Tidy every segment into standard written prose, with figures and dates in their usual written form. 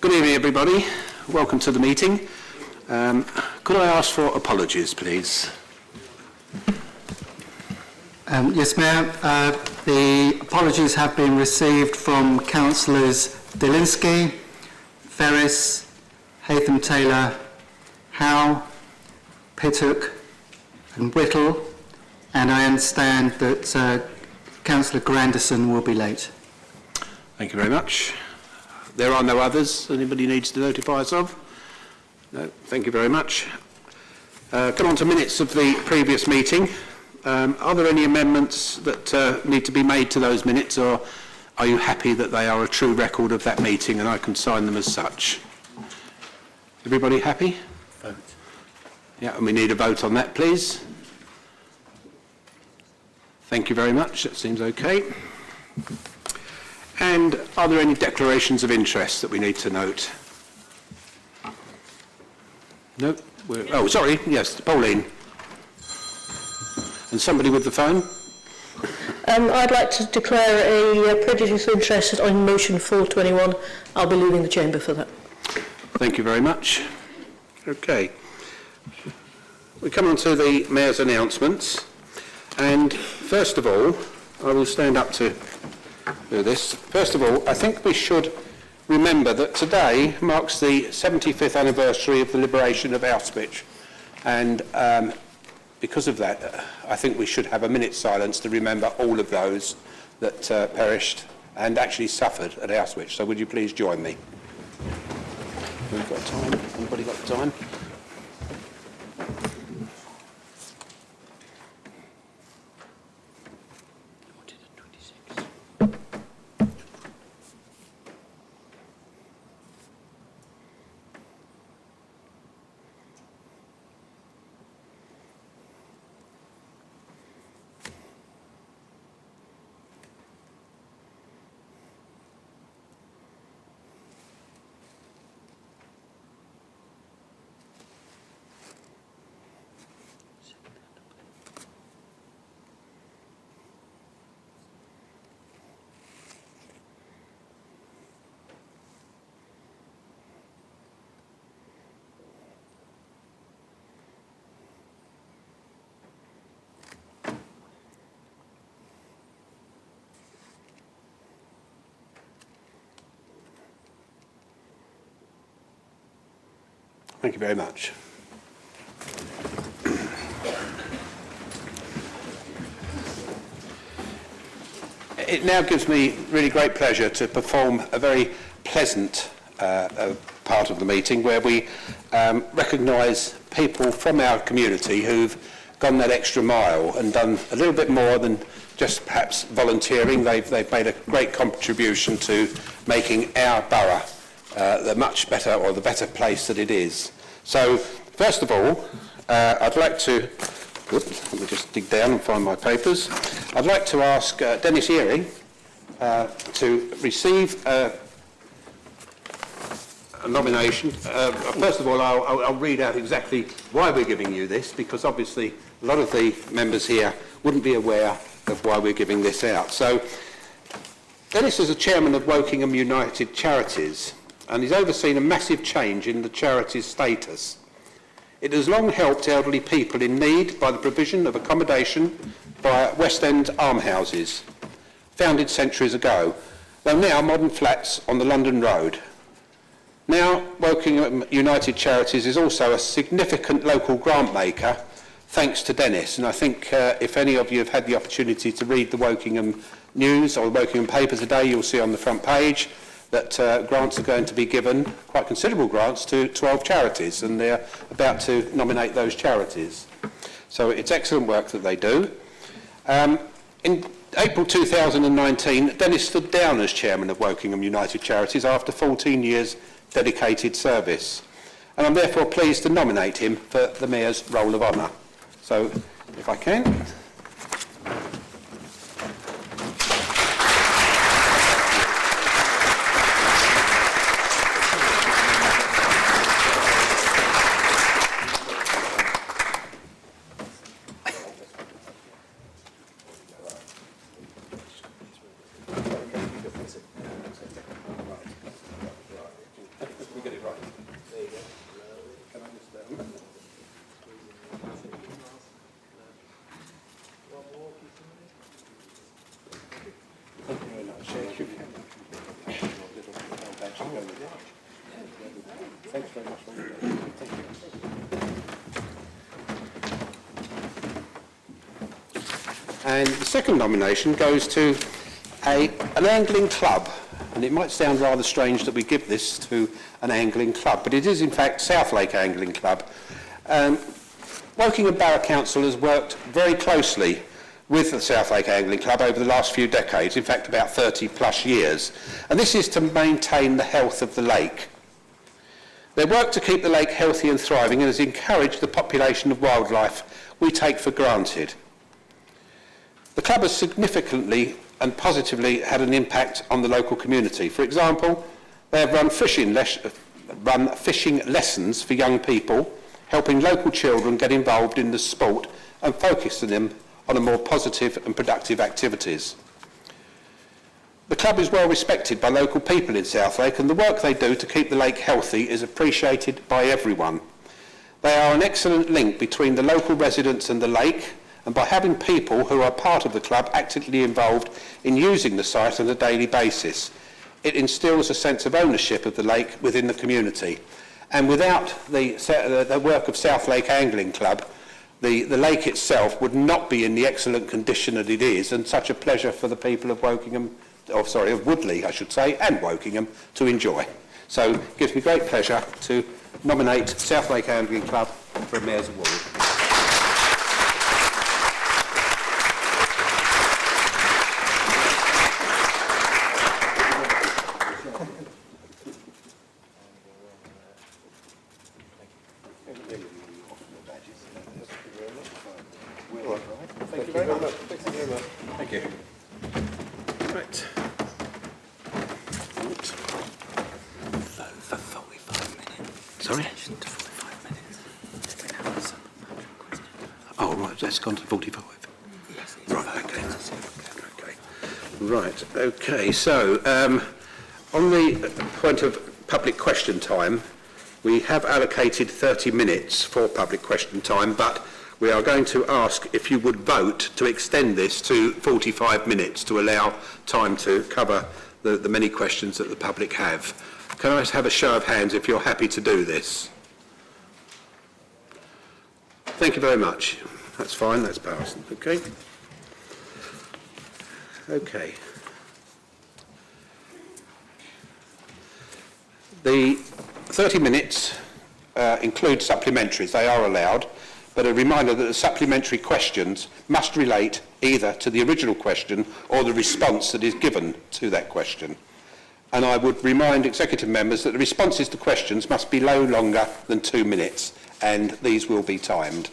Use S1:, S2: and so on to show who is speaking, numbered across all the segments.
S1: Good evening, everybody. Welcome to the meeting. Could I ask for apologies, please?
S2: Yes, Mayor. The apologies have been received from Councillors Delinsky, Ferris, Haytham-Taylor, Howe, Pittock and Whittle, and I understand that Councillor Grandison will be late.
S1: Thank you very much. There are no others anybody needs to notify us of? No, thank you very much. Come on to minutes of the previous meeting. Are there any amendments that need to be made to those minutes, or are you happy that they are a true record of that meeting and I can sign them as such? Everybody happy?
S2: Vote.
S1: Yeah, and we need a vote on that, please. Thank you very much. That seems okay. And are there any declarations of interest that we need to note? No? Oh, sorry. Yes, Pauline. And somebody with the phone?
S3: I'd like to declare a prejudicial interest on motion 421. I'll be leaving the chamber for that.
S1: Thank you very much. Okay. We come on to the Mayor's announcements. And first of all, I will stand up to do this. First of all, I think we should remember that today marks the 75th anniversary of the liberation of Auschwitz. And because of that, I think we should have a minute's silence to remember all of those that perished and actually suffered at Auschwitz. So would you please join me? We've got time. Anybody got time? Thank you very much. It now gives me really great pleasure to perform a very pleasant part of the meeting where we recognise people from our community who've gone that extra mile and done a little bit more than just perhaps volunteering. They've made a great contribution to making our borough the much better, or the better place that it is. So, first of all, I'd like to, let me just dig down and find my papers. I'd like to ask Dennis Erie to receive a nomination. First of all, I'll read out exactly why we're giving you this, because obviously a lot of the members here wouldn't be aware of why we're giving this out. So, Dennis is the chairman of Wokingham United Charities, and he's overseen a massive change in the charity's status. It has long helped elderly people in need by the provision of accommodation via West End almshouses, founded centuries ago, though now modern flats on the London Road. Now, Wokingham United Charities is also a significant local grant maker, thanks to Dennis. And I think if any of you have had the opportunity to read the Wokingham News or the Wokingham Paper today, you'll see on the front page that grants are going to be given, quite considerable grants, to 12 charities, and they're about to nominate those charities. So it's excellent work that they do. In April 2019, Dennis stood down as chairman of Wokingham United Charities after 14 years dedicated service. And I'm therefore pleased to nominate him for the Mayor's Roll of Honour. So, if I can. Thanks very much. And the second nomination goes to an angling club. And it might sound rather strange that we give this to an angling club, but it is in fact Southlake Angling Club. Wokingham Borough Council has worked very closely with the Southlake Angling Club over the last few decades, in fact about 30 plus years, and this is to maintain the health of the lake. Their work to keep the lake healthy and thriving has encouraged the population of wildlife we take for granted. The club has significantly and positively had an impact on the local community. For example, they have run fishing lessons for young people, helping local children get involved in the sport and focusing them on a more positive and productive activities. The club is well respected by local people in Southlake, and the work they do to keep the lake healthy is appreciated by everyone. They are an excellent link between the local residents and the lake, and by having people who are part of the club actively involved in using the site on a daily basis, it instills a sense of ownership of the lake within the community. And without the work of Southlake Angling Club, the lake itself would not be in the excellent condition that it is, and such a pleasure for the people of of Woodley, I should say, and Wokingham to enjoy. So it gives me great pleasure to nominate Southlake Angling Club for a Mayor's Award. Thank you very much. Thank you. Right. For 45 minutes. Sorry? Extension to 45 minutes. Oh, right, that's gone to 45. Right, okay. Right, okay, so on the point of public question time, we have allocated 30 minutes for public question time, but we are going to ask if you would vote to extend this to 45 minutes to allow time to cover the many questions that the public have. Can I have a show of hands if you're happy to do this? Thank you very much. That's fine, that's passed. Okay. Okay. The 30 minutes include supplementaries. They are allowed. But a reminder that the supplementary questions must relate either to the original question or the response that is given to that question. And I would remind executive members that the responses to questions must be no longer than 2 minutes, and these will be timed.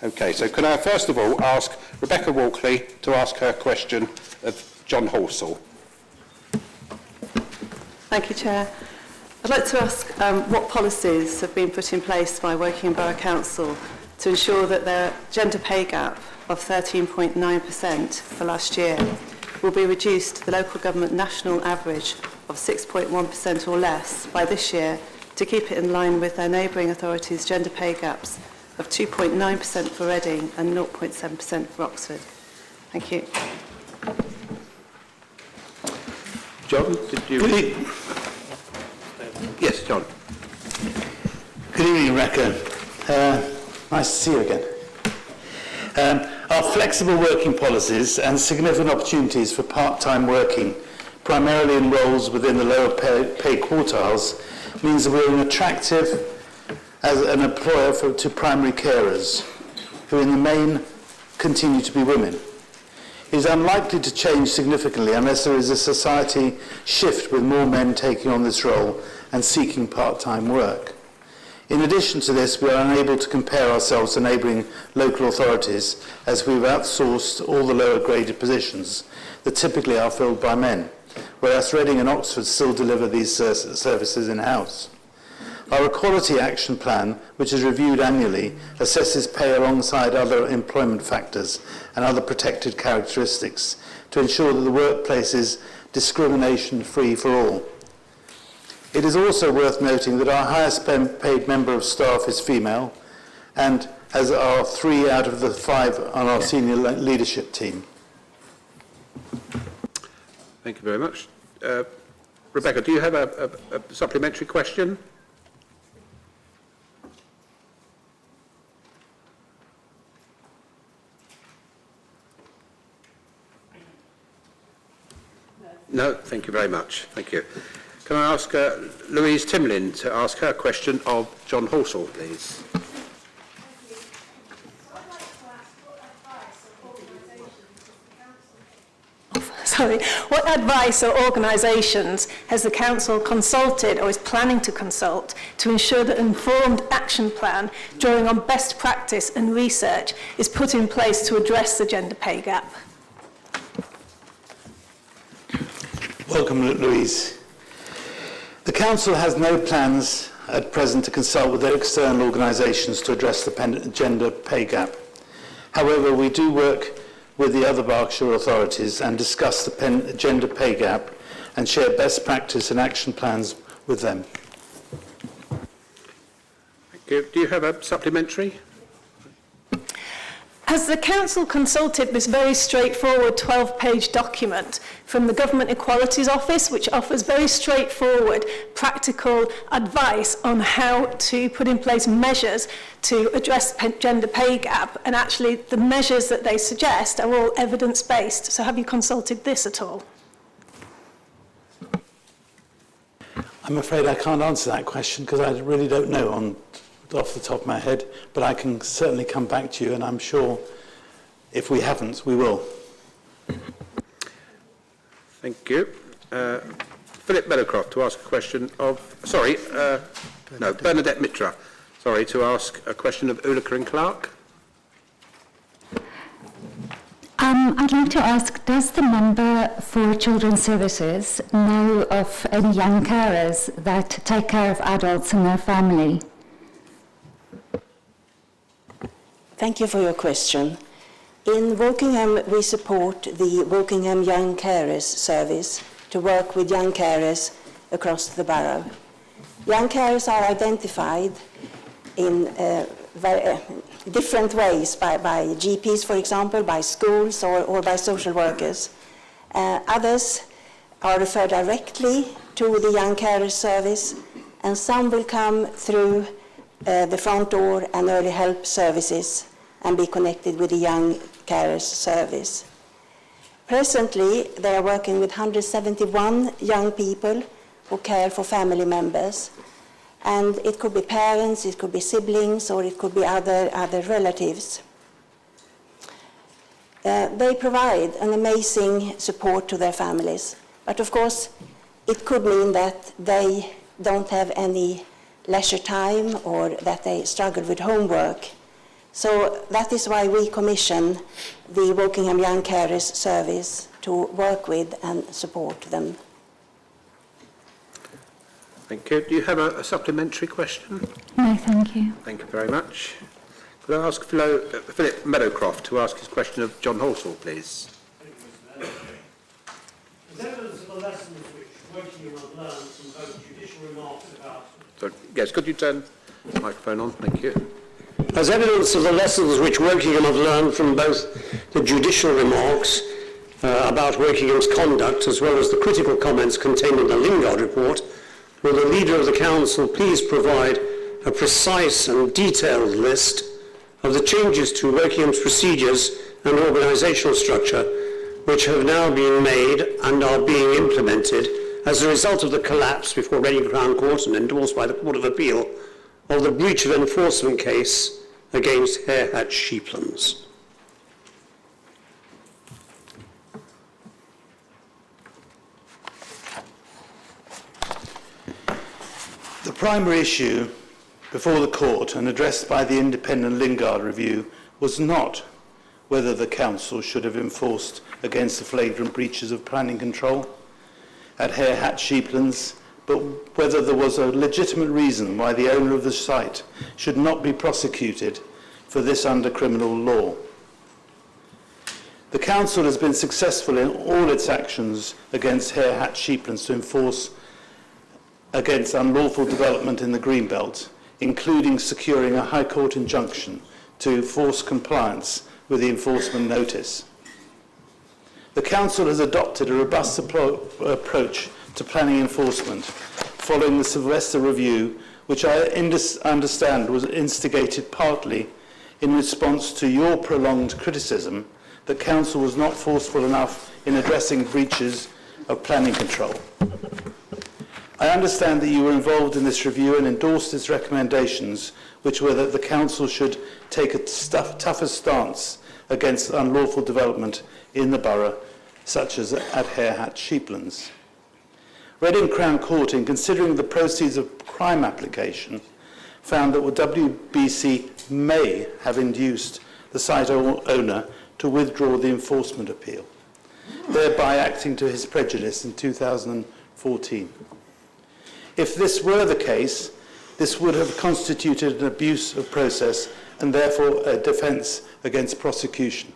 S1: Okay, so can I first of all ask Rebecca Walkley to ask her question of John Horsall.
S4: Thank you, Chair. I'd like to ask what policies have been put in place by Wokingham Borough Council to ensure that their gender pay gap of 13.9% for last year will be reduced to the local government national average of 6.1% or less by this year, to keep it in line with their neighbouring authorities' gender pay gaps of 2.9% for Reading and 0.7% for Oxford. Thank you.
S1: John, did you... Yes, John.
S5: Good evening, Rebecca. Nice to see you again. Our flexible working policies and significant opportunities for part-time working, primarily in roles within the lower pay quartiles, means that we're attractive as an employer to primary carers, who in the main continue to be women. It is unlikely to change significantly unless there is a society shift with more men taking on this role and seeking part-time work. In addition to this, we are unable to compare ourselves to neighbouring local authorities, as we've outsourced all the lower graded positions that typically are filled by men, whereas Reading and Oxford still deliver these services in-house. Our Equality Action Plan, which is reviewed annually, assesses pay alongside other employment factors and other protected characteristics to ensure that the workplace is discrimination-free for all. It is also worth noting that our highest paid member of staff is female, and as are 3 out of the 5 on our senior leadership team.
S1: Thank you very much. Rebecca, do you have a supplementary question? No, thank you very much. Thank you. Can I ask Louise Timlin to ask her question of John Horsall, please?
S6: What advice or organisations has the Council consulted or is planning to consult to ensure that an informed action plan drawing on best practice and research is put in place to address the gender pay gap?
S5: Welcome, Louise. The Council has no plans at present to consult with their external organisations to address the gender pay gap. However, we do work with the other Berkshire authorities and discuss the gender pay gap and share best practice and action plans with them.
S1: Thank you. Do you have a supplementary?
S6: Has the Council consulted this very straightforward 12-page document from the Government Equalities Office, which offers very straightforward, practical advice on how to put in place measures to address gender pay gap? And actually, the measures that they suggest are all evidence-based. So have you consulted this at all?
S5: I'm afraid I can't answer that question because I really don't know off the top of my head, but I can certainly come back to you, and I'm sure if we haven't, we will.
S1: Thank you. Philip Meadowcroft to ask a question of... Bernadette Mitra. Sorry, to ask a question of Ulrika and Clark.
S7: I'd like to ask, does the member for Children's Services know of any young carers that take care of adults and their family?
S8: Thank you for your question. In Wokingham, we support the Wokingham Young Carers Service to work with young carers across the borough. Young carers are identified in different ways by GPs, for example, by schools or by social workers. Others are referred directly to the Young Carers Service, and some will come through the front door and early help services and be connected with the Young Carers Service. Presently, they are working with 171 young people who care for family members. And it could be parents, it could be siblings, or it could be other relatives. They provide an amazing support to their families. But of course, it could mean that they don't have any leisure time or that they struggle with homework. So that is why we commission the Wokingham Young Carers Service to work with and support them.
S1: Thank you. Do you have a supplementary question?
S7: No, thank you.
S1: Thank you very much. Could I ask Philip Meadowcroft to ask his question of John Horsall, please?
S9: Is evidence of the lessons which Wokingham have learned from both judicial remarks about...
S1: Yes, could you turn the microphone on? Thank you.
S9: As evidence of the lessons which Wokingham have learned from both the judicial remarks about Wokingham's conduct as well as the critical comments contained in the Lingard report, will the Leader of the Council please provide a precise and detailed list of the changes to Wokingham's procedures and organisational structure which have now been made and are being implemented as a result of the collapse before Reading Crown Court and endorsed by the Court of Appeal of the breach of enforcement case against Hare Hatch Sheeplands?
S5: The primary issue before the court and addressed by the independent Lingard review was not whether the council should have enforced against the flagrant breaches of planning control at Hare Hatch Sheeplands, but whether there was a legitimate reason why the owner of the site should not be prosecuted for this under criminal law. The council has been successful in all its actions against Hare Hatch Sheeplands to enforce against unlawful development in the Greenbelt, including securing a High Court injunction to force compliance with the enforcement notice. The Council has adopted a robust approach to planning enforcement following the Sylvester Review, which I understand was instigated partly in response to your prolonged criticism that Council was not forceful enough in addressing breaches of planning control. I understand that you were involved in this review and endorsed its recommendations, which were that the Council should take a tougher stance against unlawful development in the borough, such as at Hare Hatch Sheeplands. Reading Crown Court, in considering the proceeds of crime application, found that WBC may have induced the site owner to withdraw the enforcement appeal, thereby acting to his prejudice in 2014. If this were the case, this would have constituted an abuse of process and therefore a defence against prosecution.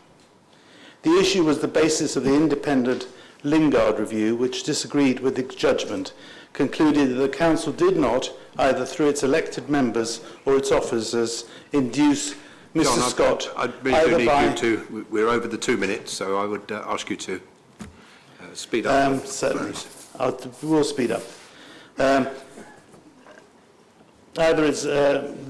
S5: The issue was the basis of the independent Lingard review, which disagreed with the judgment, concluded that the Council did not, either through its elected members or its officers, induce Mr.
S1: John,
S5: Scott
S1: I really do need you to, we're over the 2 minutes, so I would ask you to speed up.
S5: Certainly. We'll speed up. The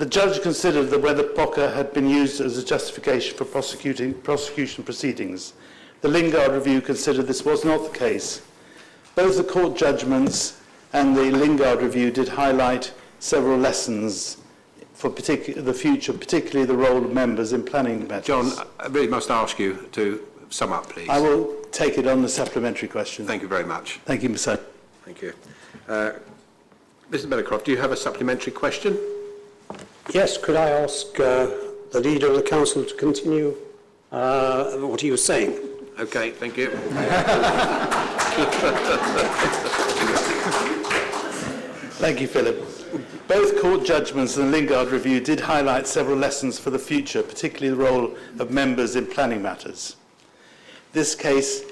S5: judge considered that whether POCA had been used as a justification for prosecution proceedings. The Lingard review considered this was not the case. Both the court judgments and the Lingard review did highlight several lessons for the future, particularly the role of members in planning matters.
S1: John, I really must ask you to sum up, please.
S5: I will take it on the supplementary question.
S1: Thank you very much.
S5: Thank you, Mr.
S1: Thank you. Mr. Bellicroft, do you have a supplementary question?
S9: Yes, could I ask the Leader of the Council to continue what he was saying?
S1: Okay, thank you.
S5: Thank you, Philip. Both court judgments and the Lingard review did highlight several lessons for the future, particularly the role of members in planning matters. This case,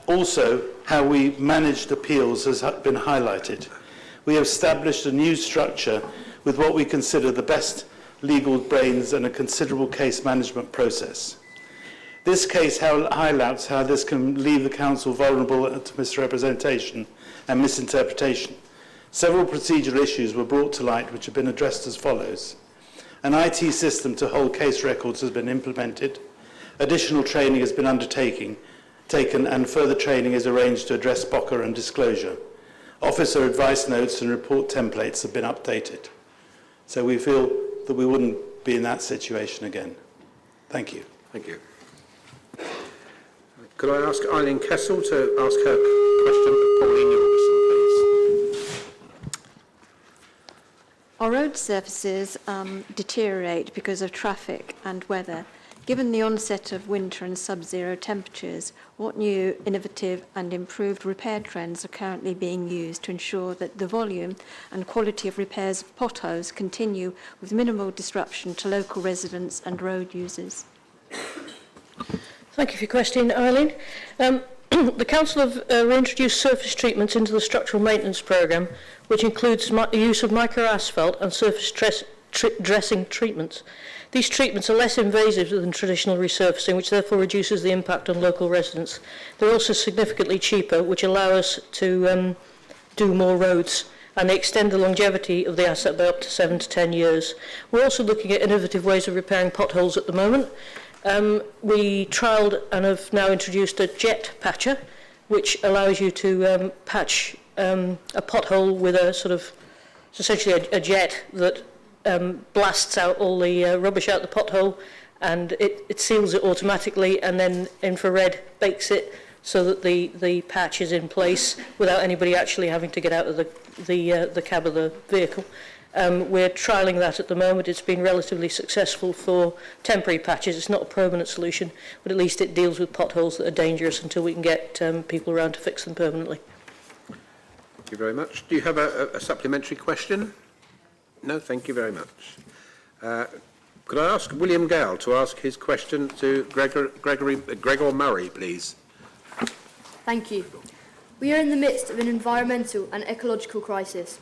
S5: also how we managed appeals has been highlighted. We have established a new structure with what we consider the best legal brains and a considerable case management process. This case highlights how this can leave the Council vulnerable to misrepresentation and misinterpretation. Several procedural issues were brought to light which have been addressed as follows. An IT system to hold case records has been implemented. Additional training has been taken and further training is arranged to address POCA and disclosure. Officer advice notes and report templates have been updated. So we feel that we wouldn't be in that situation again. Thank you.
S1: Thank you. Could I ask Eileen Kessel to ask her question of Pauline Yorkson, please?
S10: Our road surfaces deteriorate because of traffic and weather. Given the onset of winter and sub-zero temperatures, what new, innovative and improved repair trends are currently being used to ensure that the volume and quality of repairs of potholes continue with minimal disruption to local residents and road users?
S3: Thank you for your question, Eileen. The Council have reintroduced surface treatments into the structural maintenance programme, which includes the use of microasphalt and surface dressing treatments. These treatments are less invasive than traditional resurfacing, which therefore reduces the impact on local residents. They're also significantly cheaper, which allow us to do more roads, and they extend the longevity of the asset by up to 7 to 10 years. We're also looking at innovative ways of repairing potholes at the moment. We trialled and have now introduced a jet patcher, which allows you to patch a pothole with a sort of, it's essentially a jet that blasts out all the rubbish out the pothole, and it seals it automatically, and then infrared bakes it so that the patch is in place without anybody actually having to get out of the cab of the vehicle. We're trialling that at the moment. It's been relatively successful for temporary patches. It's not a permanent solution, but at least it deals with potholes that are dangerous until we can get people around to fix them permanently.
S1: Thank you very much. Do you have a supplementary question? No, thank you very much. Could I ask William Gale to ask his question to Gregor Murray, please?
S11: Thank you. We are in the midst of an environmental and ecological crisis.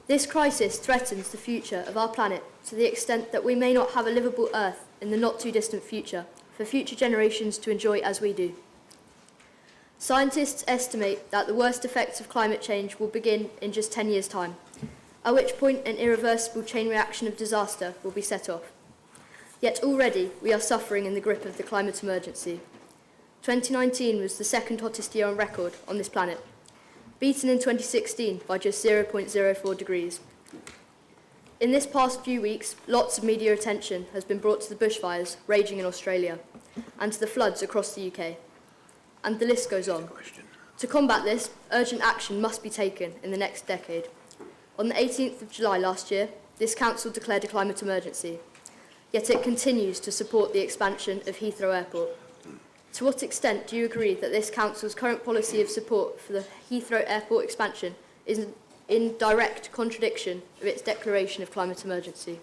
S11: This crisis threatens the future of our planet to the extent that we may not have a livable Earth in the not too distant future for future generations to enjoy as we do. Scientists estimate that the worst effects of climate change will begin in just 10 years' time, at which point an irreversible chain reaction of disaster will be set off. Yet already we are suffering in the grip of the climate emergency. 2019 was the second hottest year on record on this planet, beaten in 2016 by just 0.04 degrees. In this past few weeks, lots of media attention has been brought to the bushfires raging in Australia and to the floods across the UK. And the list goes on. To combat this, urgent action must be taken in the next decade. On the 18th of July last year, this council declared a climate emergency, yet it continues to support the expansion of Heathrow Airport. To what extent do you agree that this council's current policy of support for the Heathrow Airport expansion is in direct contradiction of its declaration of climate emergency?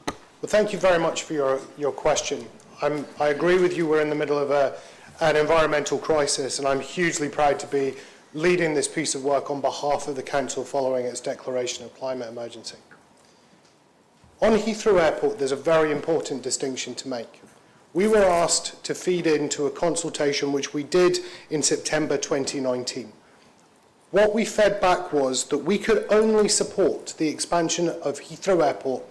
S12: Well, thank you very much for your question. I agree with you, we're in the middle of an environmental crisis, and I'm hugely proud to be leading this piece of work on behalf of the Council following its declaration of climate emergency. On Heathrow Airport, there's a very important distinction to make. We were asked to feed into a consultation which we did in September 2019. What we fed back was that we could only support the expansion of Heathrow Airport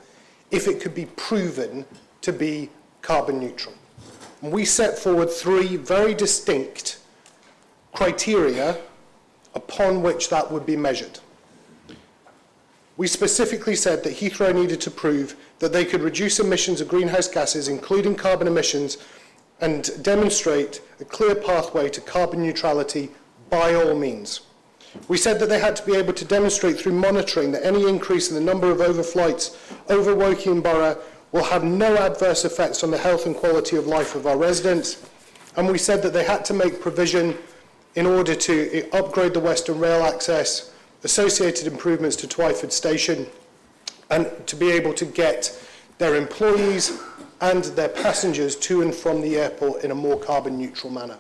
S12: if it could be proven to be carbon neutral. And we set forward 3 very distinct criteria upon which that would be measured. We specifically said that Heathrow needed to prove that they could reduce emissions of greenhouse gases, including carbon emissions, and demonstrate a clear pathway to carbon neutrality by all means. We said that they had to be able to demonstrate through monitoring that any increase in the number of overflights over Woking Borough will have no adverse effects on the health and quality of life of our residents. And we said that they had to make provision in order to upgrade the Western Rail access, associated improvements to Twyford Station, and to be able to get their employees and their passengers to and from the airport in a more carbon neutral manner.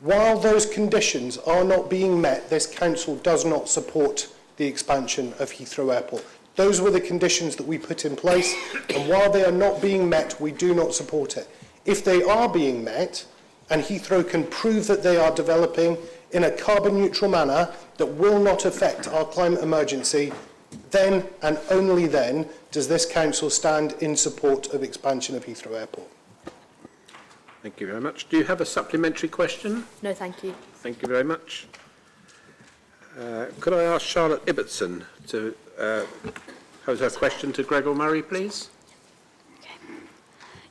S12: While those conditions are not being met, this council does not support the expansion of Heathrow Airport. Those were the conditions that we put in place, and while they are not being met, we do not support it. If they are being met, and Heathrow can prove that they are developing in a carbon neutral manner that will not affect our climate emergency, then and only then does this council stand in support of expansion of Heathrow Airport.
S1: Thank you very much. Do you have a supplementary question?
S11: No, thank you.
S1: Thank you very much. Could I ask Charlotte Ibbotson to pose her question to Gregor Murray, please?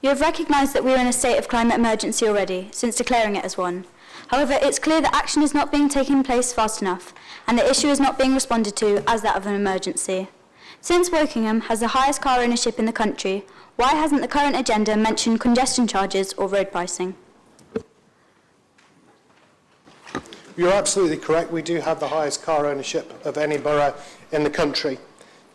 S13: You have recognised that we are in a state of climate emergency already, since declaring it as one. However, it's clear that action is not being taken place fast enough, and the issue is not being responded to as that of an emergency. Since Wokingham has the highest car ownership in the country, why hasn't the current agenda mentioned congestion charges or road pricing?
S12: You're absolutely correct. We do have the highest car ownership of any borough in the country.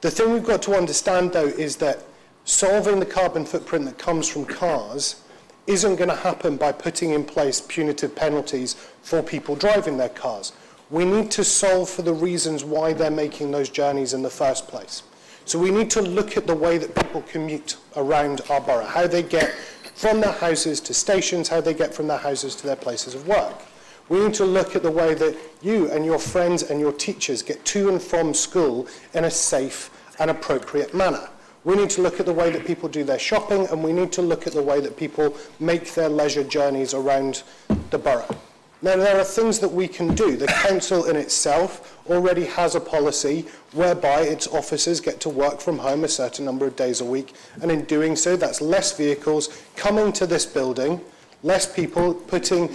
S12: The thing we've got to understand, though, is that solving the carbon footprint that comes from cars isn't going to happen by putting in place punitive penalties for people driving their cars. We need to solve for the reasons why they're making those journeys in the first place. So we need to look at the way that people commute around our borough, how they get from their houses to stations, how they get from their houses to their places of work. We need to look at the way that you and your friends and your teachers get to and from school in a safe and appropriate manner. We need to look at the way that people do their shopping, and we need to look at the way that people make their leisure journeys around the borough. Now, there are things that we can do. The council in itself already has a policy whereby its officers get to work from home a certain number of days a week, and in doing so, that's less vehicles coming to this building, less people putting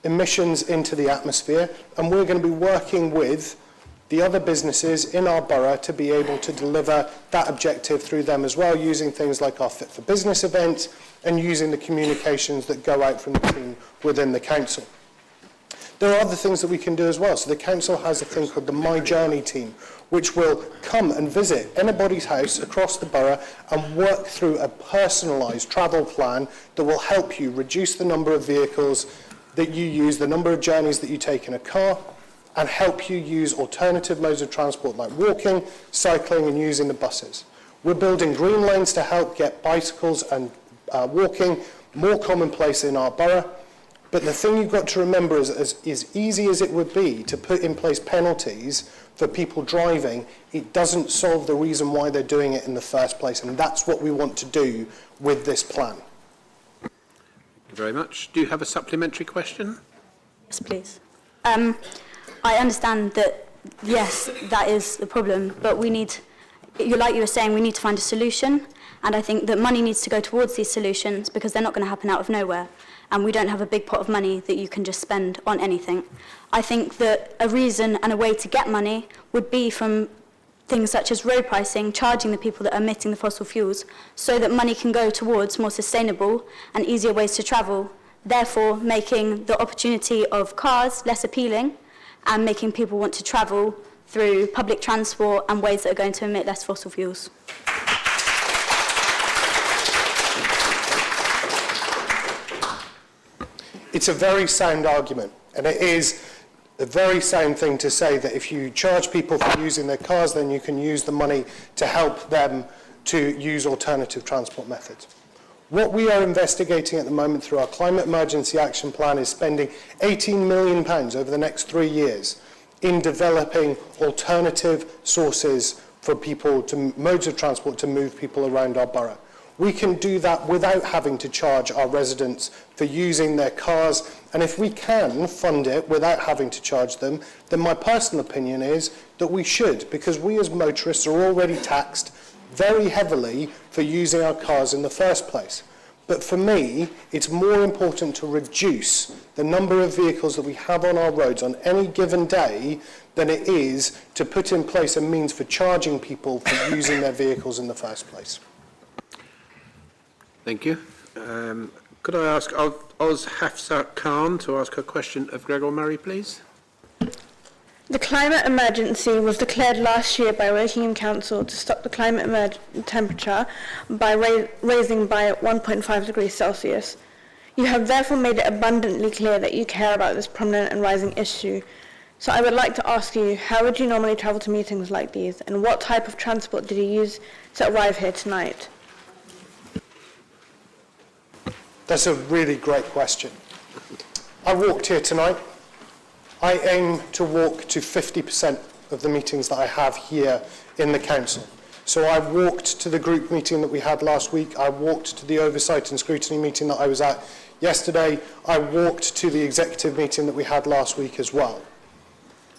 S12: emissions into the atmosphere, and we're going to be working with the other businesses in our borough to be able to deliver that objective through them as well, using things like our Fit for Business events and using the communications that go out from the team within the council. There are other things that we can do as well. So the council has a thing called the My Journey team, which will come and visit anybody's house across the borough and work through a personalised travel plan that will help you reduce the number of vehicles that you use, the number of journeys that you take in a car, and help you use alternative modes of transport like walking, cycling, and using the buses. We're building green lanes to help get bicycles and walking more commonplace in our borough. But the thing you've got to remember is, as easy as it would be to put in place penalties for people driving, it doesn't solve the reason why they're doing it in the first place. And that's what we want to do with this plan.
S1: you very much. Do you have a supplementary question?
S13: Yes, please. I understand that, yes, that is the problem, but we need, like you were saying, we need to find a solution, and I think that money needs to go towards these solutions because they're not going to happen out of nowhere, and we don't have a big pot of money that you can just spend on anything. I think that a reason and a way to get money would be from things such as road pricing, charging the people that are emitting the fossil fuels, so that money can go towards more sustainable and easier ways to travel, therefore making the opportunity of cars less appealing and making people want to travel through public transport and ways that are going to emit less fossil fuels.
S12: It's a very sound argument, and it is a very sound thing to say that if you charge people for using their cars, then you can use the money to help them to use alternative transport methods. What we are investigating at the moment through our Climate Emergency Action Plan is spending £18 million over the next 3 years in developing alternative sources for people, modes of transport to move people around our borough. We can do that without having to charge our residents for using their cars, and if we can fund it without having to charge them, then my personal opinion is that we should, because we as motorists are already taxed very heavily for using our cars in the first place. But for me, it's more important to reduce the number of vehicles that we have on our roads on any given day than it is to put in place a means for charging people for using their vehicles in the first place.
S1: Thank you. Could I ask Oz Hafsa Khan to ask a question of Gregor Murray, please?
S14: The climate emergency was declared last year by Wokingham Council to stop the climate temperature by raising by 1.5 degrees Celsius. You have therefore made it abundantly clear that you care about this prominent and rising issue. So I would like to ask you, how would you normally travel to meetings like these, and what type of transport did you use to arrive here tonight?
S12: That's a really great question. I walked here tonight. I aim to walk to 50% of the meetings that I have here in the council. So I walked to the group meeting that we had last week. I walked to the oversight and scrutiny meeting that I was at yesterday. I walked to the executive meeting that we had last week as well.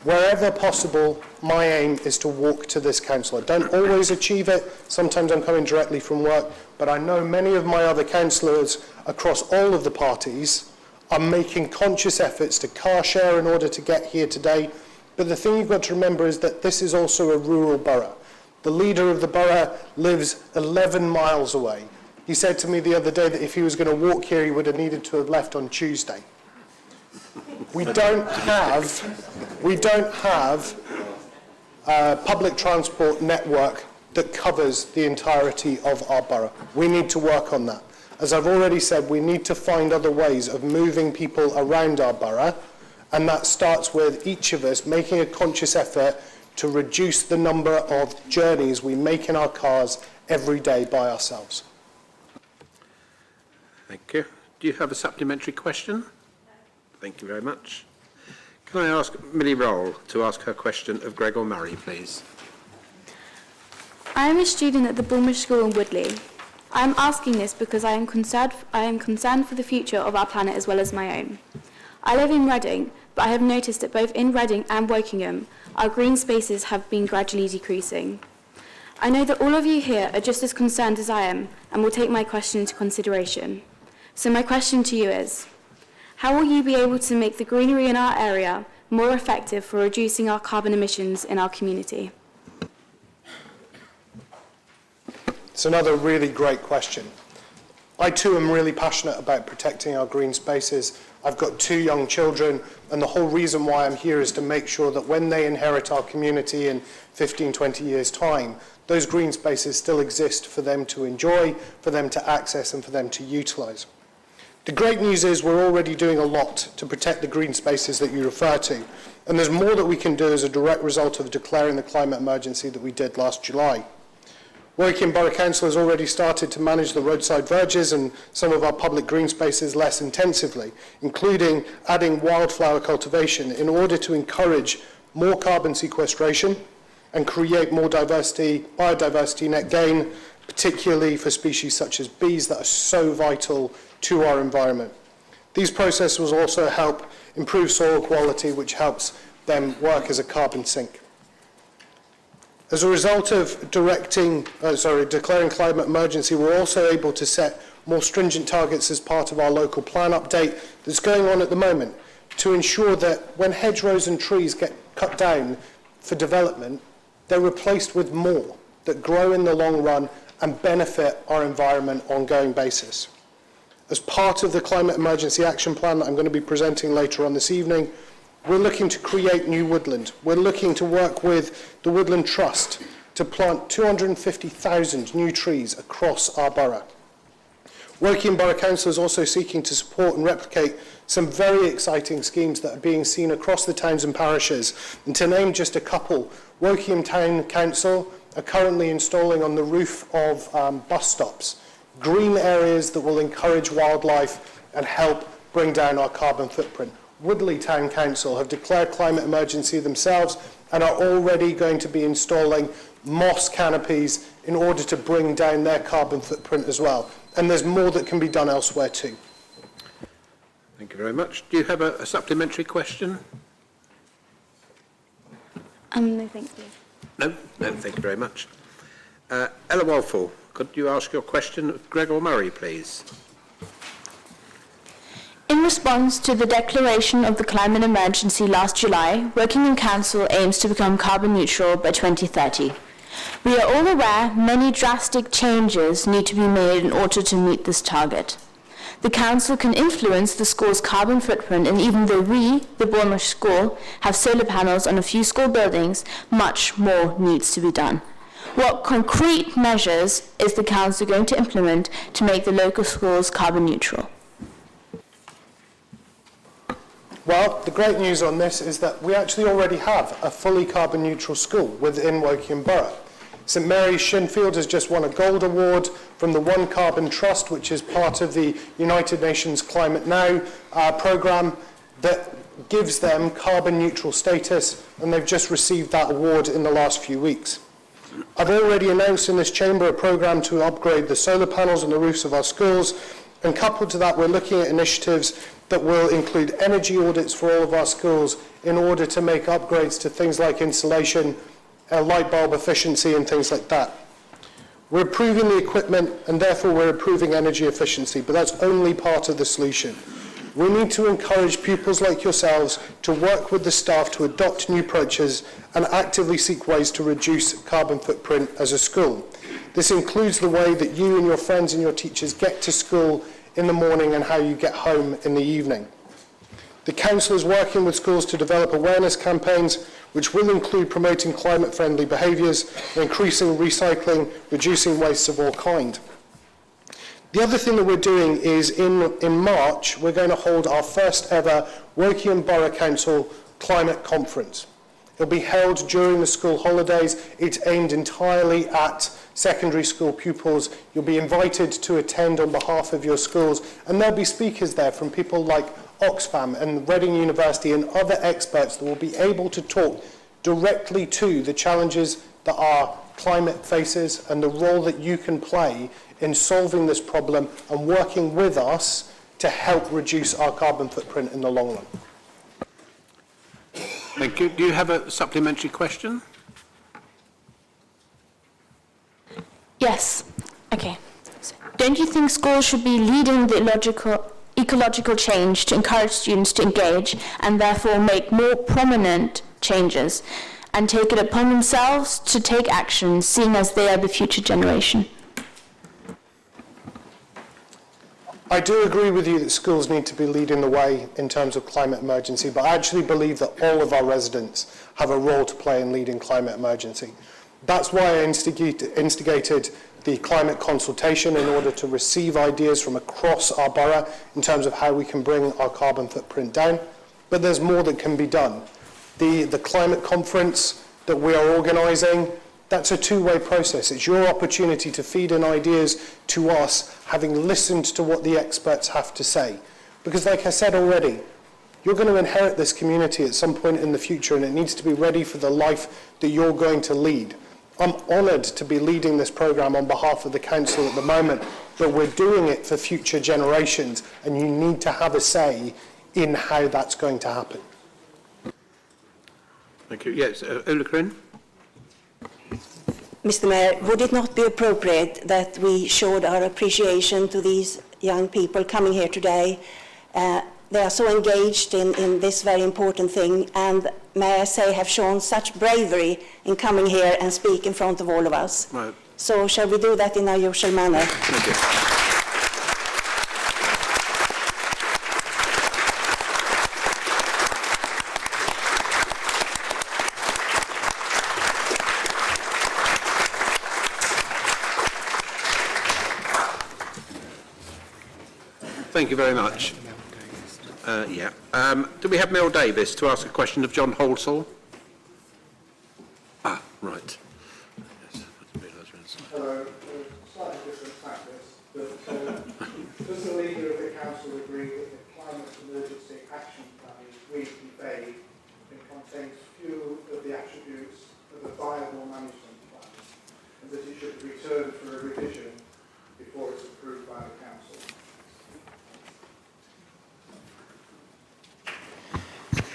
S12: Wherever possible, my aim is to walk to this council. I don't always achieve it. Sometimes I'm coming directly from work, but I know many of my other councillors across all of the parties are making conscious efforts to car share in order to get here today. But the thing you've got to remember is that this is also a rural borough. The leader of the borough lives 11 miles away. He said to me the other day that if he was going to walk here, he would have needed to have left on Tuesday. We don't have a public transport network that covers the entirety of our borough. We need to work on that. As I've already said, we need to find other ways of moving people around our borough, and that starts with each of us making a conscious effort to reduce the number of journeys we make in our cars every day by ourselves.
S1: Thank you. Do you have a supplementary question? Thank you very much. Can I ask Millie Roll to ask her question of Gregor Murray, please?
S15: I am a student at the Bulmer School in Woodley. I am asking this because I am concerned for the future of our planet as well as my own. I live in Reading, but I have noticed that both in Reading and Wokingham, our green spaces have been gradually decreasing. I know that all of you here are just as concerned as I am and will take my question into consideration. So my question to you is, how will you be able to make the greenery in our area more effective for reducing our carbon emissions in our community?
S12: It's another really great question. I too am really passionate about protecting our green spaces. I've got 2 young children, and the whole reason why I'm here is to make sure that when they inherit our community in 15, 20 years' time, those green spaces still exist for them to enjoy, for them to access, and for them to utilise. The great news is we're already doing a lot to protect the green spaces that you refer to, and there's more that we can do as a direct result of declaring the climate emergency that we did last July. Woking Borough Council has already started to manage the roadside verges and some of our public green spaces less intensively, including adding wildflower cultivation in order to encourage more carbon sequestration and create more biodiversity net gain, particularly for species such as bees that are so vital to our environment. These processes will also help improve soil quality, which helps them work as a carbon sink. As a result of declaring climate emergency, we're also able to set more stringent targets as part of our local plan update that's going on at the moment to ensure that when hedgerows and trees get cut down for development, they're replaced with more that grow in the long run and benefit our environment on an ongoing basis. As part of the Climate Emergency Action Plan that I'm going to be presenting later on this evening, we're looking to create new woodland. We're looking to work with the Woodland Trust to plant 250,000 new trees across our borough. Woking Borough Council is also seeking to support and replicate some very exciting schemes that are being seen across the towns and parishes. And to name just a couple, Woking Town Council are currently installing on the roof of bus stops green areas that will encourage wildlife and help bring down our carbon footprint. Woodley Town Council have declared climate emergency themselves and are already going to be installing moss canopies in order to bring down their carbon footprint as well. And there's more that can be done elsewhere too.
S1: Thank you very much. Do you have a supplementary question?
S15: No, thank you.
S1: No, thank you very much. Ella Walpole, could you ask your question of Gregor Murray, please?
S16: In response to the declaration of the climate emergency last July, Woking Council aims to become carbon neutral by 2030. We are all aware many drastic changes need to be made in order to meet this target. The Council can influence the school's carbon footprint, and even though we, the Bournemouth School, have solar panels on a few school buildings, much more needs to be done. What concrete measures is the Council going to implement to make the local schools carbon neutral?
S12: Well, the great news on this is that we actually already have a fully carbon neutral school within Woking Borough. St Mary's Shinfield has just won a gold award from the One Carbon Trust, which is part of the United Nations Climate Now programme that gives them carbon neutral status, and they've just received that award in the last few weeks. I've already announced in this chamber a programme to upgrade the solar panels on the roofs of our schools, and coupled to that we're looking at initiatives that will include energy audits for all of our schools in order to make upgrades to things like insulation, light bulb efficiency and things like that. We're improving the equipment and therefore we're improving energy efficiency, but that's only part of the solution. We need to encourage pupils like yourselves to work with the staff to adopt new approaches and actively seek ways to reduce carbon footprint as a school. This includes the way that you and your friends and your teachers get to school in the morning and how you get home in the evening. The Council is working with schools to develop awareness campaigns which will include promoting climate-friendly behaviours, increasing recycling, reducing wastes of all kind. The other thing that we're doing is in March, we're going to hold our first ever Woking Borough Council Climate Conference. It'll be held during the school holidays. It's aimed entirely at secondary school pupils. You'll be invited to attend on behalf of your schools, and there'll be speakers there from people like Oxfam and Reading University and other experts that will be able to talk directly to the challenges that our climate faces and the role that you can play in solving this problem and working with us to help reduce our carbon footprint in the long run.
S1: Thank you. Do you have a supplementary question?
S16: Yes. Okay. So, don't you think schools should be leading the ecological change to encourage students to engage and therefore make more prominent changes and take it upon themselves to take action, seeing as they are the future generation?
S12: I do agree with you that schools need to be leading the way in terms of climate emergency, but I actually believe that all of our residents have a role to play in leading climate emergency. That's why I instigated the climate consultation in order to receive ideas from across our borough in terms of how we can bring our carbon footprint down. But there's more that can be done. The climate conference that we are organising, that's a two-way process. It's your opportunity to feed in ideas to us, having listened to what the experts have to say. Because like I said already, you're going to inherit this community at some point in the future, and it needs to be ready for the life that you're going to lead. I'm honoured to be leading this programme on behalf of the Council at the moment, but we're doing it for future generations, and you need to have a say in how that's going to happen.
S1: Thank you. Yes, Ulla Kryn.
S8: Mr. Mayor, would it not be appropriate that we showed our appreciation to these young people coming here today? They are so engaged in this very important thing, and may I say have shown such bravery in coming here and speak in front of all of us.
S1: Right.
S8: So shall we do that in our usual manner?
S1: Thank you. Thank you very much. Do we have Mel Davis to ask a question of John Halsall? Ah, right.
S17: Hello, slightly different practice, but does the leader of the council agree that the climate emergency action plan is weakly vague and contains few of the attributes of a viable management plan, and that it should be returned for a revision before it's approved by the council?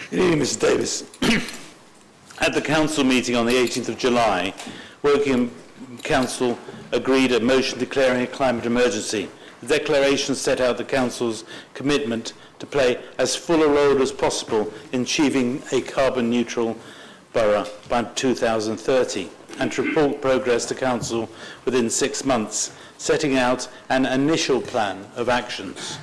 S5: Good evening, Mr. Davis. At the council meeting on the 18th of July, Woking Council agreed a motion declaring a climate emergency. The declaration set out the council's commitment to play as full a role as possible in achieving a carbon neutral borough by 2030 and to report progress to council within 6 months, setting out an initial plan of actions.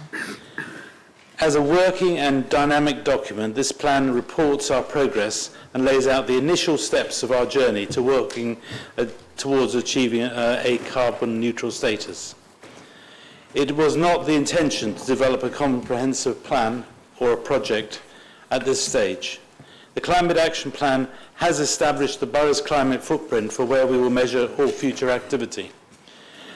S5: As a working and dynamic document, this plan reports our progress and lays out the initial steps of our journey to working towards achieving a carbon neutral status. It was not the intention to develop a comprehensive plan or a project at this stage. The Climate Action Plan has established the borough's climate footprint for where we will measure all future activity,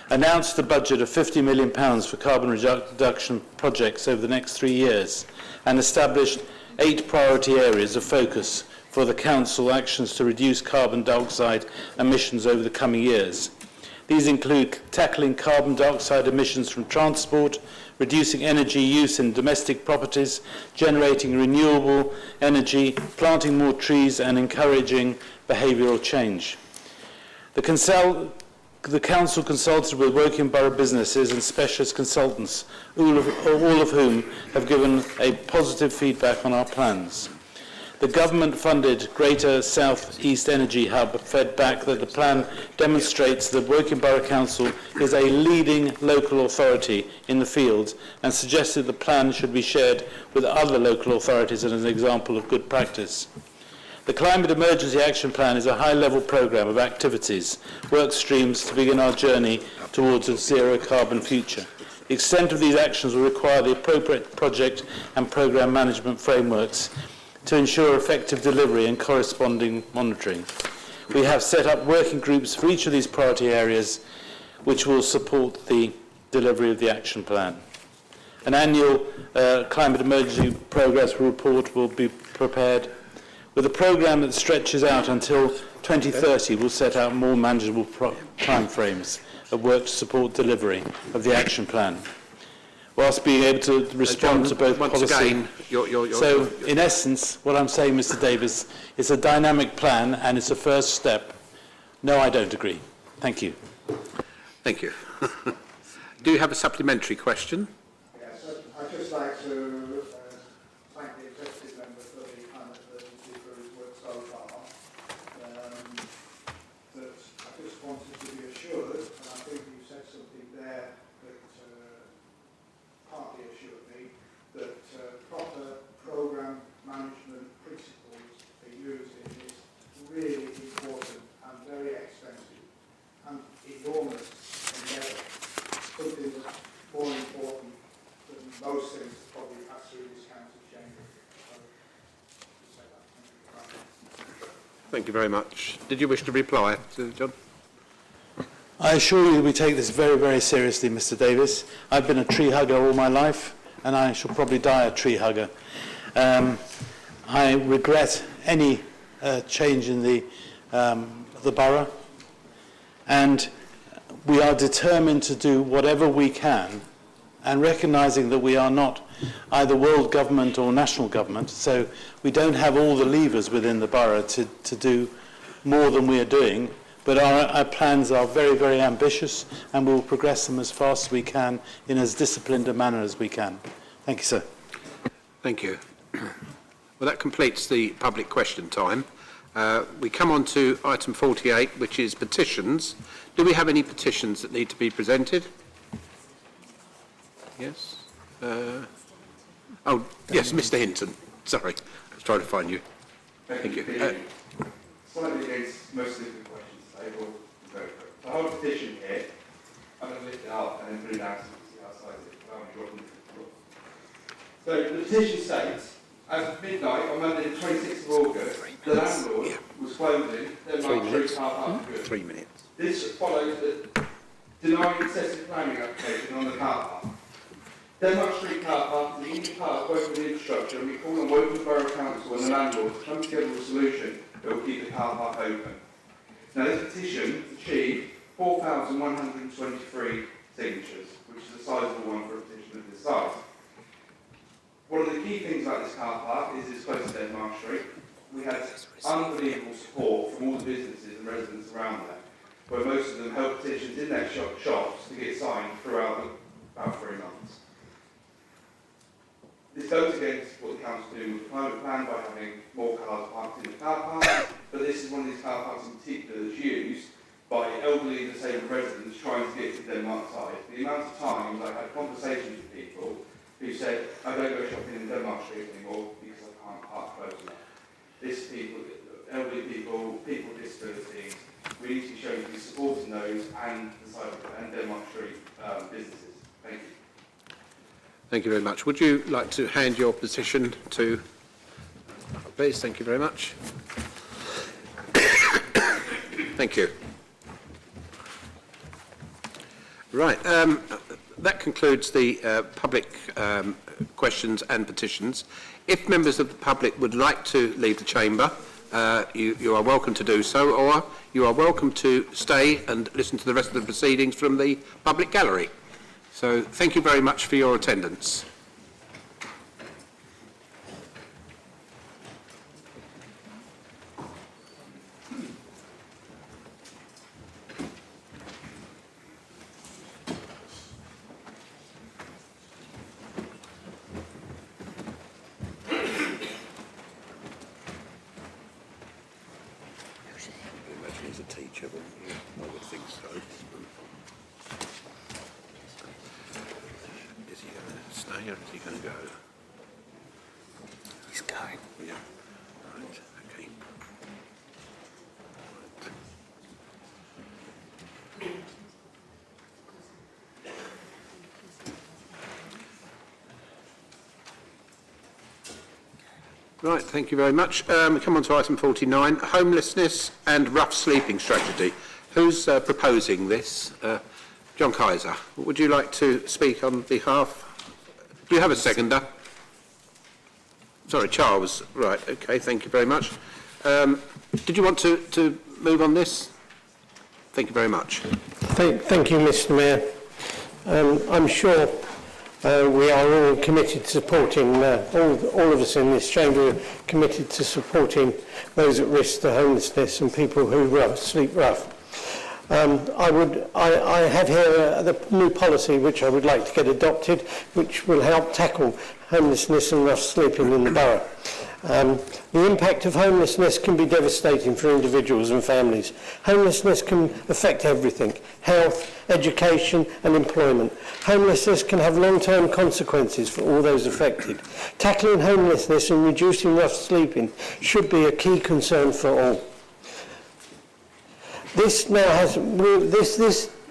S5: announced a budget of £50 million for carbon reduction projects over the next 3 years, and established 8 priority areas of focus for the council actions to reduce carbon dioxide emissions over the coming years. These include tackling carbon dioxide emissions from transport, reducing energy use in domestic properties, generating renewable energy, planting more trees, and encouraging behavioural change. The council consulted with Woking Borough businesses and specialist consultants, all of whom have given a positive feedback on our plans. The government-funded Greater South East Energy Hub fed back that the plan demonstrates that Woking Borough Council is a leading local authority in the field and suggested the plan should be shared with other local authorities as an example of good practice. The Climate Emergency Action Plan is a high-level programme of activities, work streams to begin our journey towards a zero-carbon future. The extent of these actions will require the appropriate project and programme management frameworks to ensure effective delivery and corresponding monitoring. We have set up working groups for each of these priority areas which will support the delivery of the action plan. An annual Climate Emergency Progress Report will be prepared with a programme that stretches out until 2030. Will set out more manageable timeframes of work to support delivery of the action plan, whilst being able to respond to both
S1: once
S5: policy.
S1: Again,
S5: so, in essence, what I'm saying, Mr. Davis, it's a dynamic plan and it's a first step. No, I don't agree. Thank you.
S1: Thank you. Do you have a supplementary question?
S17: Yes, I'd just like to thank the executive member for the climate emergency for his work so far. But I just wanted to be assured, and I think you said something there that partly assured me, that proper programme management principles are used in this really important and very expensive and enormous endeavour. Something that's more important than most things that probably pass through this council chamber. So,
S1: Thank you very much. Did you wish to reply, John?
S5: I assure you we take this very, very seriously, Mr. Davis. I've been a tree hugger all my life, and I shall probably die a tree hugger. I regret any change in the borough, and we are determined to do whatever we can, and recognising that we are not either world government or national government, so we don't have all the levers within the borough to do more than we are doing, but our plans are very, very ambitious, and we will progress them as fast as we can in as disciplined a manner as we can. Thank you, sir.
S1: Thank you. Well, that completes the public question time. We come on to item 48, which is petitions. Do we have any petitions that need to be presented? Yes? Yes, Mr. Hinton. Sorry, I was trying to find you. Thank you.
S18: Slightly against most of the questions today, but very quick. The whole petition here, I'm going to lift it up and then put it down so you can see how size it is without me dropping it to the floor. So the petition states, as of midnight on Monday the 26th of August, the landlord was closing Denmark Street car park for good.
S1: 3 minutes.
S18: This follows the denying excessive planning application on the car park. Denmark Street car park is an easy part of both of the infrastructure, and we call on Woking Borough Council and the landlord to come together with a solution that will keep the car park open. Now this petition achieved 4,123 signatures, which is a sizable one for a petition of this size. One of the key things about this car park is it's close to Denmark Street. We had unbelievable support from all the businesses and residents around there, where most of them held petitions in their shops to get signed throughout about 3 months. This goes against what the council do with the climate plan by having more cars parked in the car park, but this is one of these car parks in particular that's used by elderly and disabled residents trying to get to Denmark side. The amount of times I had conversations with people who said, I don't go shopping in Denmark Street anymore because I can't park close enough. This people, elderly people, people with disabilities, we need to be showing to be supporting those and the side and Denmark Street businesses. Thank you.
S1: Thank you very much. Would you like to hand your petition to... Please, thank you very much. Thank you. Right, that concludes the public questions and petitions. If members of the public would like to leave the chamber, you are welcome to do so, or you are welcome to stay and listen to the rest of the proceedings from the public gallery. So thank you very much for your attendance. Imagine he's a teacher, wouldn't you? I would think so. Is he going to stay or is he going to go? He's going. Yeah. Right. Okay. Right, thank you very much. We come on to item 49, homelessness and rough sleeping strategy. Who's proposing this? John Kaiser, would you like to speak on behalf? Do you have a seconder? Sorry, Charles. Right, okay, thank you very much. Did you want to move on this? Thank you very much.
S19: Thank you, Mr. Mayor. I'm sure we are all committed to supporting, all of us in this chamber are committed to supporting those at risk to homelessness and people who sleep rough. I have here the new policy which I would like to get adopted, which will help tackle homelessness and rough sleeping in the borough. The impact of homelessness can be devastating for individuals and families. Homelessness can affect everything: health, education and employment. Homelessness can have long-term consequences for all those affected. Tackling homelessness and reducing rough sleeping should be a key concern for all.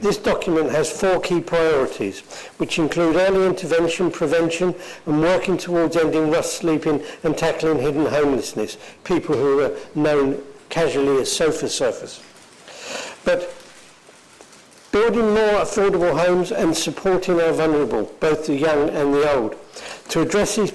S19: This document has 4 key priorities, which include early intervention, prevention, and working towards ending rough sleeping and tackling hidden homelessness, people who are known casually as sofa surfers. But building more affordable homes and supporting our vulnerable, both the young and the old. To address these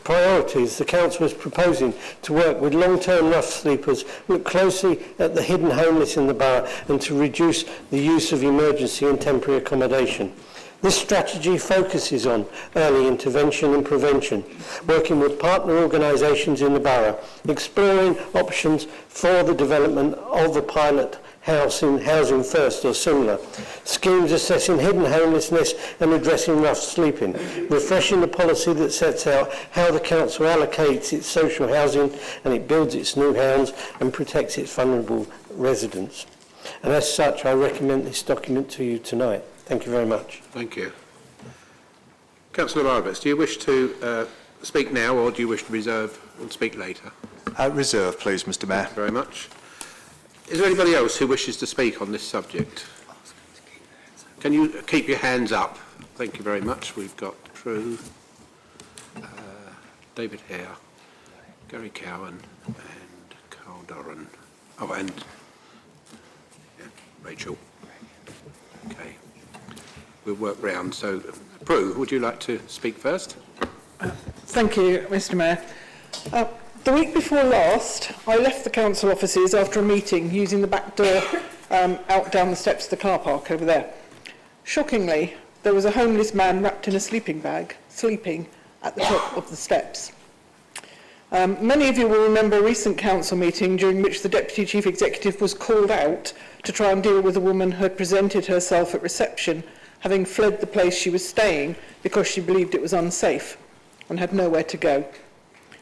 S19: priorities, the Council is proposing to work with long-term rough sleepers, look closely at the hidden homeless in the borough and to reduce the use of emergency and temporary accommodation. This strategy focuses on early intervention and prevention, working with partner organisations in the borough, exploring options for the development of a pilot housing first or similar, schemes assessing hidden homelessness and addressing rough sleeping, refreshing the policy that sets out how the council allocates its social housing and it builds its new homes and protects its vulnerable residents. And as such, I recommend this document to you tonight. Thank you very much.
S1: Thank you. Councillor Roberts, do you wish to speak now or do you wish to reserve and speak later?
S20: Reserve, please, Mr. Mayor.
S1: Thank you very much. Is there anybody else who wishes to speak on this subject? Can you keep your hands up? Thank you very much. We've got Prue, David Hare, Gary Cowan and Carl Doran. Oh, and Rachel. Okay. We'll work round. So, Prue, would you like to speak first?
S21: Thank you, Mr. Mayor. The week before last, I left the council offices after a meeting using the back door out down the steps of the car park over there. Shockingly, there was a homeless man wrapped in a sleeping bag, sleeping at the top of the steps. Many of you will remember a recent council meeting during which the Deputy Chief Executive was called out to try and deal with a woman who had presented herself at reception, having fled the place she was staying because she believed it was unsafe and had nowhere to go.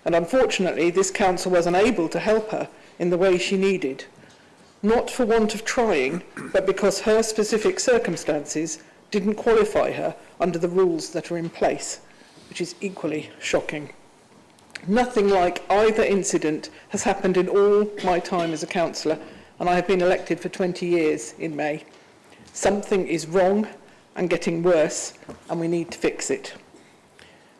S21: And unfortunately, this council was unable to help her in the way she needed, not for want of trying, but because her specific circumstances didn't qualify her under the rules that are in place, which is equally shocking. Nothing like either incident has happened in all my time as a councillor, and I have been elected for 20 years in May. Something is wrong and getting worse, and we need to fix it.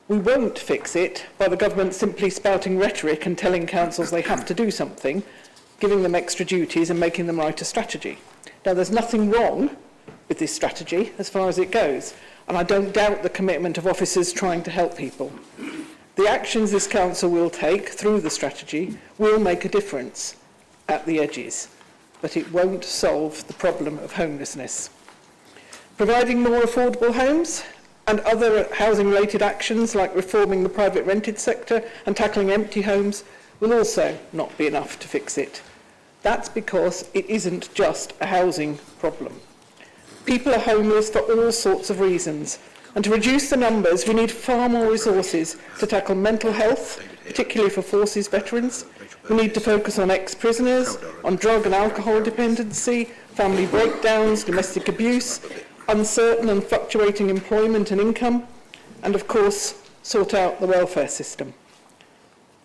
S21: We won't fix it by the government simply spouting rhetoric and telling councils they have to do something, giving them extra duties and making them write a strategy. Now, there's nothing wrong with this strategy as far as it goes, and I don't doubt the commitment of officers trying to help people. The actions this council will take through the strategy will make a difference at the edges, but it won't solve the problem of homelessness. Providing more affordable homes and other housing-related actions like reforming the private rented sector and tackling empty homes will also not be enough to fix it. That's because it isn't just a housing problem. People are homeless for all sorts of reasons, and to reduce the numbers we need far more resources to tackle mental health, particularly for forces veterans. We need to focus on ex-prisoners, on drug and alcohol dependency, family breakdowns, domestic abuse, uncertain and fluctuating employment and income, and of course, sort out the welfare system.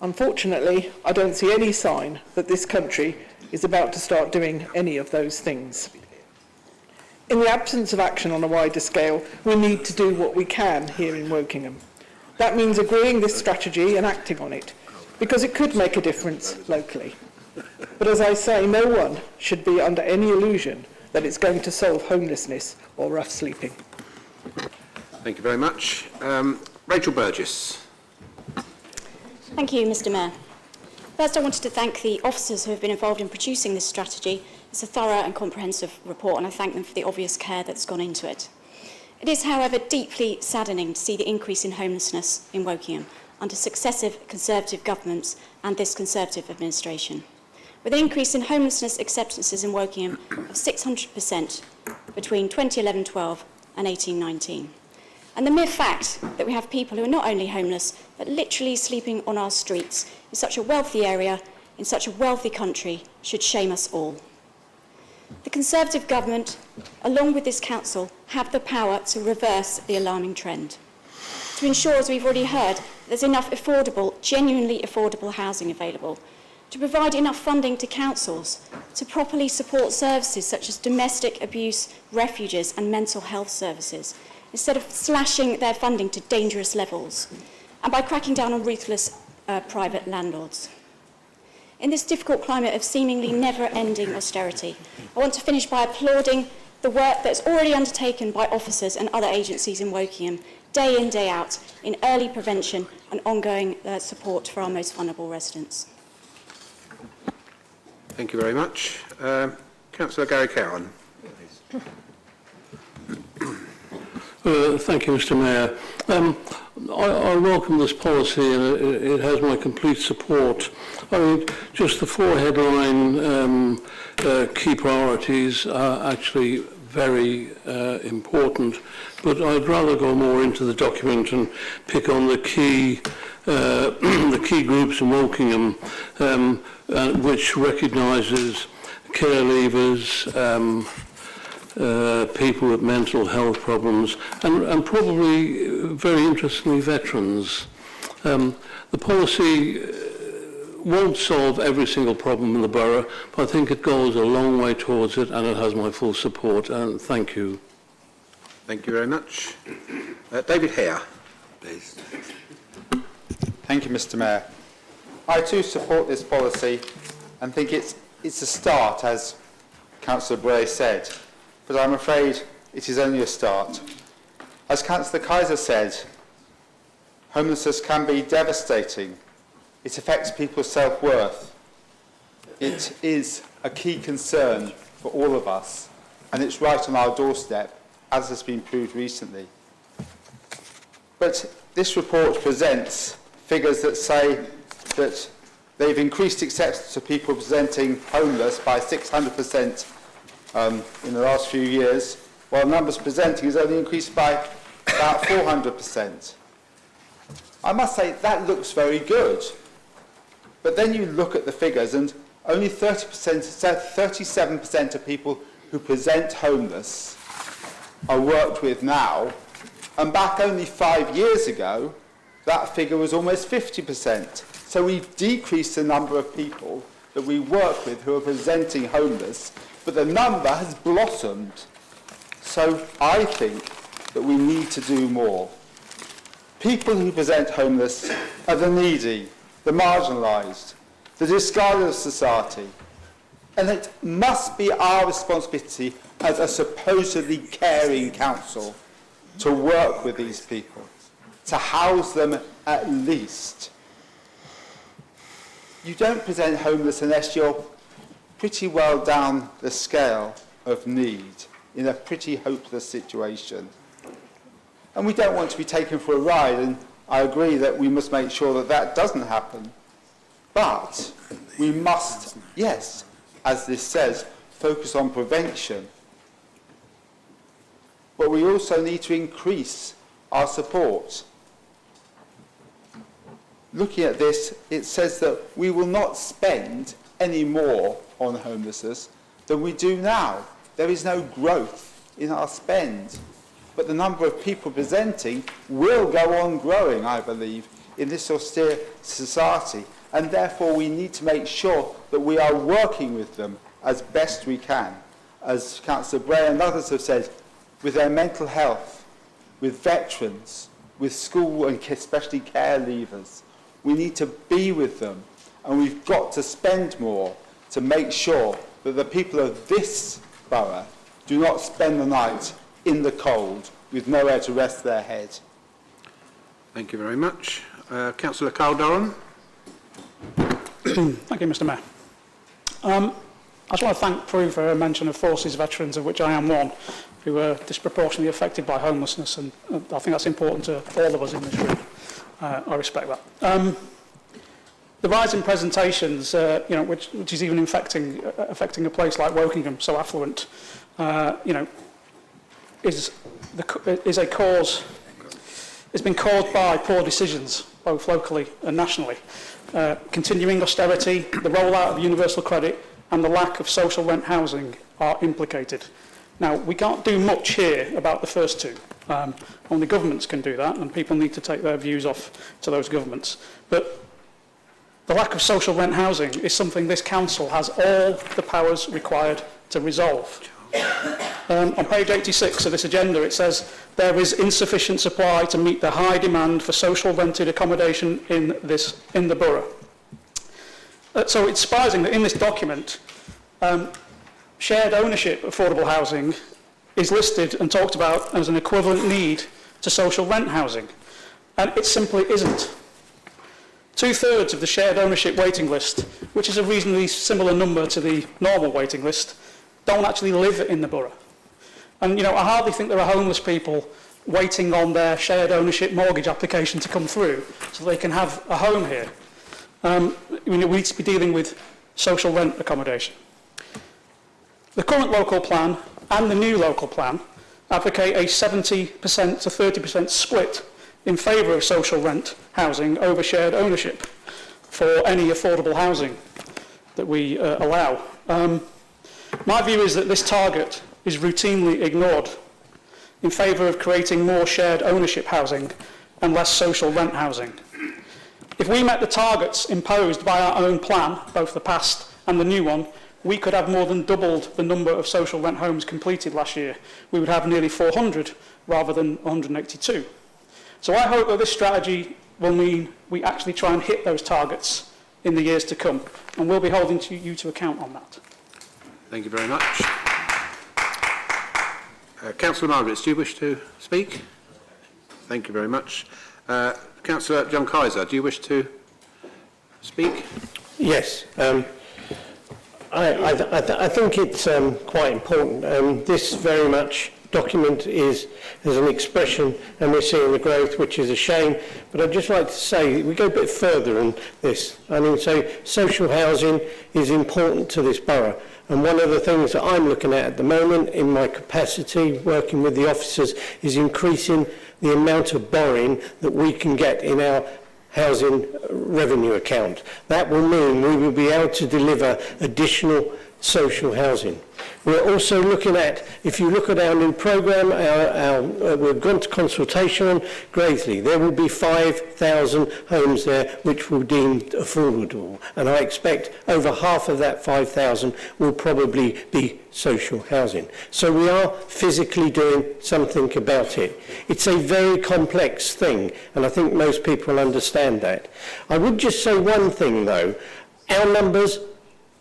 S21: Unfortunately, I don't see any sign that this country is about to start doing any of those things. In the absence of action on a wider scale, we need to do what we can here in Wokingham. That means agreeing this strategy and acting on it, because it could make a difference locally. But as I say, no one should be under any illusion that it's going to solve homelessness or rough sleeping.
S1: Thank you very much. Rachel Burgess.
S22: Thank you, Mr. Mayor. First, I wanted to thank the officers who have been involved in producing this strategy. It's a thorough and comprehensive report, and I thank them for the obvious care that's gone into it. It is, however, deeply saddening to see the increase in homelessness in Wokingham under successive Conservative governments and this Conservative administration, with an increase in homelessness acceptances in Wokingham of 600% between 2011-12 and 18-19. And the mere fact that we have people who are not only homeless, but literally sleeping on our streets in such a wealthy area, in such a wealthy country, should shame us all. The Conservative government, along with this council, have the power to reverse the alarming trend, to ensure, as we've already heard, there's enough affordable, genuinely affordable housing available, to provide enough funding to councils, to properly support services such as domestic abuse, refuges and mental health services, instead of slashing their funding to dangerous levels, and by cracking down on ruthless private landlords. In this difficult climate of seemingly never-ending austerity, I want to finish by applauding the work that's already undertaken by officers and other agencies in Wokingham day in, day out, in early prevention and ongoing support for our most vulnerable residents.
S1: Thank you very much. Councillor Gary Cowan.
S2: Thank you, Mr. Mayor. I welcome this policy and it has my complete support. I mean, just the four headline key priorities are actually very important, but I'd rather go more into the document and pick on the key groups in Wokingham, which recognises care leavers, people with mental health problems, and probably, very interestingly, veterans. The policy won't solve every single problem in the borough, but I think it goes a long way towards it, and it has my full support, and thank you.
S1: Thank you very much. David Hare, please.
S4: Thank you, Mr. Mayor. I too support this policy and think it's a start, as Councillor Bray said, but I'm afraid it is only a start. As Councillor Kaiser said, homelessness can be devastating. It affects people's self-worth. It is a key concern for all of us, and it's right on our doorstep, as has been proved recently. But this report presents figures that say that they've increased acceptance to people presenting homeless by 600% in the last few years, while numbers presenting has only increased by about 400%. I must say that looks very good, but then you look at the figures and only 37% of people who present homeless are worked with now, and back only 5 years ago that figure was almost 50%. So we've decreased the number of people that we work with who are presenting homeless, but the number has blossomed. So I think that we need to do more. People who present homeless are the needy, the marginalised, the discarded of society. And it must be our responsibility as a supposedly caring council to work with these people, to house them at least. You don't present homeless unless you're pretty well down the scale of need, in a pretty hopeless situation. And we don't want to be taken for a ride, and I agree that we must make sure that that doesn't happen. But we must, yes, as this says, focus on prevention. But we also need to increase our support. Looking at this, it says that we will not spend any more on homelessness than we do now. There is no growth in our spend. But the number of people presenting will go on growing, I believe, in this austere society. And therefore we need to make sure that we are working with them as best we can. As Councillor Bray and others have said, with their mental health, with veterans, with school and especially care leavers. We need to be with them, and we've got to spend more to make sure that the people of this borough do not spend the night in the cold with nowhere to rest their head.
S1: Thank you very much. Councillor Carl Doran.
S23: Thank you, Mr. Mayor. I just want to thank Prue for her mention of forces veterans, of which I am one, who were disproportionately affected by homelessness, and I think that's important to all of us in this room. I respect that. The rise in presentations, which is even affecting a place like Wokingham, so affluent, is a cause. It's been caused by poor decisions, both locally and nationally. Continuing austerity, the rollout of universal credit, and the lack of social rent housing are implicated. Now, we can't do much here about the first two. Only governments can do that, and people need to take their views off to those governments. But the lack of social rent housing is something this council has all the powers required to resolve. On page 86 of this agenda, it says there is insufficient supply to meet the high demand for social rented accommodation in the borough. So it's surprising that in this document, shared ownership affordable housing is listed and talked about as an equivalent need to social rent housing, and it simply isn't. 2/3 of the shared ownership waiting list, which is a reasonably similar number to the normal waiting list, don't actually live in the borough. And, you know, I hardly think there are homeless people waiting on their shared ownership mortgage application to come through so they can have a home here. We need to be dealing with social rent accommodation. The current local plan and the new local plan advocate a 70% to 30% split in favour of social rent housing over shared ownership for any affordable housing that we allow. My view is that this target is routinely ignored in favour of creating more shared ownership housing and less social rent housing. If we met the targets imposed by our own plan, both the past and the new one, we could have more than doubled the number of social rent homes completed last year. We would have nearly 400 rather than 182. So I hope that this strategy will mean we actually try and hit those targets in the years to come, and we'll be holding you to account on that.
S1: Thank you very much. Councillor Margaret, do you wish to speak? Thank you very much. Councillor John Kaiser, do you wish to speak?
S19: Yes. I think it's quite important. This very much document is an expression, and we're seeing the growth, which is a shame. But I'd just like to say we go a bit further on this. I mean, so social housing is important to this borough. And one of the things that I'm looking at the moment in my capacity, working with the officers, is increasing the amount of borrowing that we can get in our housing revenue account. That will mean we will be able to deliver additional social housing. We're also looking at, if you look at our new programme, we've gone to consultation on Graiseley. There will be 5,000 homes there which will be deemed affordable, and I expect over half of that 5,000 will probably be social housing. So we are physically doing something about it. It's a very complex thing, and I think most people understand that. I would just say one thing though, our numbers,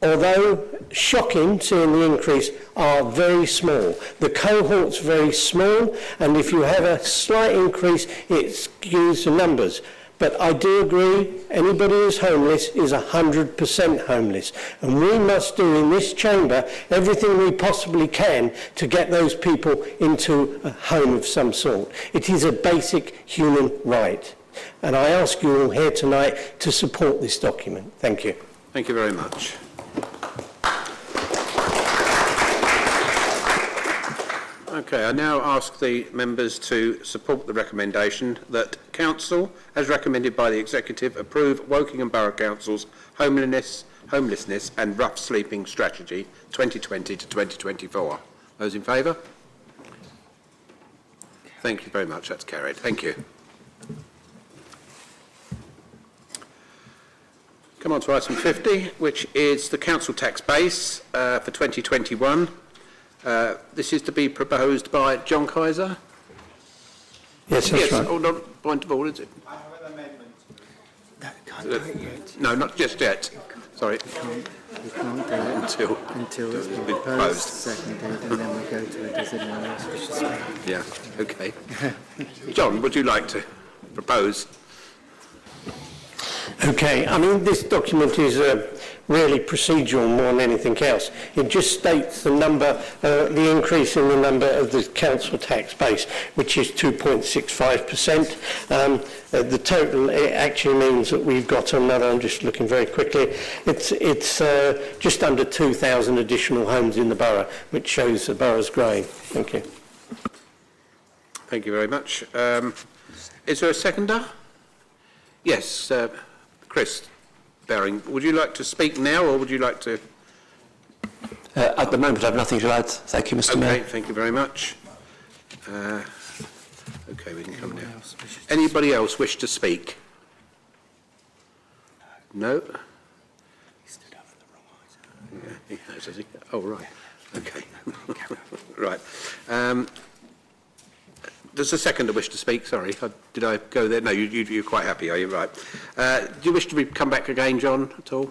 S19: although shocking, seeing the increase, are very small. The cohort's very small, and if you have a slight increase, it skews the numbers. But I do agree, anybody who's homeless is 100% homeless. And we must do in this chamber everything we possibly can to get those people into a home of some sort. It is a basic human right. And I ask you all here tonight to support this document. Thank you.
S1: Thank you very much. Okay, I now ask the members to support the recommendation that Council, as recommended by the Executive, approve Wokingham Borough Council's homelessness and rough sleeping strategy 2020 to 2024. Those in favour? Thank you very much. That's carried. Thank you. Come on to item 50, which is the council tax base for 2021. This is to be proposed by John Kaiser.
S19: Yes, that's right.
S1: Oh, not point of order, is it?
S17: I have an amendment.
S1: No, not just yet. Sorry.
S6: We can't do it until it's been proposed, seconded, and then we go to a decision.
S1: Yeah, okay. John, would you like to propose?
S19: Okay, I mean, this document is really procedural more than anything else. It just states the number, the increase in the number of the council tax base, which is 2.65%. The total, it actually means that we've got another, I'm just looking very quickly, it's just under 2,000 additional homes in the borough, which shows the borough's growing. Thank you.
S1: Thank you very much. Is there a seconder? Yes, Chris Baring, would you like to speak now, or would you like to?
S7: At the moment, I have nothing to add. Thank you, Mr. Mayor.
S1: Okay, thank you very much. Okay, we can come now. Anybody else wish to speak? No?
S6: He stood up for the wrong item.
S1: Yeah, he has, has he? Oh, right. Okay. Right. Does the seconder wish to speak? Sorry, did I go there? No, you're quite happy, are you? Right. Do you wish to come back again, John, at all?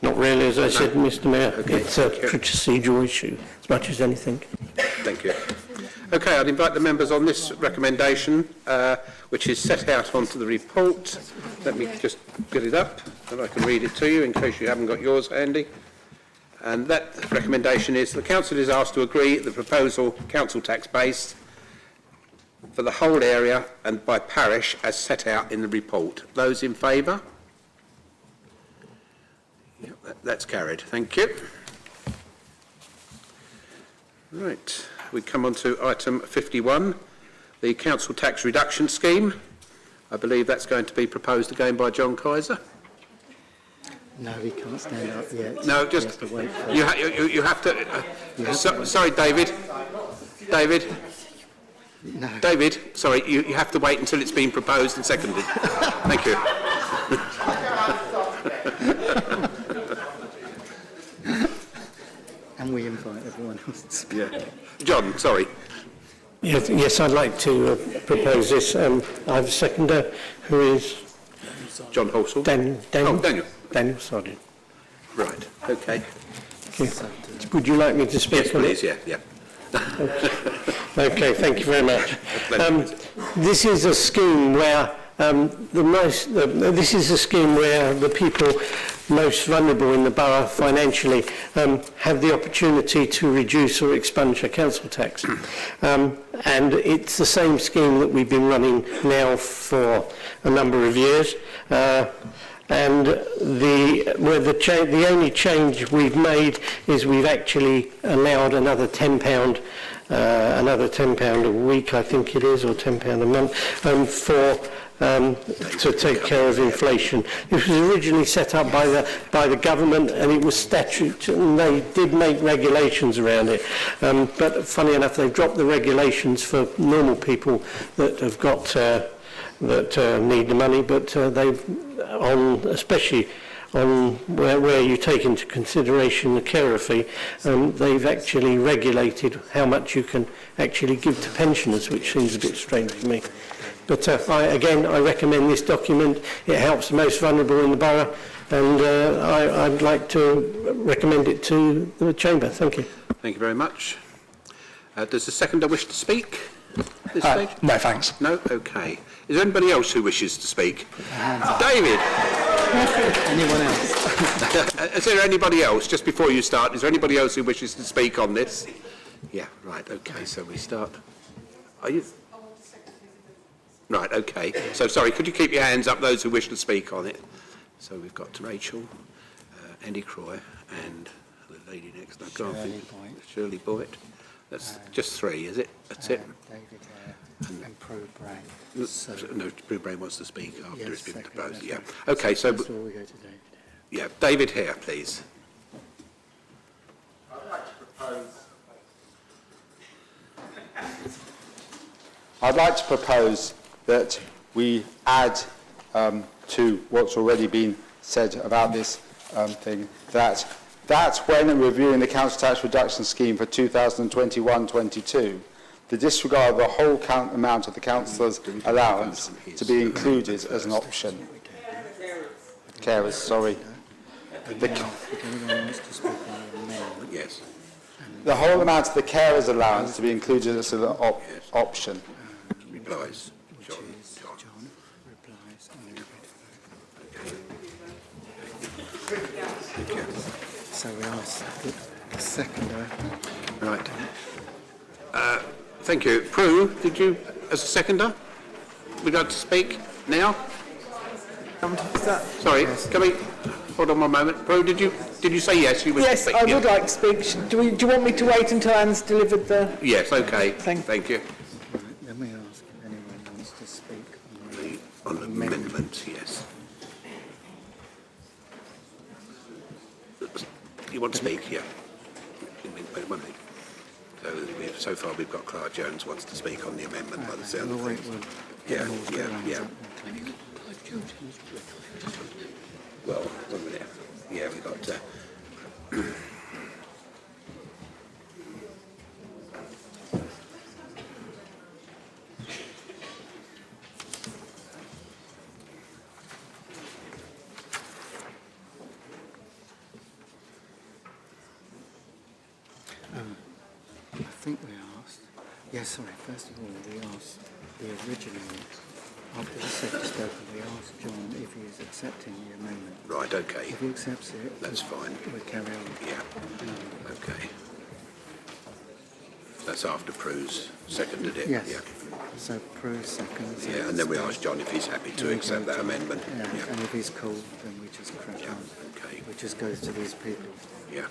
S19: Not really, as I
S1: No.
S19: said, Mr. Mayor.
S1: Okay,
S19: It's a procedural issue, as much as anything.
S1: Thank you. Okay, I'd invite the members on this recommendation, which is set out onto the report. Let me just get it up and I can read it to you in case you haven't got yours handy. And that recommendation is the Council is asked to agree the proposal council tax based for the whole area and by parish as set out in the report. Those in favour? Yep, that's carried. Thank you. Right, we come on to item 51, the council tax reduction scheme. I believe that's going to be proposed again by John Kaiser.
S6: No, he can't stand up yet.
S1: No, just you have to. Sorry, David.
S6: No.
S1: David, sorry, you have to wait until it's been proposed and seconded. Thank you.
S6: And we invite everyone else to speak.
S1: Yeah. John, sorry.
S19: Yes, I'd like to propose this. I have a seconder who is
S1: John Halsall.
S19: Daniel.
S1: Daniel.
S19: Sorry.
S1: Right. Okay.
S19: Would you like me to speak?
S1: Yes, please. Yeah.
S19: Okay, thank you very much. This is a scheme where this is a scheme where the people most vulnerable in the borough financially have the opportunity to reduce or expunge their council tax. And it's the same scheme that we've been running now for a number of years. And the only change we've made is we've actually allowed another £10, a week, I think it is, or £10 a month, to take care of inflation. This was originally set up by the government, and it was statute, and they did make regulations around it. But funny enough, they've dropped the regulations for normal people that have got that need the money, but especially on where you take into consideration the carer fee, they've actually regulated how much you can actually give to pensioners, which seems a bit strange to me. But I recommend this document. It helps the most vulnerable in the borough, and I'd like to recommend it to the Chamber. Thank you.
S1: Thank you very much. Does the seconder wish to speak at this stage?
S23: No, thanks.
S1: No? Okay. Is there anybody else who wishes to speak? David!
S6: Anyone else?
S1: Is there anybody else, just before you start, is there anybody else who wishes to speak on this? Yeah, right, okay, so we start. Are you? Right, okay. So, sorry, could you keep your hands up, those who wish to speak on it? So we've got Rachel, Andy Croy, and the lady next. Shirley Boyd. That's just three, is it? That's it?
S6: David and Prue Brain.
S1: No, Prue Brain wants to speak after it's been proposed. Yeah.
S6: Right.
S1: Okay, so...
S6: That's where we go to David.
S1: Yeah, David here, please.
S4: I'd like to propose that we add to what's already been said about this thing, that when reviewing the council tax reduction scheme for 2021-22, the disregard of the whole amount of the councillor's allowance to be included as an option. Carers, sorry.
S1: Yes.
S4: The whole amount of the carers' allowance to be included as an option.
S1: Replies. John
S6: replies. So we ask the seconder.
S1: Right. Thank you. Prue, did you, as a seconder, would you like to speak now? Sorry, can we hold on one moment? Prue, did you say yes? You would
S21: Yes,
S1: speak?
S21: I would like to speak. Do you want me to wait until Anne's delivered the...
S1: Yes, okay. Thank you.
S6: Right, then we ask if anyone wants to speak
S1: On the amendment, yes. You want to speak? Yeah. Wait, one minute. So far we've got Clara Jones wants to speak on the amendment by the sound of things. Yeah. Well, 1 minute. Yeah, we've got...
S6: I think we asked Yes, sorry. First of all, we asked the original, after the second spoken, we asked John if he is accepting the amendment.
S1: Right, okay.
S6: If he accepts it,
S1: That's fine.
S6: we'll carry on.
S1: Yeah. Okay. That's after Prue's seconded it.
S6: Yes.
S1: Yeah.
S6: So Prue seconds.
S1: Yeah, and then we asked John if he's happy to accept that amendment.
S6: Yeah,
S1: Yeah.
S6: and if he's cool, then we just crack on.
S1: Okay.
S6: It just goes to these people.
S1: Yeah.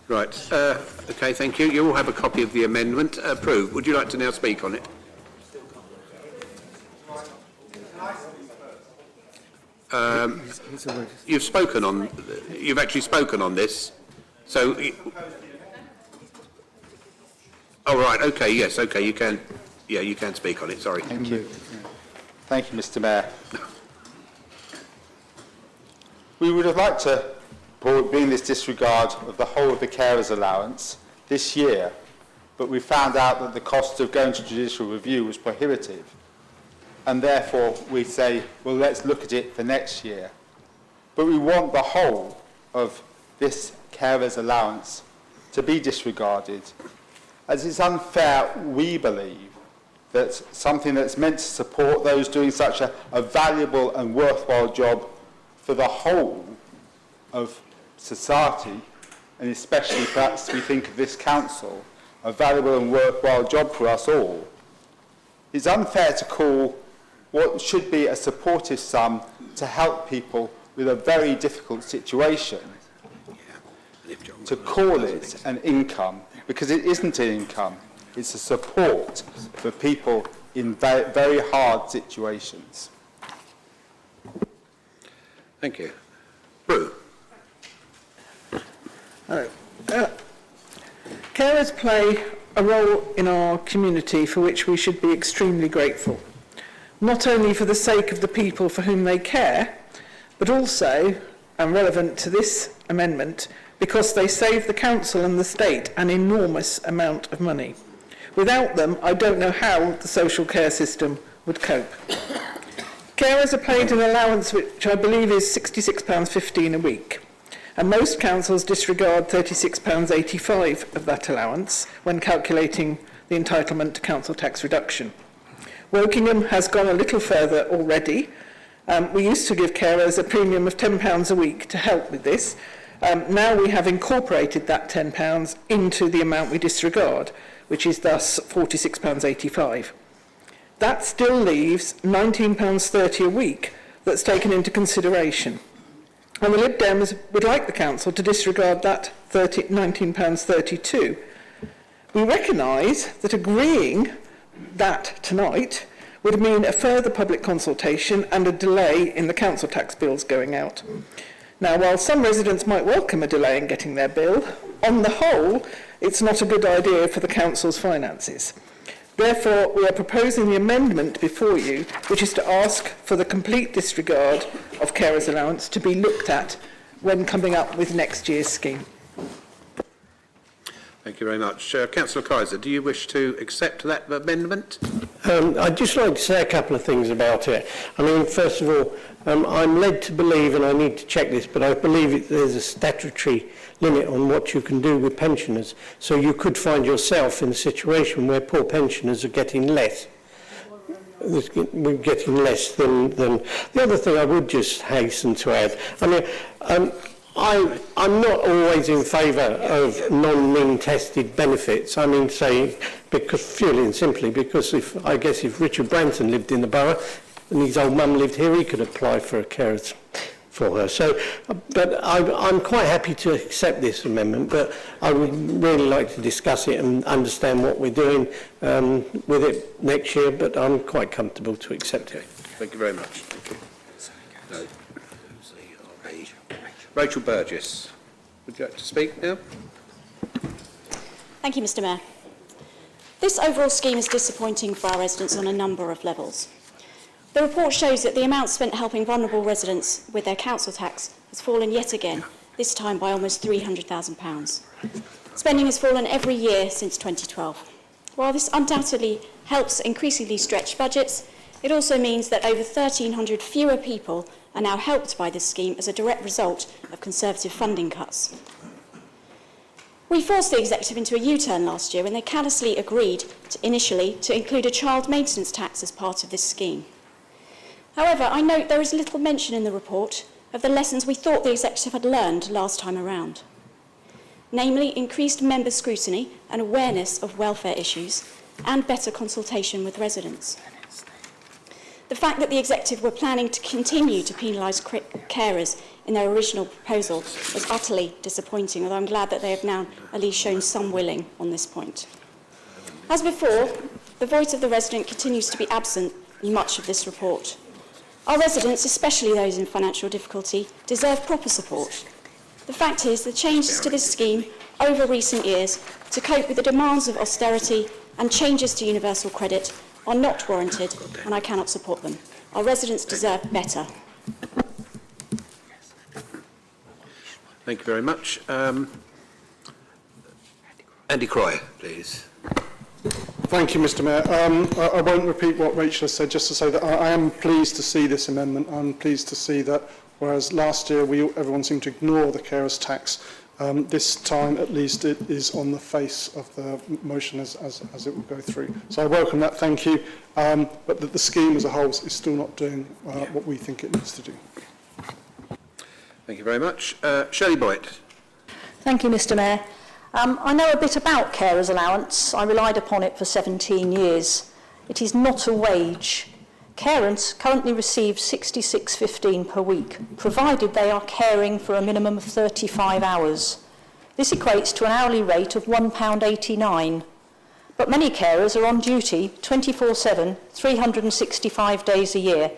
S1: Right. Okay, thank you. You all have a copy of the amendment. Prue, would you like to now speak on it? You've spoken on. You've actually spoken on this. So. Oh right. Okay. Yes. Okay. You can. Yeah. You can speak on it. Sorry.
S4: Thank you. Thank you, Mr. Mayor. We would have liked to be in this disregard of the whole of the carers allowance this year, but we found out that the cost of going to judicial review was prohibitive. And therefore we say, well, let's look at it for next year. But we want the whole of this carers allowance to be disregarded, as it's unfair, we believe, that something that's meant to support those doing such a valuable and worthwhile job for the whole of society, and especially perhaps we think of this council, a valuable and worthwhile job for us all, it's unfair to call what should be a supportive sum to help people with a very difficult situation, to call it an income, because it isn't an income, it's a support for people in very hard situations.
S1: Thank you. Prue.
S21: Carers play a role in our community for which we should be extremely grateful, not only for the sake of the people for whom they care, but also, and relevant to this amendment, because they save the council and the state an enormous amount of money. Without them, I don't know how the social care system would cope. Carers are paid an allowance which I believe is £66.15 a week, and most councils disregard £36.85 of that allowance when calculating the entitlement to council tax reduction. Wokingham has gone a little further already. We used to give carers a premium of £10 a week to help with this. Now we have incorporated that £10 into the amount we disregard, which is thus £46.85. That still leaves £19.30 a week that's taken into consideration. And the Lib Dems would like the council to disregard that £19.32. We recognise that agreeing that tonight would mean a further public consultation and a delay in the council tax bills going out. Now, while some residents might welcome a delay in getting their bill, on the whole, it's not a good idea for the council's finances. Therefore, we are proposing the amendment before you, which is to ask for the complete disregard of carers allowance to be looked at when coming up with next year's scheme.
S1: Thank you very much. Councillor Kaiser, do you wish to accept that amendment?
S19: I'd just like to say a couple of things about it. I mean, first of all, I'm led to believe, and I need to check this, but I believe there's a statutory limit on what you can do with pensioners. So you could find yourself in a situation where poor pensioners are getting less. We're getting less than. The other thing I would just hasten to add, I mean, I'm not always in favour of non-mean tested benefits. I mean, say, because purely and simply because if Richard Branton lived in the borough and his old mum lived here, he could apply for a carers for her. So, but I'm quite happy to accept this amendment, but I would really like to discuss it and understand what we're doing with it next year, but I'm quite comfortable to accept it.
S1: Thank you very much. Thank you. No. Rachel Burgess, would you like to speak now?
S22: Thank you, Mr. Mayor. This overall scheme is disappointing for our residents on a number of levels. The report shows that the amount spent helping vulnerable residents with their council tax has fallen yet again, this time by almost £300,000. Spending has fallen every year since 2012. While this undoubtedly helps increasingly stretched budgets, it also means that over 1,300 fewer people are now helped by this scheme as a direct result of Conservative funding cuts. We forced the Executive into a U-turn last year when they callously agreed initially to include a child maintenance tax as part of this scheme. However, I note there is little mention in the report of the lessons we thought the Executive had learned last time around, namely increased member scrutiny and awareness of welfare issues and better consultation with residents. The fact that the Executive were planning to continue to penalise carers in their original proposal was utterly disappointing, although I'm glad that they have now at least shown some willing on this point. As before, the voice of the resident continues to be absent in much of this report. Our residents, especially those in financial difficulty, deserve proper support. The fact is, the changes to this scheme over recent years to cope with the demands of austerity and changes to universal credit are not warranted, and I cannot support them. Our residents deserve better.
S1: Thank you very much. Andy Croy, please.
S3: Thank you, Mr. Mayor. I won't repeat what Rachel has said, just to say that I am pleased to see this amendment. I'm pleased to see that, whereas last year everyone seemed to ignore the carers tax, this time at least it is on the face of the motion as it will go through. So I welcome that, thank you. But the scheme as a whole is still not doing what we think it needs to do.
S1: Thank you very much. Shirley Boyd.
S9: Thank you, Mr. Mayor. I know a bit about carers allowance. I relied upon it for 17 years. It is not a wage. Carers currently receive £66.15 per week, provided they are caring for a minimum of 35 hours. This equates to an hourly rate of £1.89. But many carers are on duty 24/7, 365 days a year.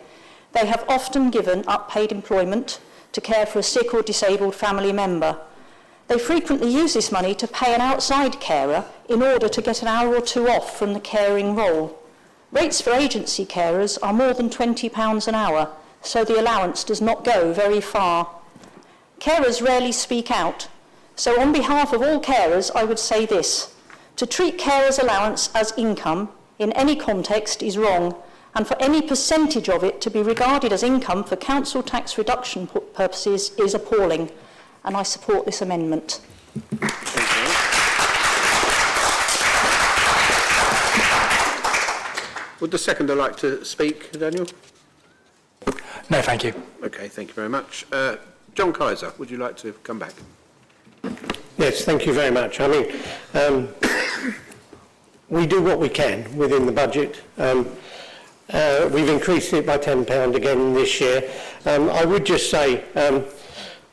S9: They have often given up paid employment to care for a sick or disabled family member. They frequently use this money to pay an outside carer in order to get an hour or two off from the caring role. Rates for agency carers are more than £20 an hour, so the allowance does not go very far. Carers rarely speak out, so on behalf of all carers I would say this: to treat carers' allowance as income in any context is wrong, and for any percentage of it to be regarded as income for council tax reduction purposes is appalling, and I support this amendment.
S1: Would the seconder like to speak, Daniel?
S10: No, thank you.
S1: Okay, thank you very much. John Kaiser, would you like to come back?
S19: Yes, thank you very much. I mean, we do what we can within the budget. We've increased it by £10 again this year. I would just say,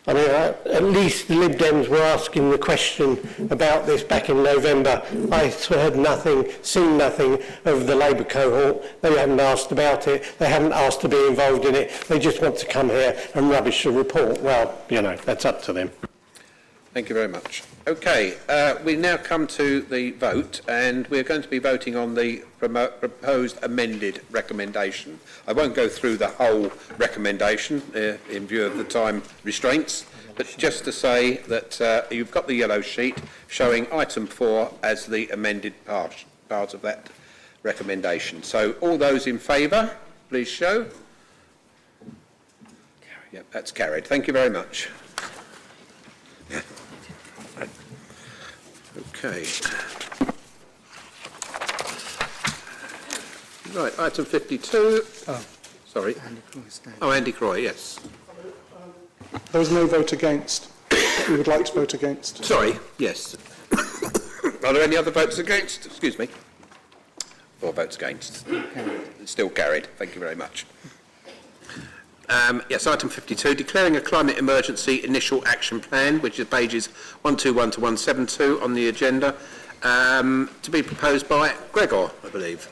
S19: at least the Lib Dems were asking the question about this back in November. I heard nothing, seen nothing of the Labour cohort. They haven't asked about it. They haven't asked to be involved in it. They just want to come here and rubbish the report. Well, that's up to them.
S1: Thank you very much. Okay, we now come to the vote, and we're going to be voting on the proposed amended recommendation. I won't go through the whole recommendation in view of the time restraints, but just to say that you've got the yellow sheet showing item 4 as the amended part of that recommendation. So all those in favour, please show. Yep, that's carried. Thank you very much. Okay. Right, item 52. Oh, sorry.
S6: Andy Croy stayed.
S1: Oh, Andy Croy, yes.
S3: There was no vote against. We would like to vote against.
S1: Sorry, yes. Are there any other votes against? Excuse me. 4 votes against. It's still carried. Thank you very much. Yes, item 52, declaring a climate emergency initial action plan, which is pages 121 to 172 on the agenda, to be proposed by Gregor, I believe.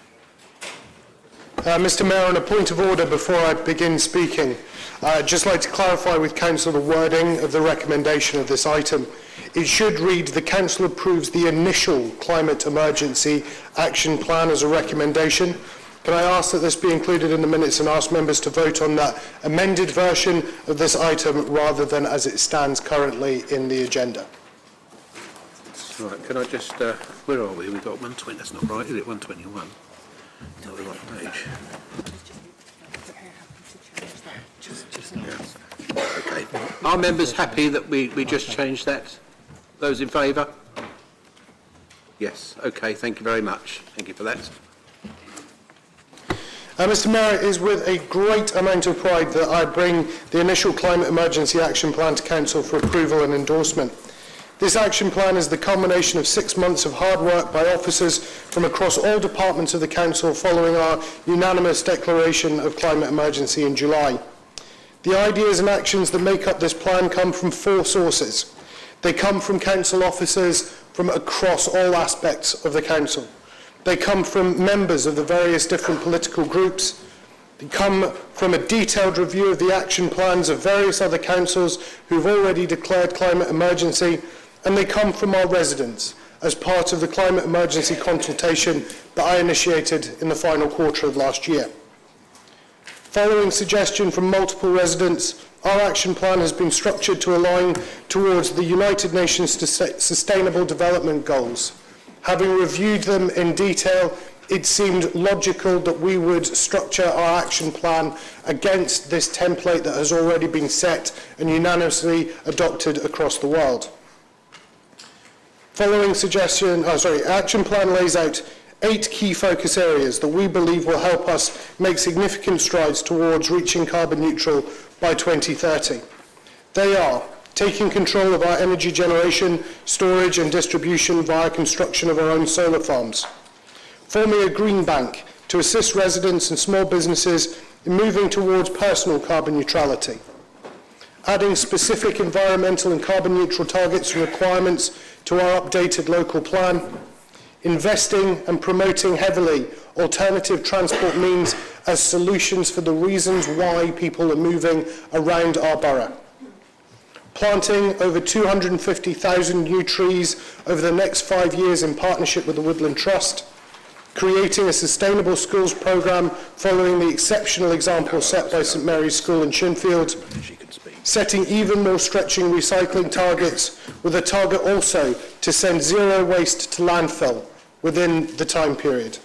S12: Mr. Mayor, on a point of order before I begin speaking, I'd just like to clarify with Council the wording of the recommendation of this item. It should read, the Council approves the initial climate emergency action plan as a recommendation. Can I ask that this be included in the minutes and ask members to vote on that amended version of this item rather than as it stands currently in the agenda?
S1: Right, can I just, where are we? We've got 120, that's not right, is it? 121. Not the right page. Yeah. Okay. Are members happy that we just changed that? Those in favour? Yes. Okay, thank you very much. Thank you for that.
S12: Mr Mayor, it is with a great amount of pride that I bring the initial Climate Emergency Action Plan to Council for approval and endorsement. This action plan is the culmination of 6 months of hard work by officers from across all departments of the Council following our unanimous declaration of climate emergency in July. The ideas and actions that make up this plan come from 4 sources. They come from Council officers from across all aspects of the Council. They come from members of the various different political groups. They come from a detailed review of the action plans of various other councils who've already declared climate emergency, and they come from our residents as part of the climate emergency consultation that I initiated in the final quarter of last year. Following suggestion from multiple residents, our action plan has been structured to align towards the United Nations Sustainable Development Goals. Having reviewed them in detail, it seemed logical that we would structure our action plan against this template that has already been set and unanimously adopted across the world. Following action plan lays out 8 key focus areas that we believe will help us make significant strides towards reaching carbon neutral by 2030. They are taking control of our energy generation, storage and distribution via construction of our own solar farms, forming a green bank to assist residents and small businesses in moving towards personal carbon neutrality, adding specific environmental and carbon neutral targets and requirements to our updated local plan, investing and promoting heavily alternative transport means as solutions for the reasons why people are moving around our borough, planting over 250,000 new trees over the next 5 years in partnership with the Woodland Trust, creating a sustainable schools programme following the exceptional example set by St Mary's School in Shinfield, setting even more stretching recycling targets with a target also to send 0 waste to landfill within the time period,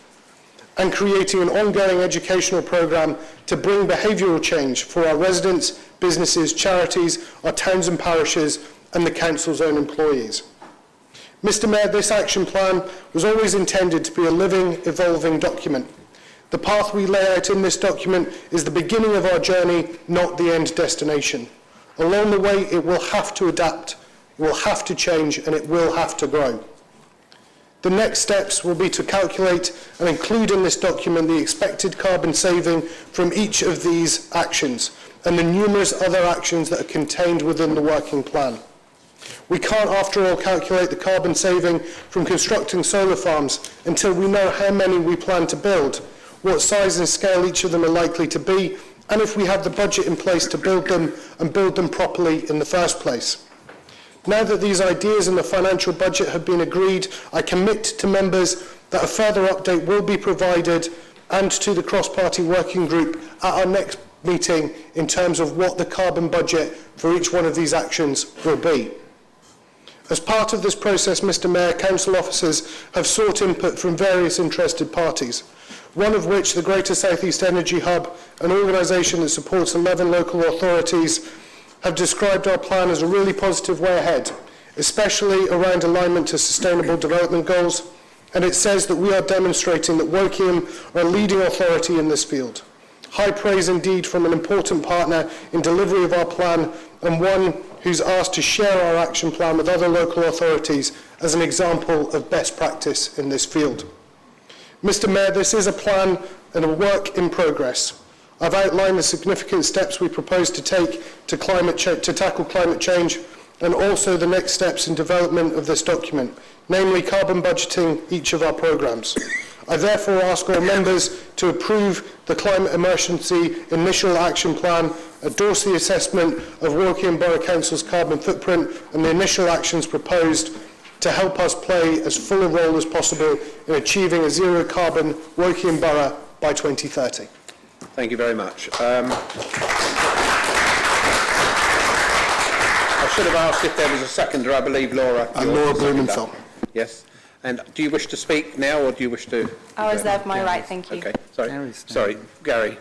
S12: and creating an ongoing educational programme to bring behavioural change for our residents, businesses, charities, our towns and parishes, and the Council's own employees. Mr Mayor, this action plan was always intended to be a living, evolving document. The path we lay out in this document is the beginning of our journey, not the end destination. Along the way, it will have to adapt, it will have to change, and it will have to grow. The next steps will be to calculate and include in this document the expected carbon saving from each of these actions and the numerous other actions that are contained within the working plan. We can't, after all, calculate the carbon saving from constructing solar farms until we know how many we plan to build, what size and scale each of them are likely to be, and if we have the budget in place to build them and build them properly in the first place. Now that these ideas and the financial budget have been agreed, I commit to members that a further update will be provided and to the cross-party working group at our next meeting in terms of what the carbon budget for each one of these actions will be. As part of this process, Mr Mayor, council officers have sought input from various interested parties, one of which, the Greater South East Energy Hub, an organisation that supports 11 local authorities, have described our plan as a really positive way ahead, especially around alignment to Sustainable Development Goals, and it says that we are demonstrating that Wokingham are a leading authority in this field. High praise indeed from an important partner in delivery of our plan, and one who's asked to share our action plan with other local authorities as an example of best practice in this field. Mr Mayor, this is a plan and a work in progress. I've outlined the significant steps we propose to take to tackle climate change, and also the next steps in development of this document, namely carbon budgeting each of our programmes. I therefore ask all members to approve the Climate Emergency Initial Action Plan, endorse the assessment of Wokingham Borough Council's carbon footprint and the initial actions proposed to help us play as full a role as possible in achieving a zero carbon Wokingham Borough by 2030.
S1: Thank you very much. I should have asked if there was a seconder. I believe Laura.
S12: Laura Blumenthal.
S1: Yes. And do you wish to speak now, or do you wish to...
S11: I reserve my right, thank you.
S1: Okay, sorry, Gary.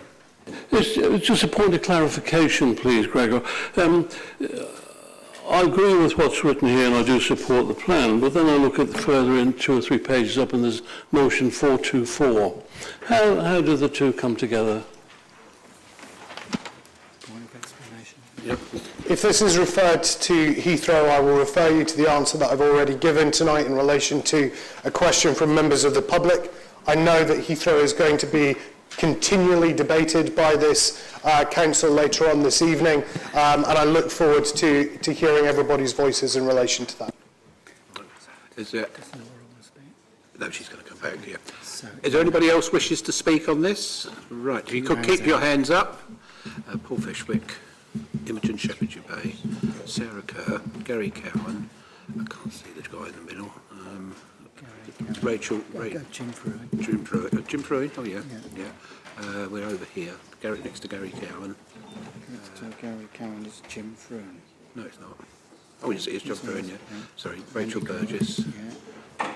S2: It's just a point of clarification, please, Gregor. I agree with what's written here and I do support the plan, but then I look at further in 2 or 3 pages up and there's motion 424. How do the two come together?
S12: Yep. If this is referred to Heathrow, I will refer you to the answer that I've already given tonight in relation to a question from members of the public. I know that Heathrow is going to be continually debated by this council later on this evening, and I look forward to hearing everybody's voices in relation to that.
S1: Is there... No, she's going to come back here. Is there anybody else wishes to speak on this? Right, if you could keep your hands up. Paul Fishwick, Imogen Shepherd-Dubay, Sarah Kerr, Gary Cowan, I can't see the guy in the middle, Rachel,
S6: Jim Fruin.
S1: Jim Fruin, oh yeah. We're over here, next to Gary Cowan.
S6: Next to Gary Cowan is Jim Fruin.
S1: No, it's not. Oh, it's Jim Fruin, yeah. Sorry, Rachel Burgess,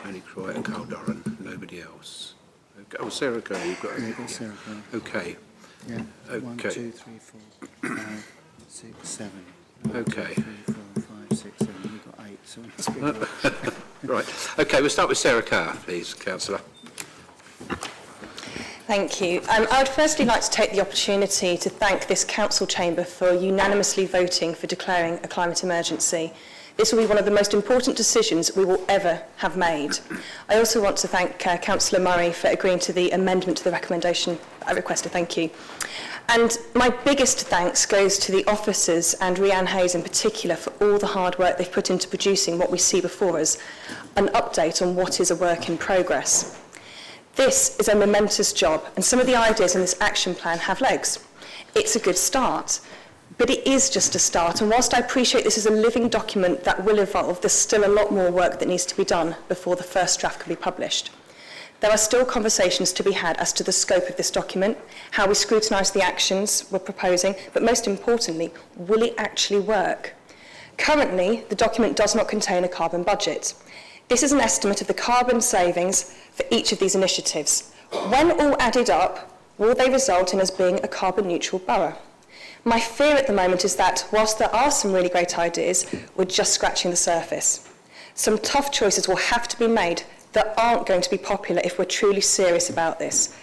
S1: Annie Croy and Carl Doran, nobody else. Okay. Oh, Sarah Kerr, you've got...
S6: Sarah Kerr.
S1: Okay.
S6: Yeah.
S1: Okay.
S6: 1, 2, 3, 4, 5, 6, 7. 1,
S1: Okay.
S6: 2, 3, 4, 5, 6, 7. We've got 8, so it must be
S1: Right. Okay, we'll start with Sarah Kerr, please, Councillor.
S11: Thank you. I would firstly like to take the opportunity to thank this council chamber for unanimously voting for declaring a climate emergency. This will be one of the most important decisions we will ever have made. I also want to thank Councillor Murray for agreeing to the amendment to the recommendation I requested. Thank you. And my biggest thanks goes to the officers and Rhiannon Hayes in particular for all the hard work they've put into producing what we see before us, an update on what is a work in progress. This is a momentous job, and some of the ideas in this action plan have legs. It's a good start, but it is just a start, and whilst I appreciate this is a living document that will evolve, there's still a lot more work that needs to be done before the first draft can be published. There are still conversations to be had as to the scope of this document, how we scrutinise the actions we're proposing, but most importantly, will it actually work? Currently, the document does not contain a carbon budget. This is an estimate of the carbon savings for each of these initiatives. When all added up, will they result in us being a carbon neutral borough? My fear at the moment is that whilst there are some really great ideas, we're just scratching the surface. Some tough choices will have to be made that aren't going to be popular if we're truly serious about this.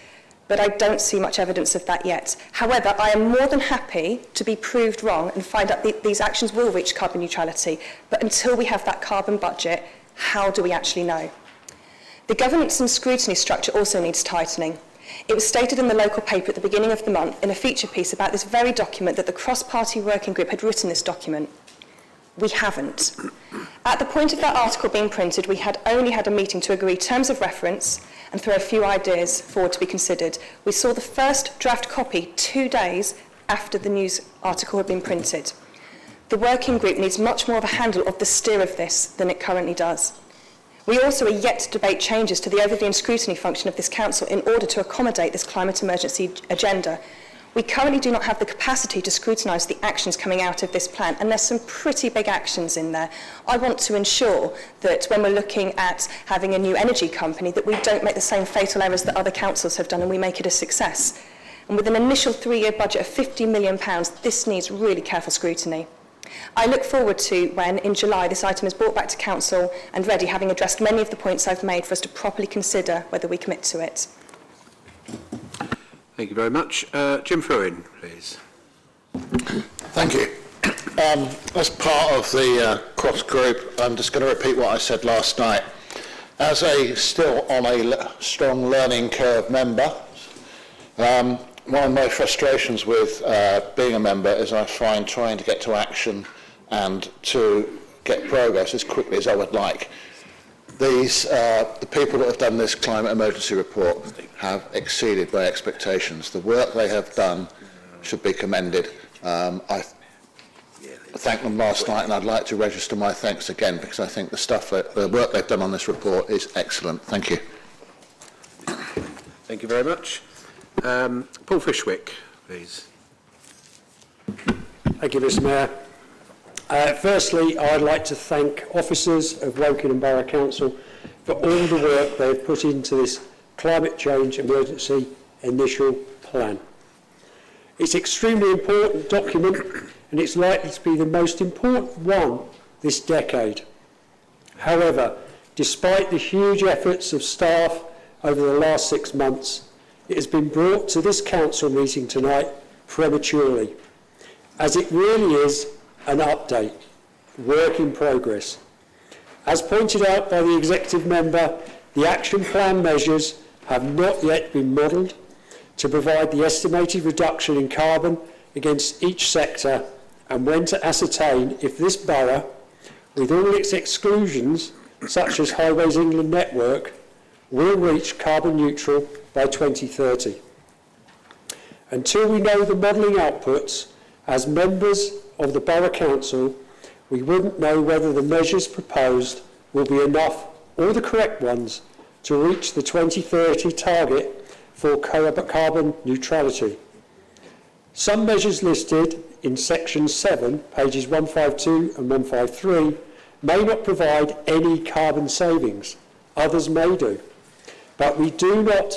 S11: But I don't see much evidence of that yet. However, I am more than happy to be proved wrong and find out these actions will reach carbon neutrality. But until we have that carbon budget, how do we actually know? The governance and scrutiny structure also needs tightening. It was stated in the local paper at the beginning of the month in a feature piece about this very document that the cross-party working group had written this document. We haven't. At the point of that article being printed, we had only had a meeting to agree terms of reference and throw a few ideas forward to be considered. We saw the first draft copy 2 days after the news article had been printed. The working group needs much more of a handle of the steer of this than it currently does. We also are yet to debate changes to the overview and scrutiny function of this council in order to accommodate this climate emergency agenda. We currently do not have the capacity to scrutinise the actions coming out of this plan, and there's some pretty big actions in there. I want to ensure that when we're looking at having a new energy company, that we don't make the same fatal errors that other councils have done and we make it a success. And with an initial 3-year budget of £50 million, this needs really careful scrutiny. I look forward to when, in July, this item is brought back to Council and ready, having addressed many of the points I've made, for us to properly consider whether we commit to it.
S1: Thank you very much. Jim Fruin, please.
S13: Thank you. As part of the cross group, I'm just going to repeat what I said last night. As a still on a strong learning curve member, one of my frustrations with being a member is I find trying to get to action and to get progress as quickly as I would like. The people that have done this climate emergency report have exceeded my expectations. The work they have done should be commended. I thanked them last night, and I'd like to register my thanks again, because I think the work they've done on this report is excellent. Thank you.
S1: Thank you very much. Paul Fishwick, please.
S14: Thank you, Mr. Mayor. Firstly, I'd like to thank officers of Wokingham Borough Council for all the work they've put into this climate change emergency initial plan. It's an extremely important document, and it's likely to be the most important one this decade. However, despite the huge efforts of staff over the last 6 months, it has been brought to this council meeting tonight prematurely, as it really is an update, work in progress. As pointed out by the executive member, the action plan measures have not yet been modelled to provide the estimated reduction in carbon against each sector, and when to ascertain if this borough, with all its exclusions, such as Highways England network, will reach carbon neutral by 2030. Until we know the modelling outputs, as members of the Borough Council, we wouldn't know whether the measures proposed will be enough or the correct ones to reach the 2030 target for carbon neutrality. Some measures listed in section 7, pages 152 and 153, may not provide any carbon savings. Others may do. But we do need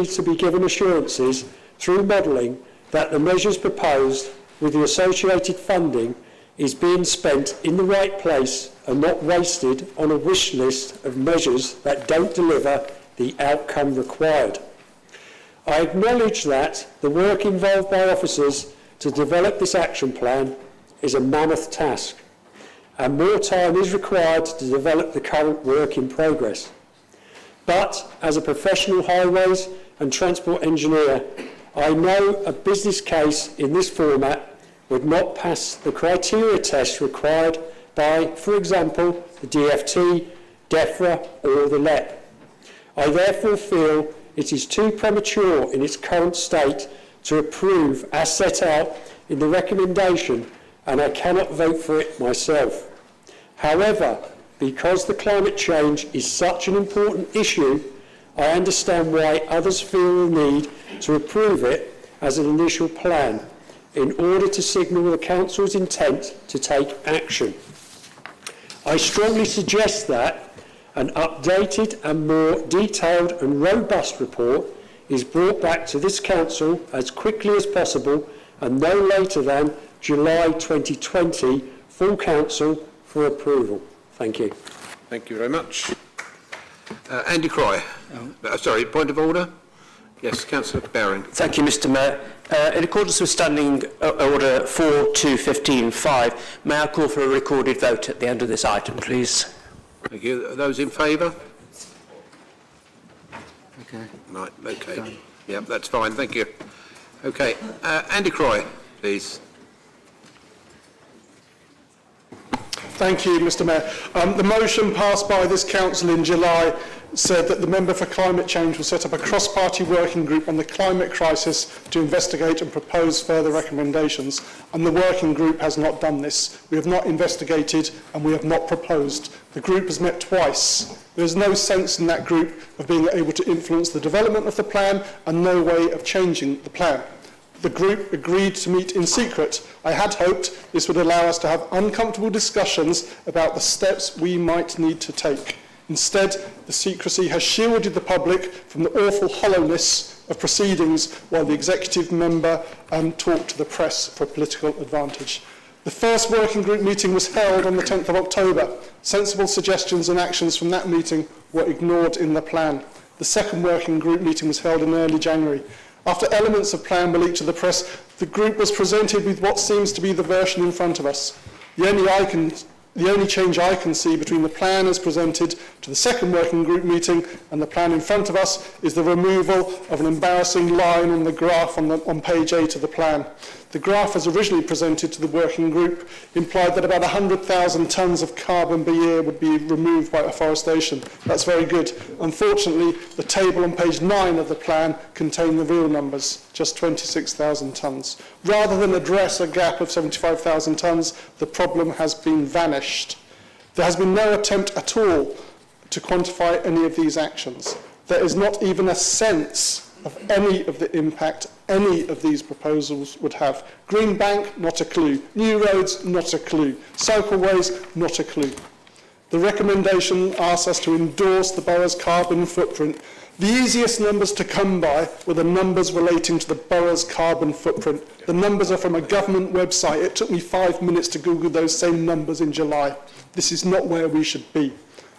S14: to be given assurances through modelling that the measures proposed with the associated funding is being spent in the right place and not wasted on a wish list of measures that don't deliver the outcome required. I acknowledge that the work involved by officers to develop this action plan is a mammoth task, and more time is required to develop the current work in progress. But as a professional highways and transport engineer, I know a business case in this format would not pass the criteria test required by, for example, the DFT, DEFRA or the LEP. I therefore feel it is too premature in its current state to approve as set out in the recommendation, and I cannot vote for it myself. However, because the climate change is such an important issue, I understand why others feel the need to approve it as an initial plan in order to signal the Council's intent to take action. I strongly suggest that an updated and more detailed and robust report is brought back to this Council as quickly as possible and no later than July 2020, full Council for approval. Thank you.
S1: Thank you very much. Andy Croy. Sorry, point of order? Yes, Councillor Baring.
S7: Thank you, Mr. Mayor. In accordance with Standing Order 4.2.15.5, may I call for a recorded vote at the end of this item, please?
S1: Thank you. Are those in favour?
S6: Okay.
S1: Right, okay. Yeah, that's fine, thank you. Okay, Andy Croy, please.
S3: Thank you, Mr. Mayor. The motion passed by this council in July said that the member for climate change will set up a cross-party working group on the climate crisis to investigate and propose further recommendations, and the working group has not done this. We have not investigated and we have not proposed. The group has met twice. There is no sense in that group of being able to influence the development of the plan and no way of changing the plan. The group agreed to meet in secret. I had hoped this would allow us to have uncomfortable discussions about the steps we might need to take. Instead, the secrecy has shielded the public from the awful hollowness of proceedings while the executive member talked to the press for political advantage. The first working group meeting was held on the 10th of October. Sensible suggestions and actions from that meeting were ignored in the plan. The second working group meeting was held in early January. After elements of plan were leaked to the press, the group was presented with what seems to be the version in front of us. The only change I can see between the plan as presented to the second working group meeting and the plan in front of us is the removal of an embarrassing line on the graph on page 8 of the plan. The graph as originally presented to the working group implied that about 100,000 tonnes of carbon per year would be removed by afforestation. That's very good. Unfortunately, the table on page 9 of the plan contained the real numbers, just 26,000 tonnes. Rather than address a gap of 75,000 tonnes, the problem has been vanished. There has been no attempt at all to quantify any of these actions. There is not even a sense of any of the impact any of these proposals would have. Green Bank, not a clue. New roads, not a clue. Cycleways, not a clue. The recommendation asks us to endorse the borough's carbon footprint. The easiest numbers to come by were the numbers relating to the borough's carbon footprint. The numbers are from a government website. It took me 5 minutes to Google those same numbers in July. This is not where we should be.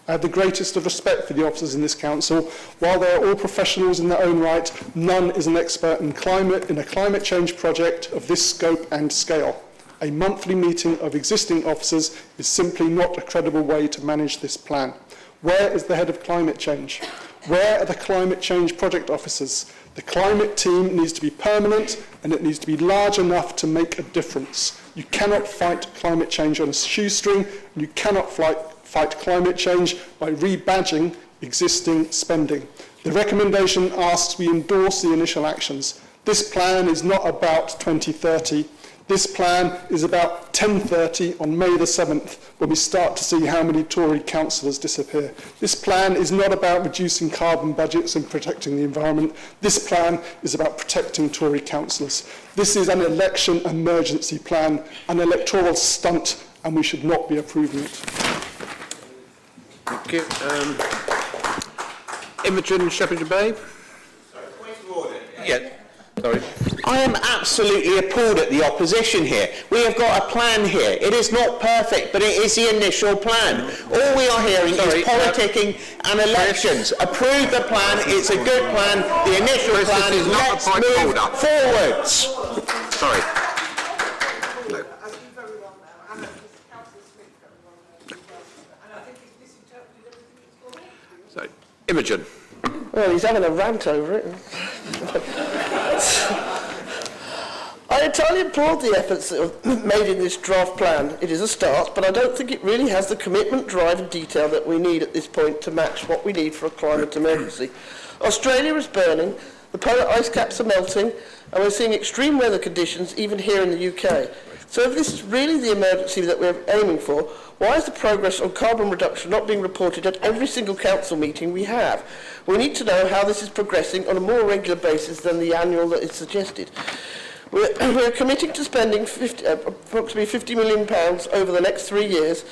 S3: I have the greatest of respect for the officers in this council. While they are all professionals in their own right, none is an expert in a climate change project of this scope and scale. A monthly meeting of existing officers is simply not a credible way to manage this plan. Where is the head of climate change? Where are the climate change project officers? The climate team needs to be permanent and it needs to be large enough to make a difference. You cannot fight climate change on a shoestring, and you cannot fight climate change by rebadging existing spending. The recommendation asks we endorse the initial actions. This plan is not about 2030. This plan is about 10:30 on May the 7th, when we start to see how many Tory councillors disappear. This plan is not about reducing carbon budgets and protecting the environment. This plan is about protecting Tory councillors. This is an election emergency plan, an electoral stunt, and we should not be approving it.
S1: Thank you. Imogen Shepherd-Bay.
S8: Point of order.
S1: Yeah. Sorry.
S8: I am absolutely appalled at the opposition here. We have got a plan here. It is not perfect, but it is the initial plan. All we are hearing is politicking and elections. Approve the plan. It's a good plan. The initial plan.
S1: Is not
S8: Let's
S1: a point
S8: move
S1: order.
S8: forwards.
S1: Sorry. No. So, Imogen.
S15: Well, he's having a rant over it. I entirely applaud the efforts that are made in this draft plan. It is a start, but I don't think it really has the commitment, drive and detail that we need at this point to match what we need for a climate emergency. Australia is burning, the polar ice caps are melting, and we're seeing extreme weather conditions even here in the UK. So if this is really the emergency that we're aiming for, why is the progress on carbon reduction not being reported at every single council meeting we have? We need to know how this is progressing on a more regular basis than the annual that is suggested. We're committing to spending approximately £50 million over the next 3 years.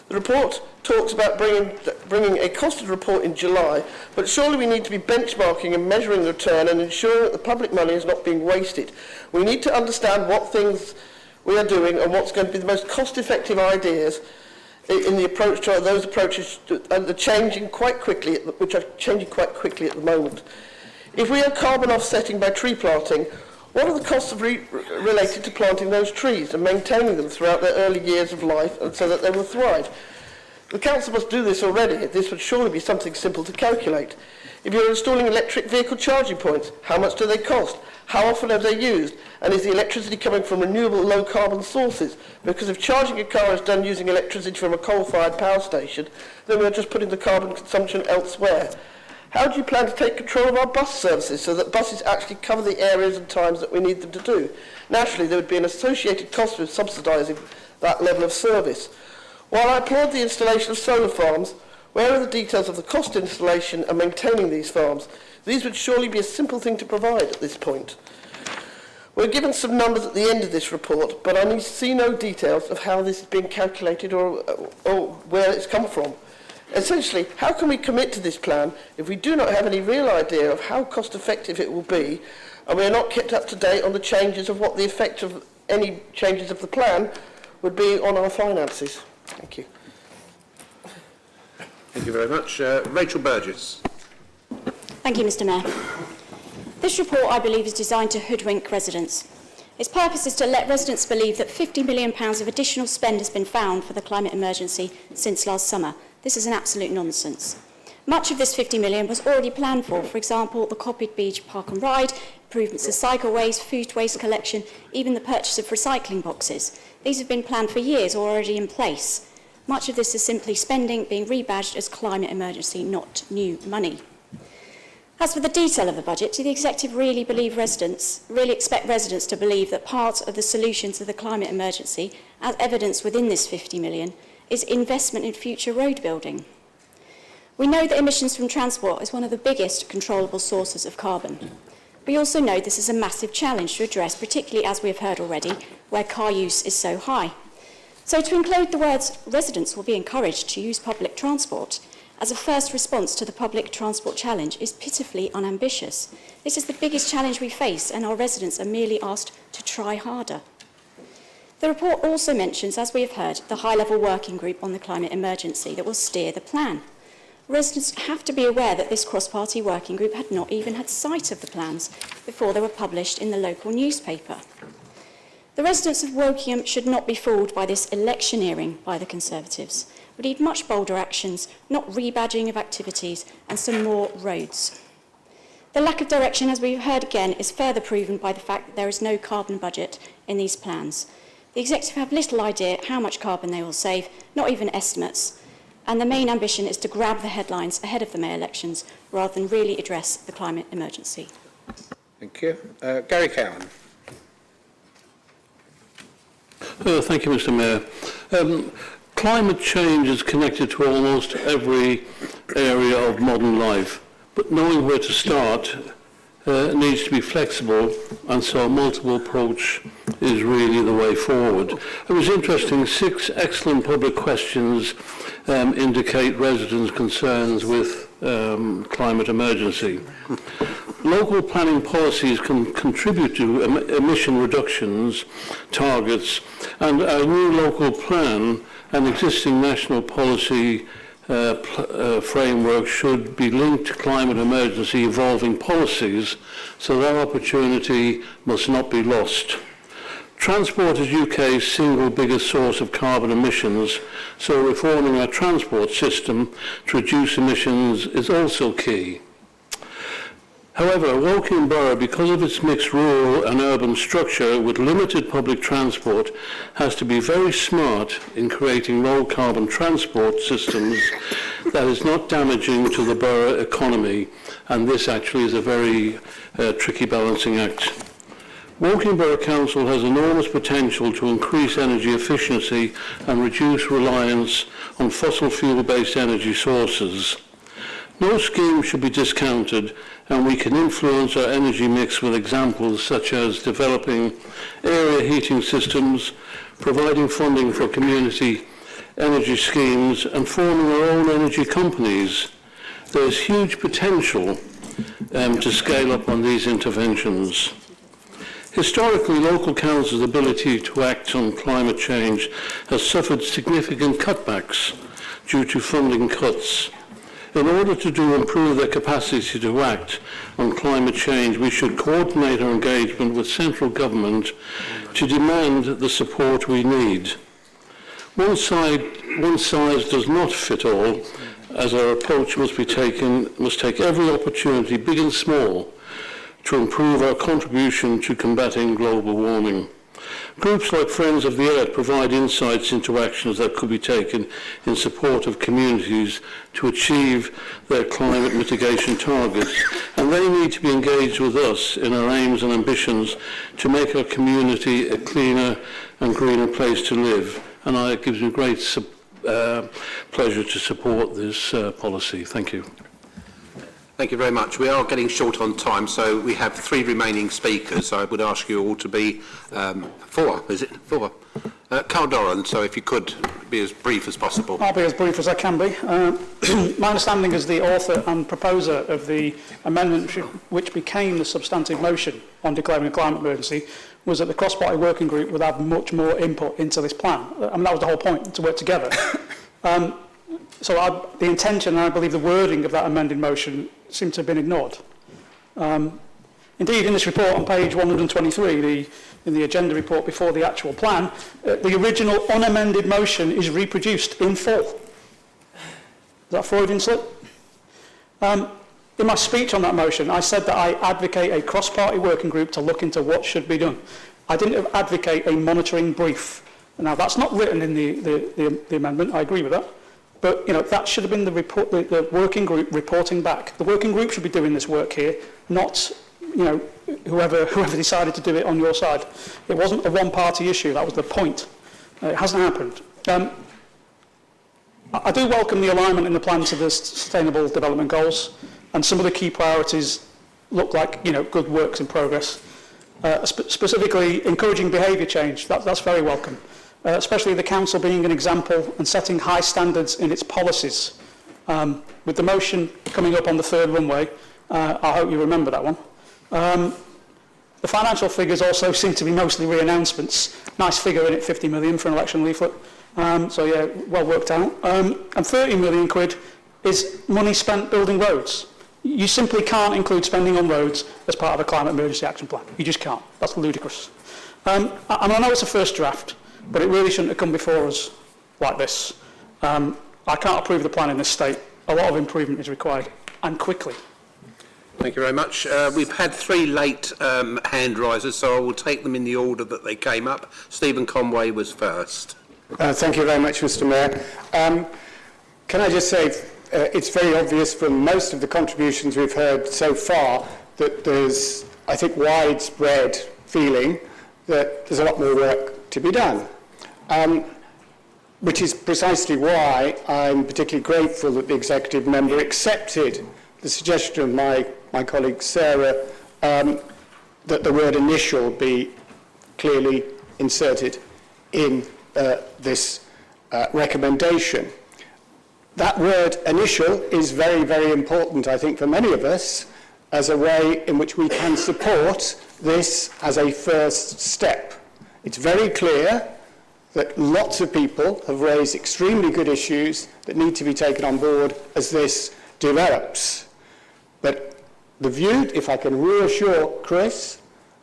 S15: The report talks about bringing a costed report in July, but surely we need to be benchmarking and measuring the return and ensuring that the public money is not being wasted. We need to understand what things we are doing and what's going to be the most cost-effective ideas in the approach to those approaches, and the changing quite quickly, which are changing quite quickly at the moment. If we are carbon offsetting by tree planting, what are the costs related to planting those trees and maintaining them throughout their early years of life and so that they will thrive? The council must do this already. This would surely be something simple to calculate. If you're installing electric vehicle charging points, how much do they cost? How often are they used? And is the electricity coming from renewable low-carbon sources? Because if charging a car is done using electricity from a coal-fired power station, then we're just putting the carbon consumption elsewhere. How do you plan to take control of our bus services so that buses actually cover the areas and times that we need them to do? Naturally, there would be an associated cost with subsidising that level of service. While I applaud the installation of solar farms, where are the details of the cost of installation and maintaining these farms? These would surely be a simple thing to provide at this point. We're given some numbers at the end of this report, but I need to see no details of how this is being calculated or where it's come from. Essentially, how can we commit to this plan if we do not have any real idea of how cost-effective it will be, and we are not kept up to date on the changes of what the effect of any changes of the plan would be on our finances? Thank you.
S1: Thank you very much. Rachel Burgess.
S22: Thank you, Mr Mayor. This report, I believe, is designed to hoodwink residents. Its purpose is to let residents believe that £50 million of additional spend has been found for the climate emergency since last summer. This is an absolute nonsense. Much of this £50 million was already planned for example, the Copped Beach Park and Ride, improvements to cycleways, food waste collection, even the purchase of recycling boxes. These have been planned for years or already in place. Much of this is simply spending being rebadged as climate emergency, not new money. As for the detail of the budget, do the Executive really expect residents to believe that part of the solution to the climate emergency, as evidenced within this £50 million, is investment in future road building? We know that emissions from transport is one of the biggest controllable sources of carbon. We also know this is a massive challenge to address, particularly as we have heard already, where car use is so high. So to include the words residents will be encouraged to use public transport as a first response to the public transport challenge is pitifully unambitious. This is the biggest challenge we face, and our residents are merely asked to try harder. The report also mentions, as we have heard, the high-level working group on the climate emergency that will steer the plan. Residents have to be aware that this cross-party working group had not even had sight of the plans before they were published in the local newspaper. The residents of Wokingham should not be fooled by this electioneering by the Conservatives. We need much bolder actions, not rebadging of activities, and some more roads. The lack of direction, as we've heard again, is further proven by the fact that there is no carbon budget in these plans. The Executive have little idea how much carbon they will save, not even estimates, and the main ambition is to grab the headlines ahead of the May elections rather than really address the climate emergency.
S1: Thank you. Gary Cowan.
S2: Thank you, Mr. Mayor. Climate change is connected to almost every area of modern life, but knowing where to start needs to be flexible, and so a multiple approach is really the way forward. It was interesting, 6 excellent public questions indicate residents' concerns with climate emergency. Local planning policies can contribute to emission reductions targets, and a new local plan and existing national policy framework should be linked to climate emergency evolving policies, so that opportunity must not be lost. Transport is UK's single biggest source of carbon emissions, so reforming our transport system to reduce emissions is also key. However, Woking Borough, because of its mixed rural and urban structure with limited public transport, has to be very smart in creating low-carbon transport systems that is not damaging to the borough economy, and this actually is a very tricky balancing act. Woking Borough Council has enormous potential to increase energy efficiency and reduce reliance on fossil fuel-based energy sources. No scheme should be discounted, and we can influence our energy mix with examples such as developing area heating systems, providing funding for community energy schemes, and forming our own energy companies. There's huge potential to scale up on these interventions. Historically, local councils' ability to act on climate change has suffered significant cutbacks due to funding cuts. In order to improve their capacity to act on climate change, we should coordinate our engagement with central government to demand the support we need. One size does not fit all, as our approach must take every opportunity, big and small, to improve our contribution to combating global warming. Groups like Friends of the Earth provide insights into actions that could be taken in support of communities to achieve their climate mitigation targets, and they need to be engaged with us in our aims and ambitions to make our community a cleaner and greener place to live. And it gives me great pleasure to support this policy. Thank you.
S1: Thank you very much. We are getting short on time, so we have 3 remaining speakers. I would ask you all to be 4, is it? 4. Carl Doran, so if you could be as brief as possible.
S23: I'll be as brief as I can be. My understanding as the author and proposer of the amendment which became the substantive motion on declaring a climate emergency was that the cross-party working group would have much more input into this plan. I mean, that was the whole point, to work together. So the intention, and I believe the wording of that amended motion seem to have been ignored. Indeed, in this report on page 123, in the agenda report before the actual plan, the original unamended motion is reproduced in full. Is that Freudian slip? In my speech on that motion, I said that I advocate a cross-party working group to look into what should be done. I didn't advocate a monitoring brief. Now, that's not written in the amendment, I agree with that. But that should have been the working group reporting back. The working group should be doing this work here, not whoever decided to do it on your side. It wasn't a one-party issue. That was the point. It hasn't happened. I do welcome the alignment in the plan to the Sustainable Development Goals, and some of the key priorities look like good works in progress. Specifically, encouraging behaviour change. That's very welcome. especially the council being an example and setting high standards in its policies. With the motion coming up on the third runway, I hope you remember that one. The financial figures also seem to be mostly re-announcements. Nice figure in it, 50 million for an election leaflet. So yeah, well worked out. And 30 million quid is money spent building roads. You simply can't include spending on roads as part of a climate emergency action plan. You just can't. That's ludicrous. And I know it's a first draft, but it really shouldn't have come before us like this. I can't approve the plan in this state. A lot of improvement is required, and quickly.
S1: Thank you very much. We've had 3 late hand risers, so I will take them in the order that they came up. Stephen Conway was first.
S5: Thank you very much, Mr. Mayor. Can I just say, it's very obvious from most of the contributions we've heard so far that there's, I think, widespread feeling that there's a lot more work to be done. Which is precisely why I'm particularly grateful that the executive member accepted the suggestion of my colleague Sarah that the word initial be clearly inserted in this recommendation. That word initial is very, very important, I think, for many of us as a way in which we can support this as a first step. It's very clear that lots of people have raised extremely good issues that need to be taken on board as this develops. But the view, if I can reassure Chris,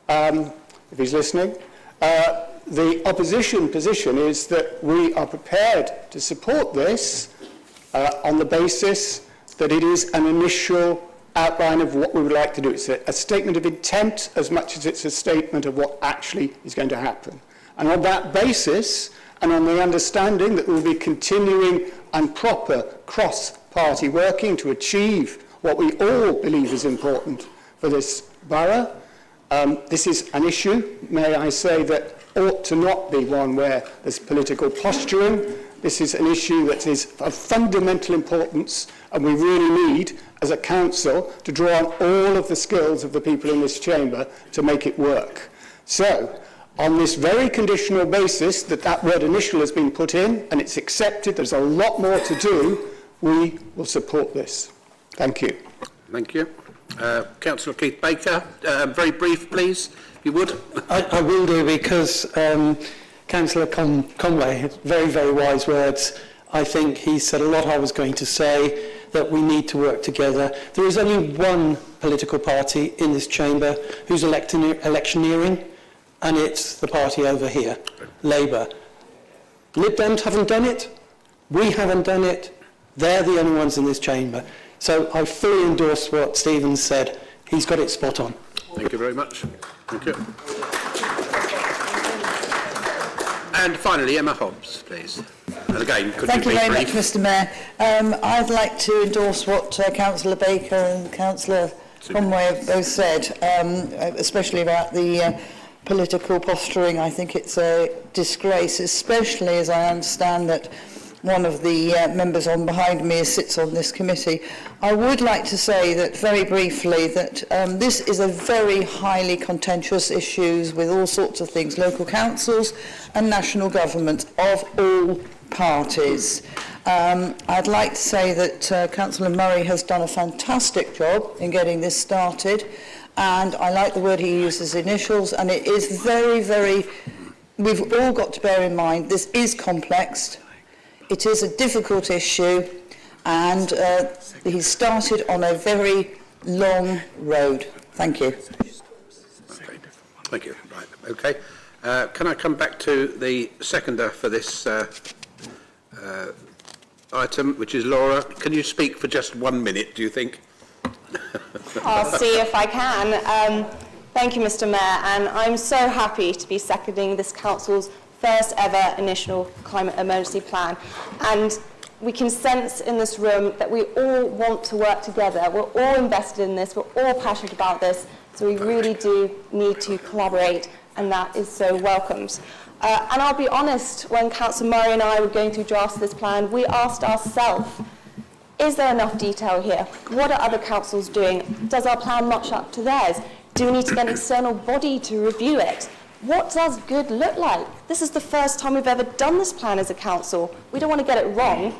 S5: if he's listening, the opposition position is that we are prepared to support this on the basis that it is an initial outline of what we would like to do. It's a statement of intent as much as it's a statement of what actually is going to happen. And on that basis, and on the understanding that there will be continuing and proper cross-party working to achieve what we all believe is important for this borough, this is an issue, may I say, that ought to not be one where there's political posturing. This is an issue that is of fundamental importance, and we really need, as a council, to draw on all of the skills of the people in this chamber to make it work. So, on this very conditional basis that that word initial has been put in and it's accepted, there's a lot more to do, we will support this. Thank you.
S1: Thank you. Councillor Keith Baker, very brief, please, if you would.
S16: I will do, because Councillor Conway had very, very wise words. I think he said a lot I was going to say, that we need to work together. There is only one political party in this chamber who's electioneering, and it's the party over here, Labour. Lib Dems haven't done it, we haven't done it, they're the only ones in this chamber. So I fully endorse what Stephen said. He's got it spot on.
S1: Thank you very much. Thank you. And finally, Emma Hobbs, please. And again, could
S18: Thank you very
S1: brief?
S18: much, Mr. Mayor. I'd like to endorse what Councillor Baker and Councillor Conway have both said, especially about the political posturing. I think it's a disgrace, especially as I understand that one of the members on behind me sits on this committee. I would like to say that, very briefly, that this is a very highly contentious issue with all sorts of things, local councils and national government of all parties. I'd like to say that Councillor Murray has done a fantastic job in getting this started, and I like the word he uses, initials, and it is very, very, we've all got to bear in mind this is complex, it is a difficult issue, and he's started on a very long road. Thank you.
S1: Okay. Thank you. Right. Okay. Can I come back to the seconder for this item, which is Laura? Can you speak for just 1 minute, do you think?
S11: I'll see if I can. Thank you, Mr. Mayor, and I'm so happy to be seconding this council's first ever initial climate emergency plan. And we can sense in this room that we all want to work together. We're all invested in this, we're all passionate about this, so we really do need to collaborate, and that is so welcomed. And I'll be honest, when Councillor Murray and I were going through drafts of this plan, we asked ourselves, is there enough detail here? What are other councils doing? Does our plan match up to theirs? Do we need to get an external body to review it? What does good look like? This is the first time we've ever done this plan as a council. We don't want to get it wrong,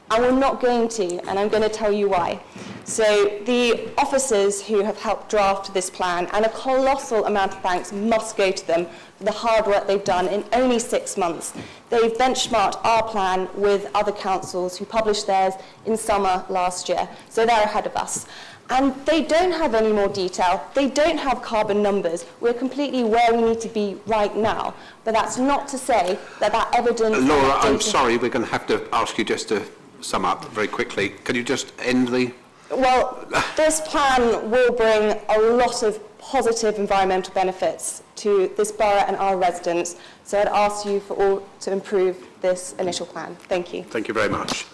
S11: and we're not going to, and I'm going to tell you why. So the officers who have helped draft this plan, and a colossal amount of thanks must go to them for the hard work they've done in only 6 months. They've benchmarked our plan with other councils who published theirs in summer last year, so they're ahead of us. And they don't have any more detail. They don't have carbon numbers. We're completely where we need to be right now. But that's not to say that that evidence...
S1: Laura, I'm sorry, we're going to have to ask you just to sum up very quickly. Can you just end the...
S11: Well, this plan will bring a lot of positive environmental benefits to this borough and our residents. So I'd ask you for all to improve this initial plan. Thank you.
S1: Thank you very much.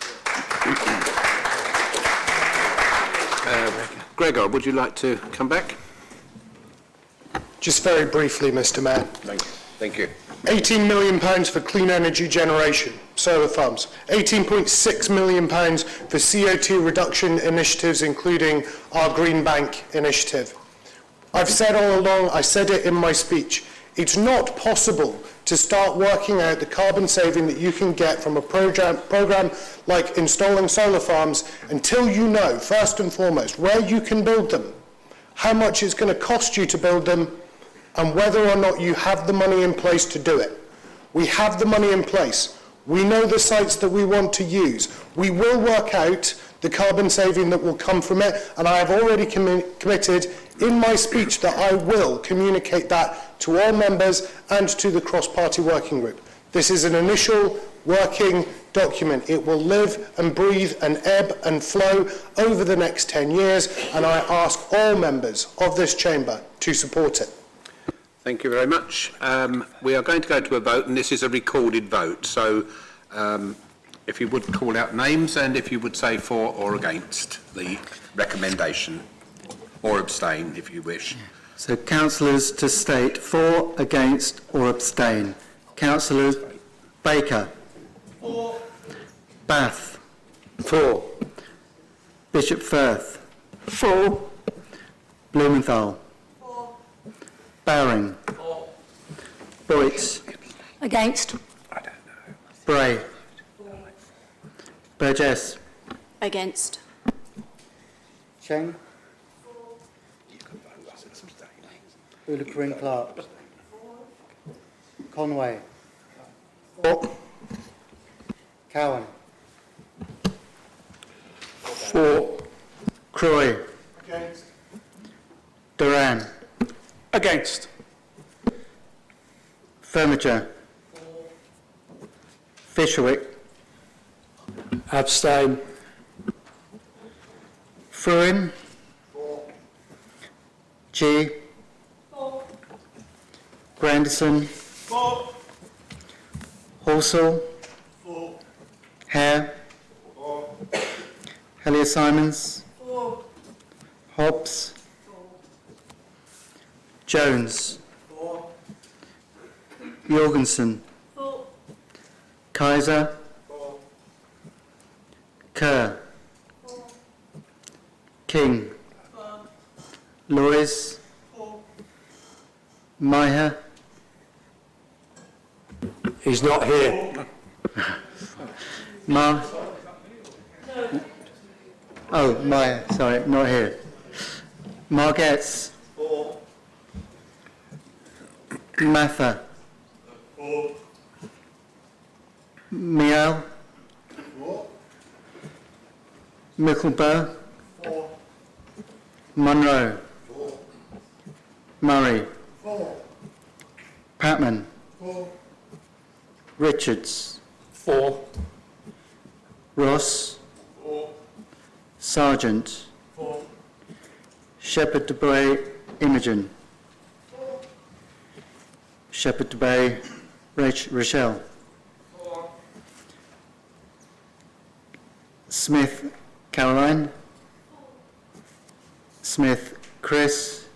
S1: Gregor, would you like to come back?
S12: Just very briefly, Mr. Mayor.
S1: Thank you.
S12: £18 million for clean energy generation, solar farms. £18.6 million for CO2 reduction initiatives, including our Green Bank initiative. I've said all along, I said it in my speech, it's not possible to start working out the carbon saving that you can get from a program like installing solar farms until you know, first and foremost, where you can build them, how much it's going to cost you to build them, and whether or not you have the money in place to do it. We have the money in place. We know the sites that we want to use. We will work out the carbon saving that will come from it, and I have already committed in my speech that I will communicate that to all members and to the cross-party working group. This is an initial working document. It will live and breathe and ebb and flow over the next 10 years, and I ask all members of this chamber to support it.
S1: Thank you very much. We are going to go to a vote, and this is a recorded vote. So if you would call out names, and if you would say for or against the recommendation, or abstain if you wish.
S6: So councillors to state for, against or abstain. Councillor Baker. For. Bath. For. Bishop Firth. For. Blumenthal. For. Bowring. For. Boyce.
S9: Against.
S6: Bray. Burgess.
S22: Against.
S6: Cheng. Ulicarin Clark. Conway. Cowan.
S2: For.
S6: Croy.
S3: Against.
S6: Duran.
S23: Against.
S6: Firmage. Fisherwick.
S14: Abstain.
S6: Fruin. G. Grandison. Horsell. Hare. Hellier Simons. Hobbs. Jones. Jorgensen. Kaiser. Kerr. King. Lois. Maher.
S14: He's not here.
S6: Oh, Maher, sorry, not here. Margetts. Mather. Miel. Mickelberg. Munro. Murray. Patman. Richards.
S2: For.
S6: Ross. Sargent. Shepherd de Bray Imogen. Shepherd de Bray Rochelle. Smith Caroline. Smith Chris.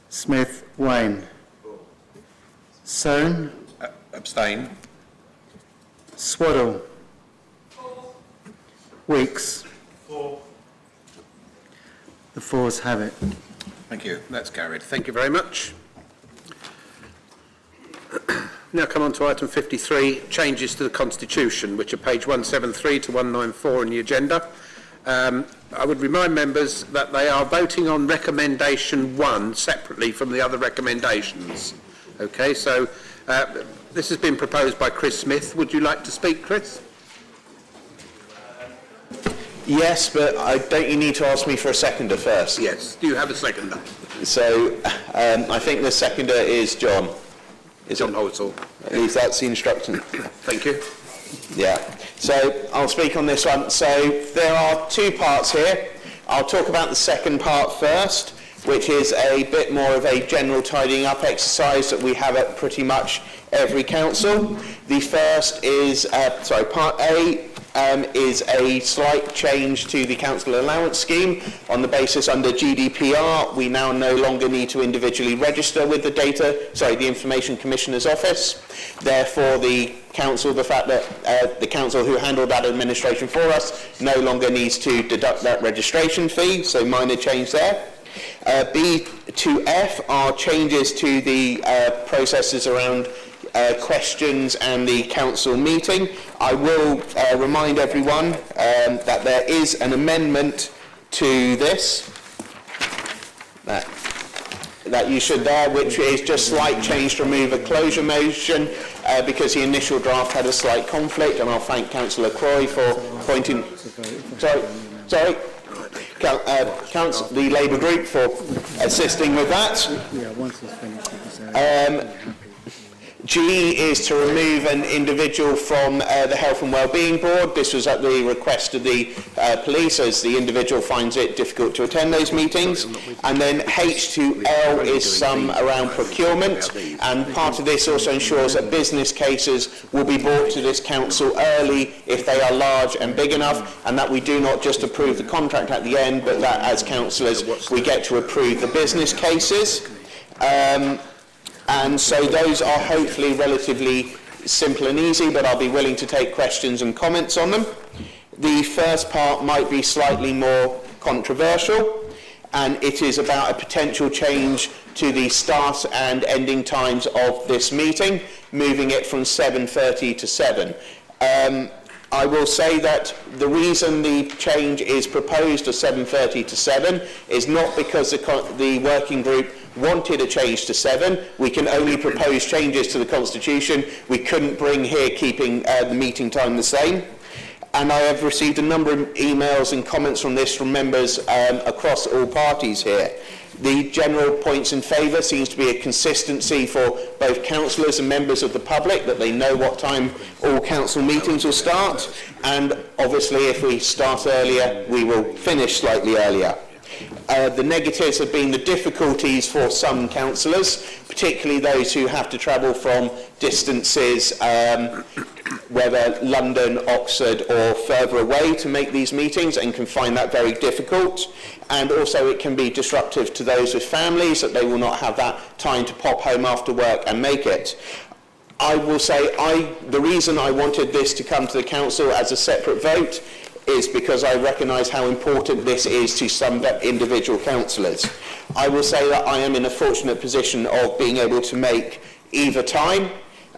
S6: Smith Wayne. Soane.
S1: Abstain.
S6: Swaddle. Weeks. The fours have it.
S1: Thank you. That's carried. Thank you very much. now come on to item 53, changes to the Constitution, which are page 173 to 194 in the agenda. I would remind members that they are voting on recommendation 1 separately from the other recommendations. Okay, so this has been proposed by Chris Smith. Would you like to speak, Chris?
S8: Yes, but don't you need to ask me for a seconder first?
S1: Yes. Do you have a seconder?
S8: So I think the seconder is John.
S1: John Horsall.
S8: At least that's the instruction.
S1: Thank you.
S8: Yeah. So I'll speak on this one. So there are two parts here. I'll talk about the second part first, which is a bit more of a general tidying up exercise that we have at pretty much every council. The first is, part A, is a slight change to the council allowance scheme on the basis under GDPR. We now no longer need to individually register with the Information Commissioner's Office. Therefore, the fact that the council who handled that administration for us no longer needs to deduct that registration fee, so minor change there. B to F are changes to the processes around questions and the council meeting. I will remind everyone that there is an amendment to this that you should there, which is just slight change to remove a closure motion because the initial draft had a slight conflict, and I'll thank Councillor Croy for pointing. Sorry. The Labour Group for assisting with that.
S6: Yeah, once it's finished,
S8: G is to remove an individual from the Health and Wellbeing Board. This was at the request of the police, as the individual finds it difficult to attend those meetings. And then H to L is some around procurement, and part of this also ensures that business cases will be brought to this council early if they are large and big enough, and that we do not just approve the contract at the end, but that as councillors we get to approve the business cases. And so those are hopefully relatively simple and easy, but I'll be willing to take questions and comments on them. The first part might be slightly more controversial, and it is about a potential change to the start and ending times of this meeting, moving it from 7:30 to 7. I will say that the reason the change is proposed of 7:30 to 7 is not because the working group wanted a change to 7. We can only propose changes to the Constitution. We couldn't bring here keeping the meeting time the same. And I have received a number of emails and comments from this from members across all parties here. The general points in favour seems to be a consistency for both councillors and members of the public, that they know what time all council meetings will start, and obviously if we start earlier we will finish slightly earlier. The negatives have been the difficulties for some councillors, particularly those who have to travel from distances, whether London, Oxford or further away, to make these meetings, and can find that very difficult. And also it can be disruptive to those with families, that they will not have that time to pop home after work and make it. I will say the reason I wanted this to come to the council as a separate vote is because I recognise how important this is to some individual councillors. I will say that I am in a fortunate position of being able to make either time,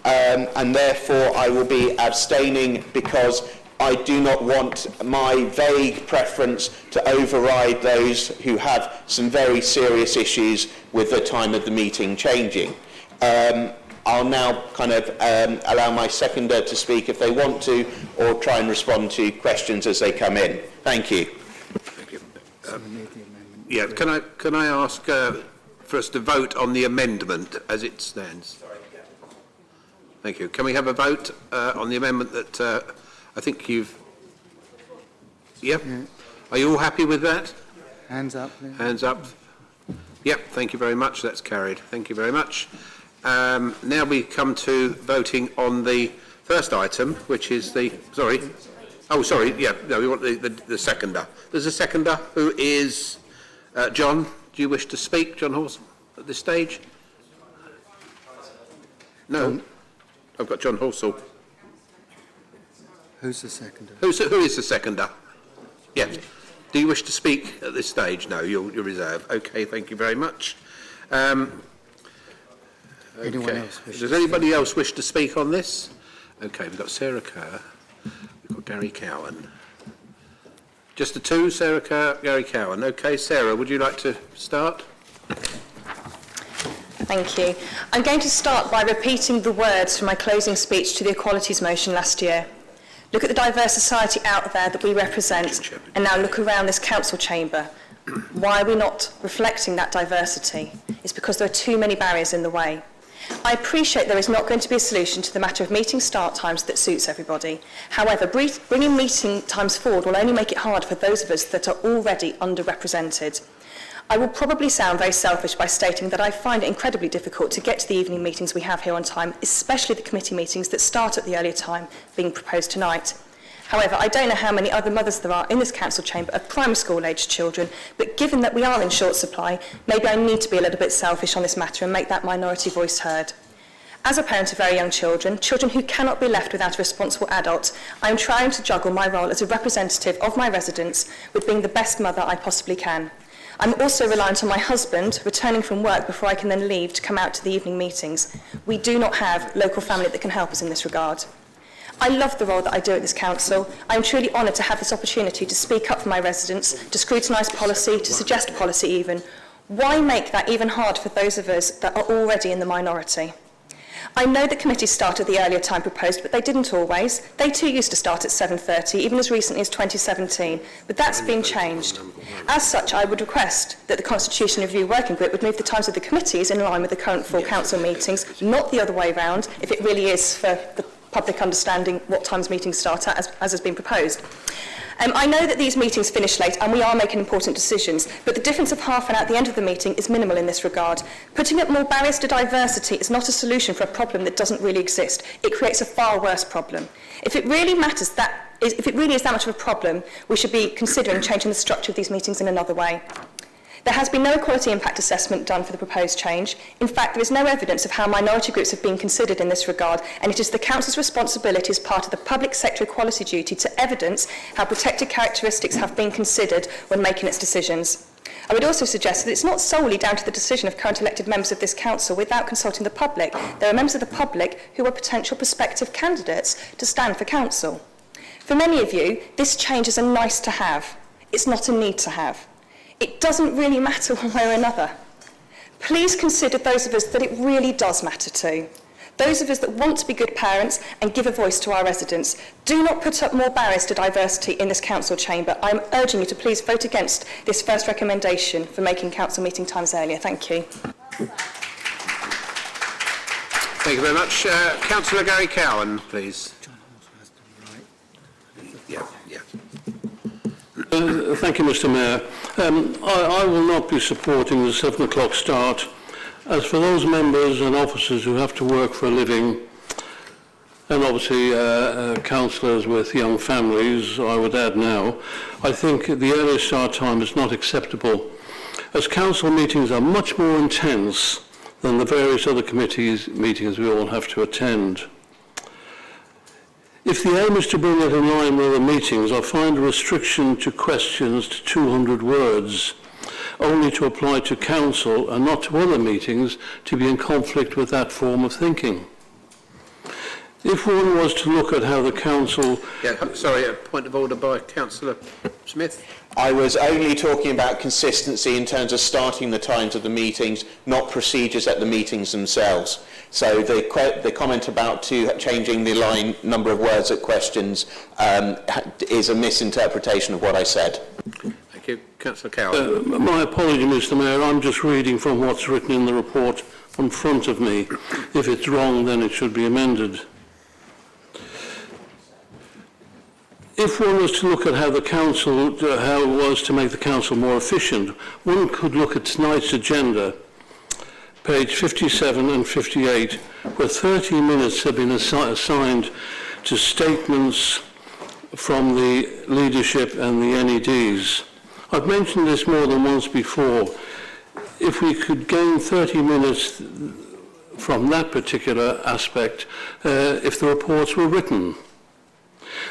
S8: and therefore I will be abstaining, because I do not want my vague preference to override those who have some very serious issues with the time of the meeting changing. I'll now kind of allow my seconder to speak if they want to, or try and respond to questions as they come in. Thank you.
S1: Thank you. Can I ask for us to vote on the amendment as it stands? Thank you. Can we have a vote on the amendment that I think you've... Yep. Yeah. Are you all happy with that?
S6: Hands up, please.
S1: Hands up. Yep, thank you very much. That's carried. Thank you very much. Now we come to voting on the first item, which is the... Sorry. Oh, sorry. Yeah, no, we want the seconder. There's a seconder who is... John, do you wish to speak, John Horsall, at this stage? No. I've got John Horsall.
S6: Who's the seconder?
S1: Who is the seconder? Yes. Do you wish to speak at this stage? No, you're reserved. Okay, thank you very much.
S6: Anyone
S1: Okay.
S6: else wish
S1: Does
S6: to
S1: anybody else wish to speak on this? Okay, we've got Sarah Kerr, we've got Gary Cowan. Just the two, Sarah Kerr, Gary Cowan. Okay, Sarah, would you like to start?
S11: Thank you. I'm going to start by repeating the words from my closing speech to the Equalities motion last year. Look at the diverse society out there that we represent, and now look around this council chamber. Why are we not reflecting that diversity? It's because there are too many barriers in the way. I appreciate there is not going to be a solution to the matter of meeting start times that suits everybody. However, bringing meeting times forward will only make it hard for those of us that are already underrepresented. I will probably sound very selfish by stating that I find it incredibly difficult to get to the evening meetings we have here on time, especially the committee meetings that start at the earlier time being proposed tonight. However, I don't know how many other mothers there are in this council chamber of primary school aged children, but given that we are in short supply, maybe I need to be a little bit selfish on this matter and make that minority voice heard. As a parent of very young children, children who cannot be left without a responsible adult, I am trying to juggle my role as a representative of my residents with being the best mother I possibly can. I'm also reliant on my husband returning from work before I can then leave to come out to the evening meetings. We do not have local family that can help us in this regard. I love the role that I do at this council. I am truly honoured to have this opportunity to speak up for my residents, to scrutinise policy, to suggest policy even. Why make that even hard for those of us that are already in the minority? I know that committees start at the earlier time proposed, but they didn't always. They too used to start at 7:30, even as recently as 2017, but that's been changed. As such, I would request that the Constitution Review Working Group would move the times of the committees in line with the current full council meetings, not the other way round, if it really is for the public understanding what times meetings start at, as has been proposed. I know that these meetings finish late and we are making important decisions, but the difference of half an hour at the end of the meeting is minimal in this regard. Putting up more barriers to diversity is not a solution for a problem that doesn't really exist. It creates a far worse problem. If it really is that much of a problem, we should be considering changing the structure of these meetings in another way. There has been no equality impact assessment done for the proposed change. In fact, there is no evidence of how minority groups have been considered in this regard, and it is the Council's responsibility as part of the public sector equality duty to evidence how protected characteristics have been considered when making its decisions. I would also suggest that it's not solely down to the decision of current elected members of this council without consulting the public. There are members of the public who are potential prospective candidates to stand for council. For many of you, this change is a nice to have. It's not a need to have. It doesn't really matter one way or another. Please consider those of us that it really does matter to. Those of us that want to be good parents and give a voice to our residents. Do not put up more barriers to diversity in this council chamber. I am urging you to please vote against this first recommendation for making council meeting times earlier. Thank you.
S1: Thank you very much. Councillor Gary Cowan, please.
S2: Thank you, Mr. Mayor. I will not be supporting the 7 o'clock start. As for those members and officers who have to work for a living, and obviously councillors with young families, I would add now, I think the early start time is not acceptable, as council meetings are much more intense than the various other committees meetings we all have to attend. If the aim is to bring it in line with other meetings, I find a restriction to questions to 200 words only to apply to council and not to other meetings to be in conflict with that form of thinking. If one was to look at how the council...
S1: Sorry, a point of order by Councillor Smith.
S8: I was only talking about consistency in terms of starting the times of the meetings, not procedures at the meetings themselves. So the comment about changing the number of words at questions is a misinterpretation of what I said.
S1: Thank you. Councillor Cowan.
S2: My apology, Mr. Mayor. I'm just reading from what's written in the report in front of me. If it's wrong, then it should be amended. If one was to look at how how it was to make the council more efficient, one could look at tonight's agenda, page 57 and 58, where 30 minutes have been assigned to statements from the leadership and the NEDs. I've mentioned this more than once before. If we could gain 30 minutes from that particular aspect, if the reports were written.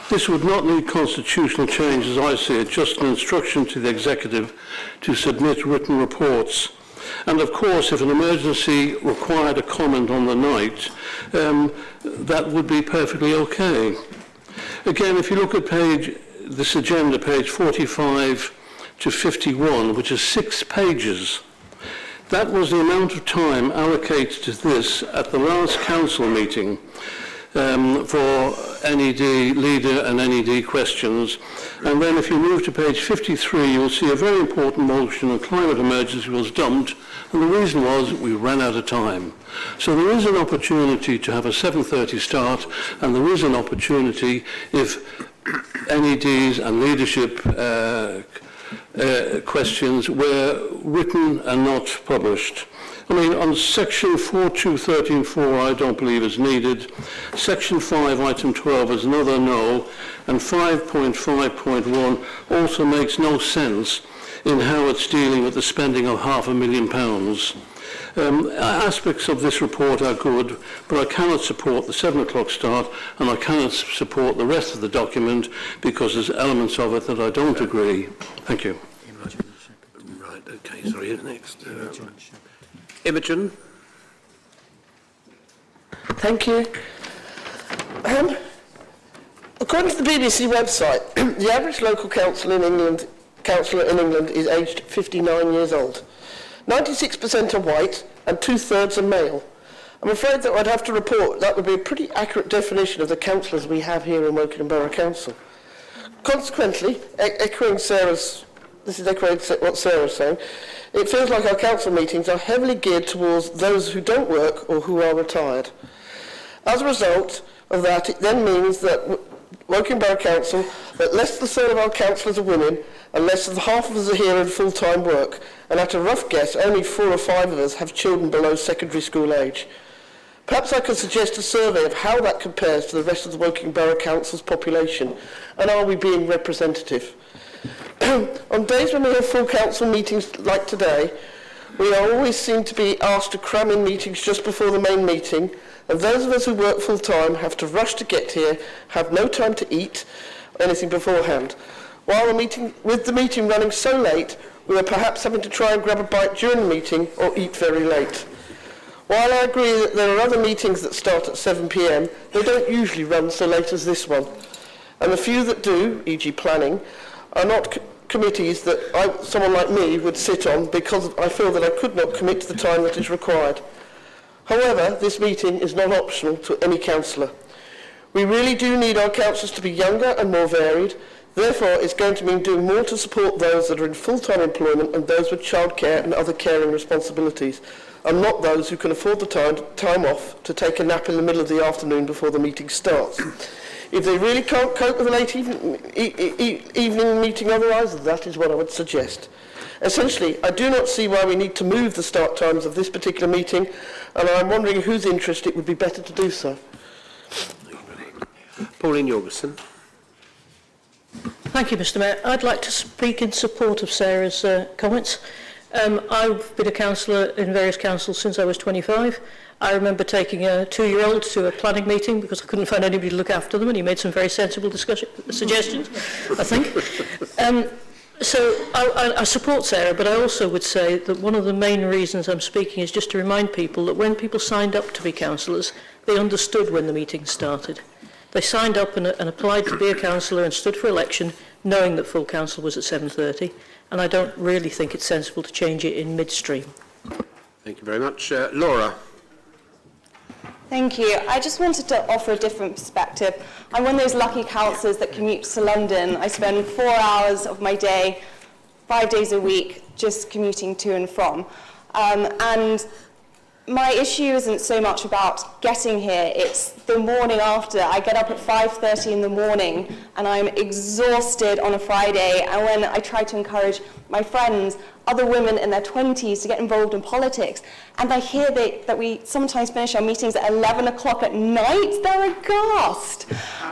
S2: This would not need constitutional change, as I see it, just an instruction to the executive to submit written reports. And of course, if an emergency required a comment on the night, that would be perfectly okay. Again, if you look at this agenda, page 45 to 51, which is 6 pages, that was the amount of time allocated to this at the last council meeting for NED leader and NED questions. And then if you move to page 53, you'll see a very important motion on climate emergency was dumped, and the reason was we ran out of time. So there is an opportunity to have a 7:30 start, and there is an opportunity if NEDs and leadership questions were written and not published. I mean, on section 4.2.13.4, I don't believe is needed. Section 5, item 12 is another no, and 5.5.1 also makes no sense in how it's dealing with the spending of £500,000. Aspects of this report are good, but I cannot support the 7 o'clock start, and I cannot support the rest of the document because there's elements of it that I don't agree. Thank you.
S1: Right, okay, sorry, next. Imogen.
S15: Thank you. According to the BBC website, the average local councillor in England is aged 59 years old. 96% are white and 2/3 are male. I'm afraid that I'd have to report that would be a pretty accurate definition of the councillors we have here in Wokingham Borough Council. Consequently, echoing what Sarah's saying, it feels like our council meetings are heavily geared towards those who don't work or who are retired. As a result of that, it then means that Wokingham Borough Council, that less than a third of our councillors are women, and less than half of us are here in full-time work, and at a rough guess, only 4 or 5 of us have children below secondary school age. Perhaps I could suggest a survey of how that compares to the rest of the Wokingham Borough Council's population, and are we being representative? On days when we have full council meetings like today, we always seem to be asked to cram in meetings just before the main meeting, and those of us who work full-time have to rush to get here, have no time to eat anything beforehand. While with the meeting running so late, we are perhaps having to try and grab a bite during the meeting or eat very late. While I agree that there are other meetings that start at 7 p.m, they don't usually run so late as this one. And the few that do, e.g. planning, are not committees that someone like me would sit on because I feel that I could not commit to the time that is required. However, this meeting is not optional to any councillor. We really do need our councillors to be younger and more varied. Therefore, it's going to mean doing more to support those that are in full-time employment and those with childcare and other caring responsibilities, and not those who can afford the time off to take a nap in the middle of the afternoon before the meeting starts. If they really can't cope with a late evening meeting otherwise, that is what I would suggest. Essentially, I do not see why we need to move the start times of this particular meeting, and I'm wondering whose interest it would be better to do so.
S1: Pauline Jorgensen.
S4: Thank you, Mr Mayor. I'd like to speak in support of Sarah's comments. I've been a councillor in various councils since I was 25. I remember taking a 2-year-old to a planning meeting because I couldn't find anybody to look after them, and he made some very sensible suggestions, I think. So I support Sarah, but I also would say that one of the main reasons I'm speaking is just to remind people that when people signed up to be councillors, they understood when the meeting started. They signed up and applied to be a councillor and stood for election, knowing that full council was at 7:30, and I don't really think it's sensible to change it in midstream.
S1: Thank you very much. Laura.
S11: Thank you. I just wanted to offer a different perspective. I'm one of those lucky councillors that commutes to London. I spend 4 hours of my day, 5 days a week, just commuting to and from. And my issue isn't so much about getting here, it's the morning after. I get up at 5:30 in the morning and I'm exhausted on a Friday, and when I try to encourage my friends, other women in their 20s, to get involved in politics, and I hear that we sometimes finish our meetings at 11 o'clock at night, they're aghast.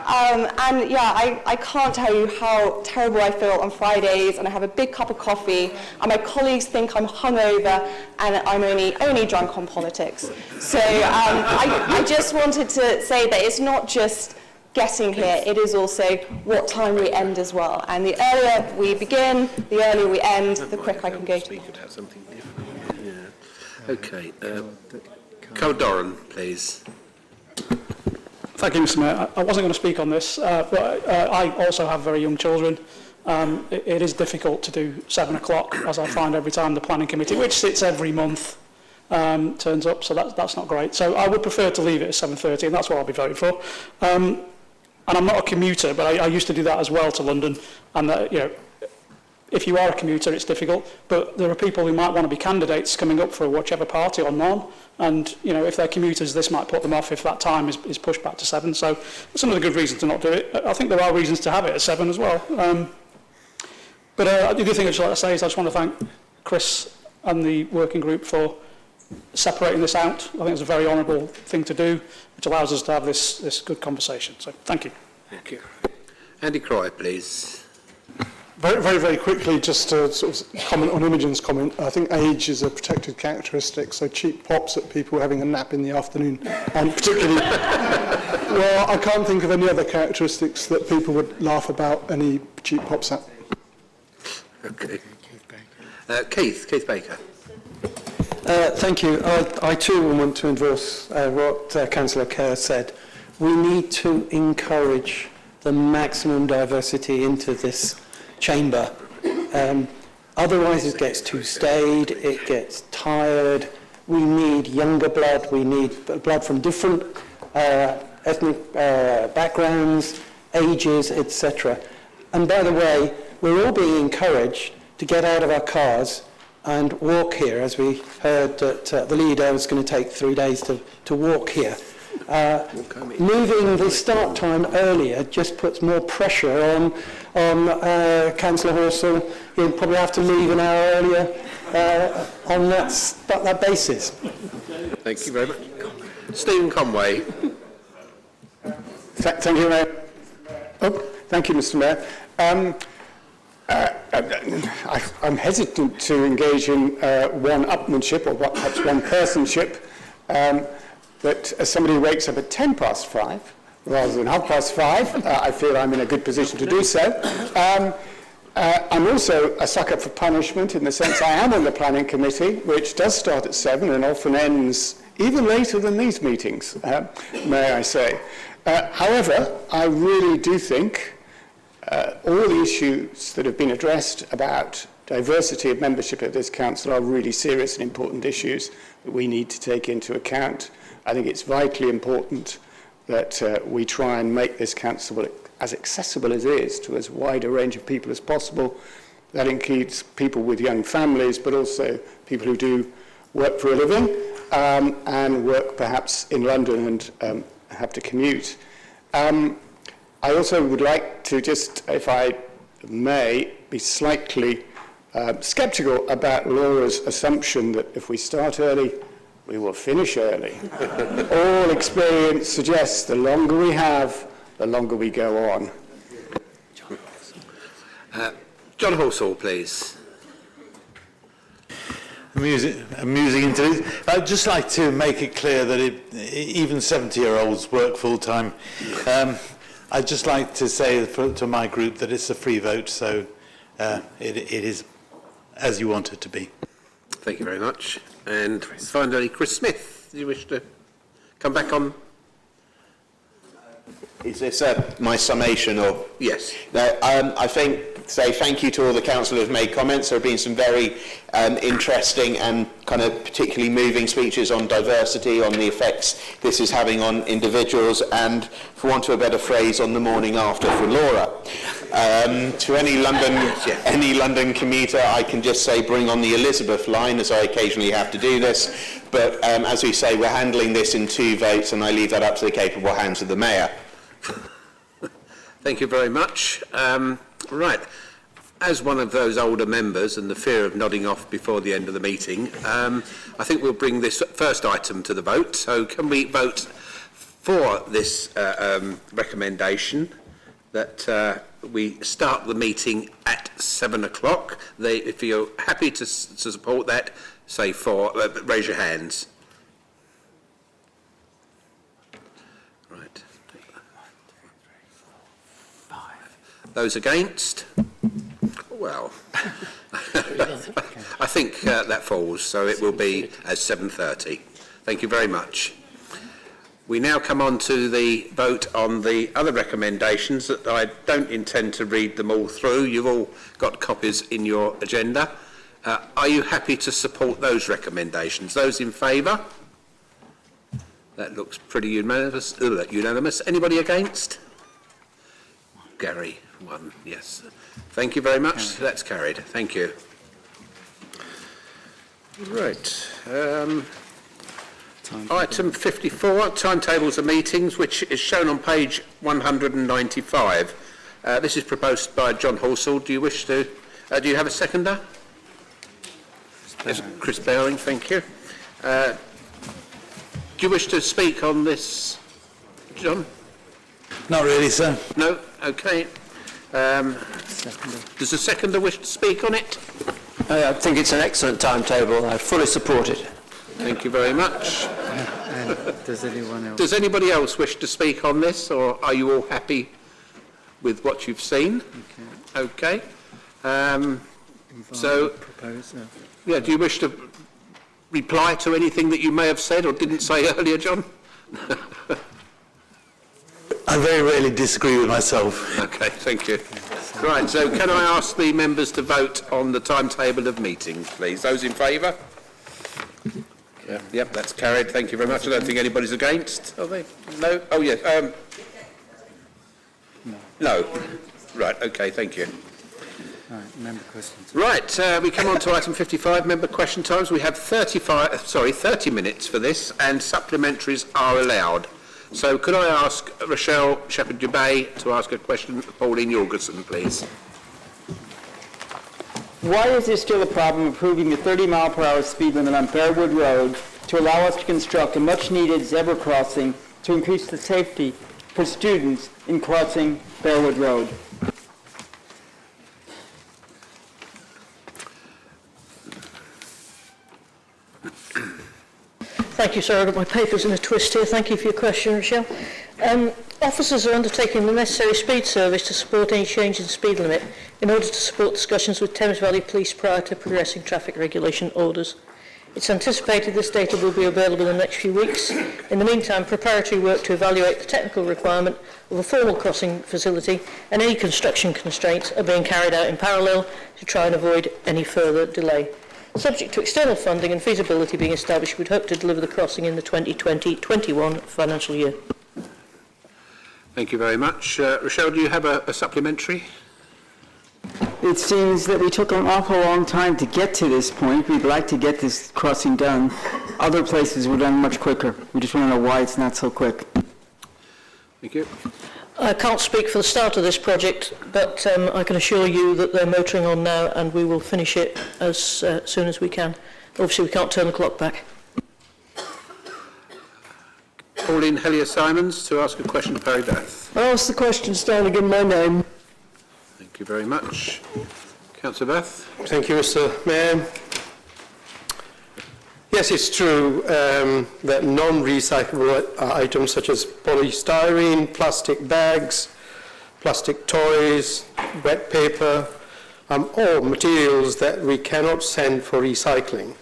S11: And yeah, I can't tell you how terrible I feel on Fridays, and I have a big cup of coffee, and my colleagues think I'm hungover, and I'm only drunk on politics. So I just wanted to say that it's not just getting here, it is also what time we end as well. And the earlier we begin, the earlier we end, the quicker I can go to.
S1: Could have something different. Yeah. Okay. Carl Doran, please.
S23: Thank you, Mr Mayor. I wasn't going to speak on this, but I also have very young children. It is difficult to do 7 o'clock, as I find every time the planning committee, which sits every month, turns up, so that's not great. So I would prefer to leave it at 7:30, and that's what I'll be voting for. And I'm not a commuter, but I used to do that as well to London, and you know, if you are a commuter, it's difficult, but there are people who might want to be candidates coming up for whichever party or none, and you know, if they're commuters, this might put them off if that time is pushed back to 7. So that's another good reason to not do it. I think there are reasons to have it at 7 as well. But the other thing I'd just like to say is I just want to thank Chris and the working group for separating this out. I think it's a very honourable thing to do, which allows us to have this good conversation. So thank you.
S1: Thank you. Andy Croy, please.
S3: Very, very, very quickly, just to sort of comment on Imogen's comment, I think age is a protected characteristic, so cheap pops at people having a nap in the afternoon, and particularly, well, I can't think of any other characteristics that people would laugh about any cheap pops at.
S1: Okay. Keith Baker.
S16: Thank you. I too want to endorse what Councillor Kerr said. We need to encourage the maximum diversity into this chamber. Otherwise it gets too staid, it gets tired. We need younger blood, we need blood from different ethnic backgrounds, ages, etc. And by the way, we're all being encouraged to get out of our cars and walk here, as we heard that the leader was going to take 3 days to walk here. Moving the start time earlier just puts more pressure on Councillor Horsell. You'll probably have to leave an hour earlier on that basis.
S1: Thank you very much. Stephen Conway.
S5: Thank you, Mayor. Thank you, Mr. Mayor. I'm hesitant to engage in one-upmanship or perhaps one-personship. But as somebody who wakes up at 5:10 rather than 5:30, I feel I'm in a good position to do so. I'm also a sucker for punishment in the sense I am on the planning committee, which does start at 7 and often ends even later than these meetings, may I say. However, I really do think all the issues that have been addressed about diversity of membership of this council are really serious and important issues that we need to take into account. I think it's vitally important that we try and make this council as accessible as it is to as wide a range of people as possible. That includes people with young families, but also people who do work for a living and work perhaps in London and have to commute. I also would like to just, if I may, be slightly sceptical about Laura's assumption that if we start early, we will finish early. All experience suggests the longer we have, the longer we go on.
S1: John Horsell, please.
S17: Amusing interview. I'd just like to make it clear that even 70-year-olds work full-time. I'd just like to say to my group that it's a free vote, so it is as you want it to be.
S1: Thank you very much. And finally, Chris Smith, do you wish to come back on?
S8: Is this my summation or?
S1: Yes.
S8: No, I think say thank you to all the councillors who have made comments. There have been some very interesting and kind of particularly moving speeches on diversity, on the effects this is having on individuals, and for want of a better phrase, on the morning after for Laura. To any London commuter, I can just say bring on the Elizabeth line, as I occasionally have to do this. But as we say, we're handling this in 2 votes, and I leave that up to the capable hands of the Mayor.
S1: Thank you very much. Right. As one of those older members and the fear of nodding off before the end of the meeting, I think we'll bring this first item to the vote. So can we vote for this recommendation that we start the meeting at 7 o'clock? If you're happy to support that, say for, raise your hands. Right. Those against? Well, I think that falls, so it will be at 7:30. Thank you very much. We now come on to the vote on the other recommendations that I don't intend to read them all through. You've all got copies in your agenda. Are you happy to support those recommendations? Those in favour? That looks pretty unanimous. Anybody against? Gary, one, yes. Thank you very much. That's carried. Thank you. Right. Item 54, timetables of meetings, which is shown on page 195. This is proposed by John Horsall. Do you wish to... do you have a seconder? Yes, Chris Bowring, thank you. Do you wish to speak on this, John?
S17: Not really, sir.
S1: No? Okay. Does the seconder wish to speak on it?
S7: I think it's an excellent timetable. I fully support it.
S1: Thank you very much.
S6: Does anyone else?
S1: Does anybody else wish to speak on this, or are you all happy with what you've seen? Okay. So, yeah, do you wish to reply to anything that you may have said or didn't say earlier, John?
S17: I very rarely disagree with myself.
S1: Okay, thank you. Right, so can I ask the members to vote on the timetable of meetings, please? Those in favour? Yep, that's carried. Thank you very much. I don't think anybody's against, are they? No? Oh, yes. No. Right, okay, thank you.
S6: Right, member questions.
S1: Right, we come on to item 55, member question times. We have 30 minutes for this, and supplementaries are allowed. So could I ask Rochelle Shepherd-Dubay to ask a question of Pauline Jorgensen, please?
S10: Why is there still a problem approving the 30-mile-per-hour speed limit on Bearwood Road to allow us to construct a much-needed zebra crossing to increase the safety for students in crossing Bearwood Road?
S4: Thank you, sir. I've got my papers in a twist here. Thank you for your question, Rochelle. Officers are undertaking the necessary speed service to support any change in speed limit in order to support discussions with Thames Valley Police prior to progressing traffic regulation orders. It's anticipated this data will be available in the next few weeks. In the meantime, preparatory work to evaluate the technical requirement of a formal crossing facility and any construction constraints are being carried out in parallel to try and avoid any further delay. Subject to external funding and feasibility being established, we'd hope to deliver the crossing in the 2020-21 financial year.
S1: Thank you very much. Rochelle, do you have a supplementary?
S10: It seems that we took an awful long time to get to this point. We'd like to get this crossing done. Other places were done much quicker. We just want to know why it's not so quick.
S1: Thank you.
S4: I can't speak for the start of this project, but I can assure you that they're motoring on now and we will finish it as soon as we can. Obviously, we can't turn the clock back.
S1: Pauline Hellier-Simons to ask a question of Perry Bath.
S19: I ask the question standing in my name.
S1: Thank you very much. Councillor Bath.
S20: Thank you, Mr. Mayor. Yes, it's true that non-recyclable items such as polystyrene, plastic bags, plastic toys, wet paper, all materials that we cannot send for recycling.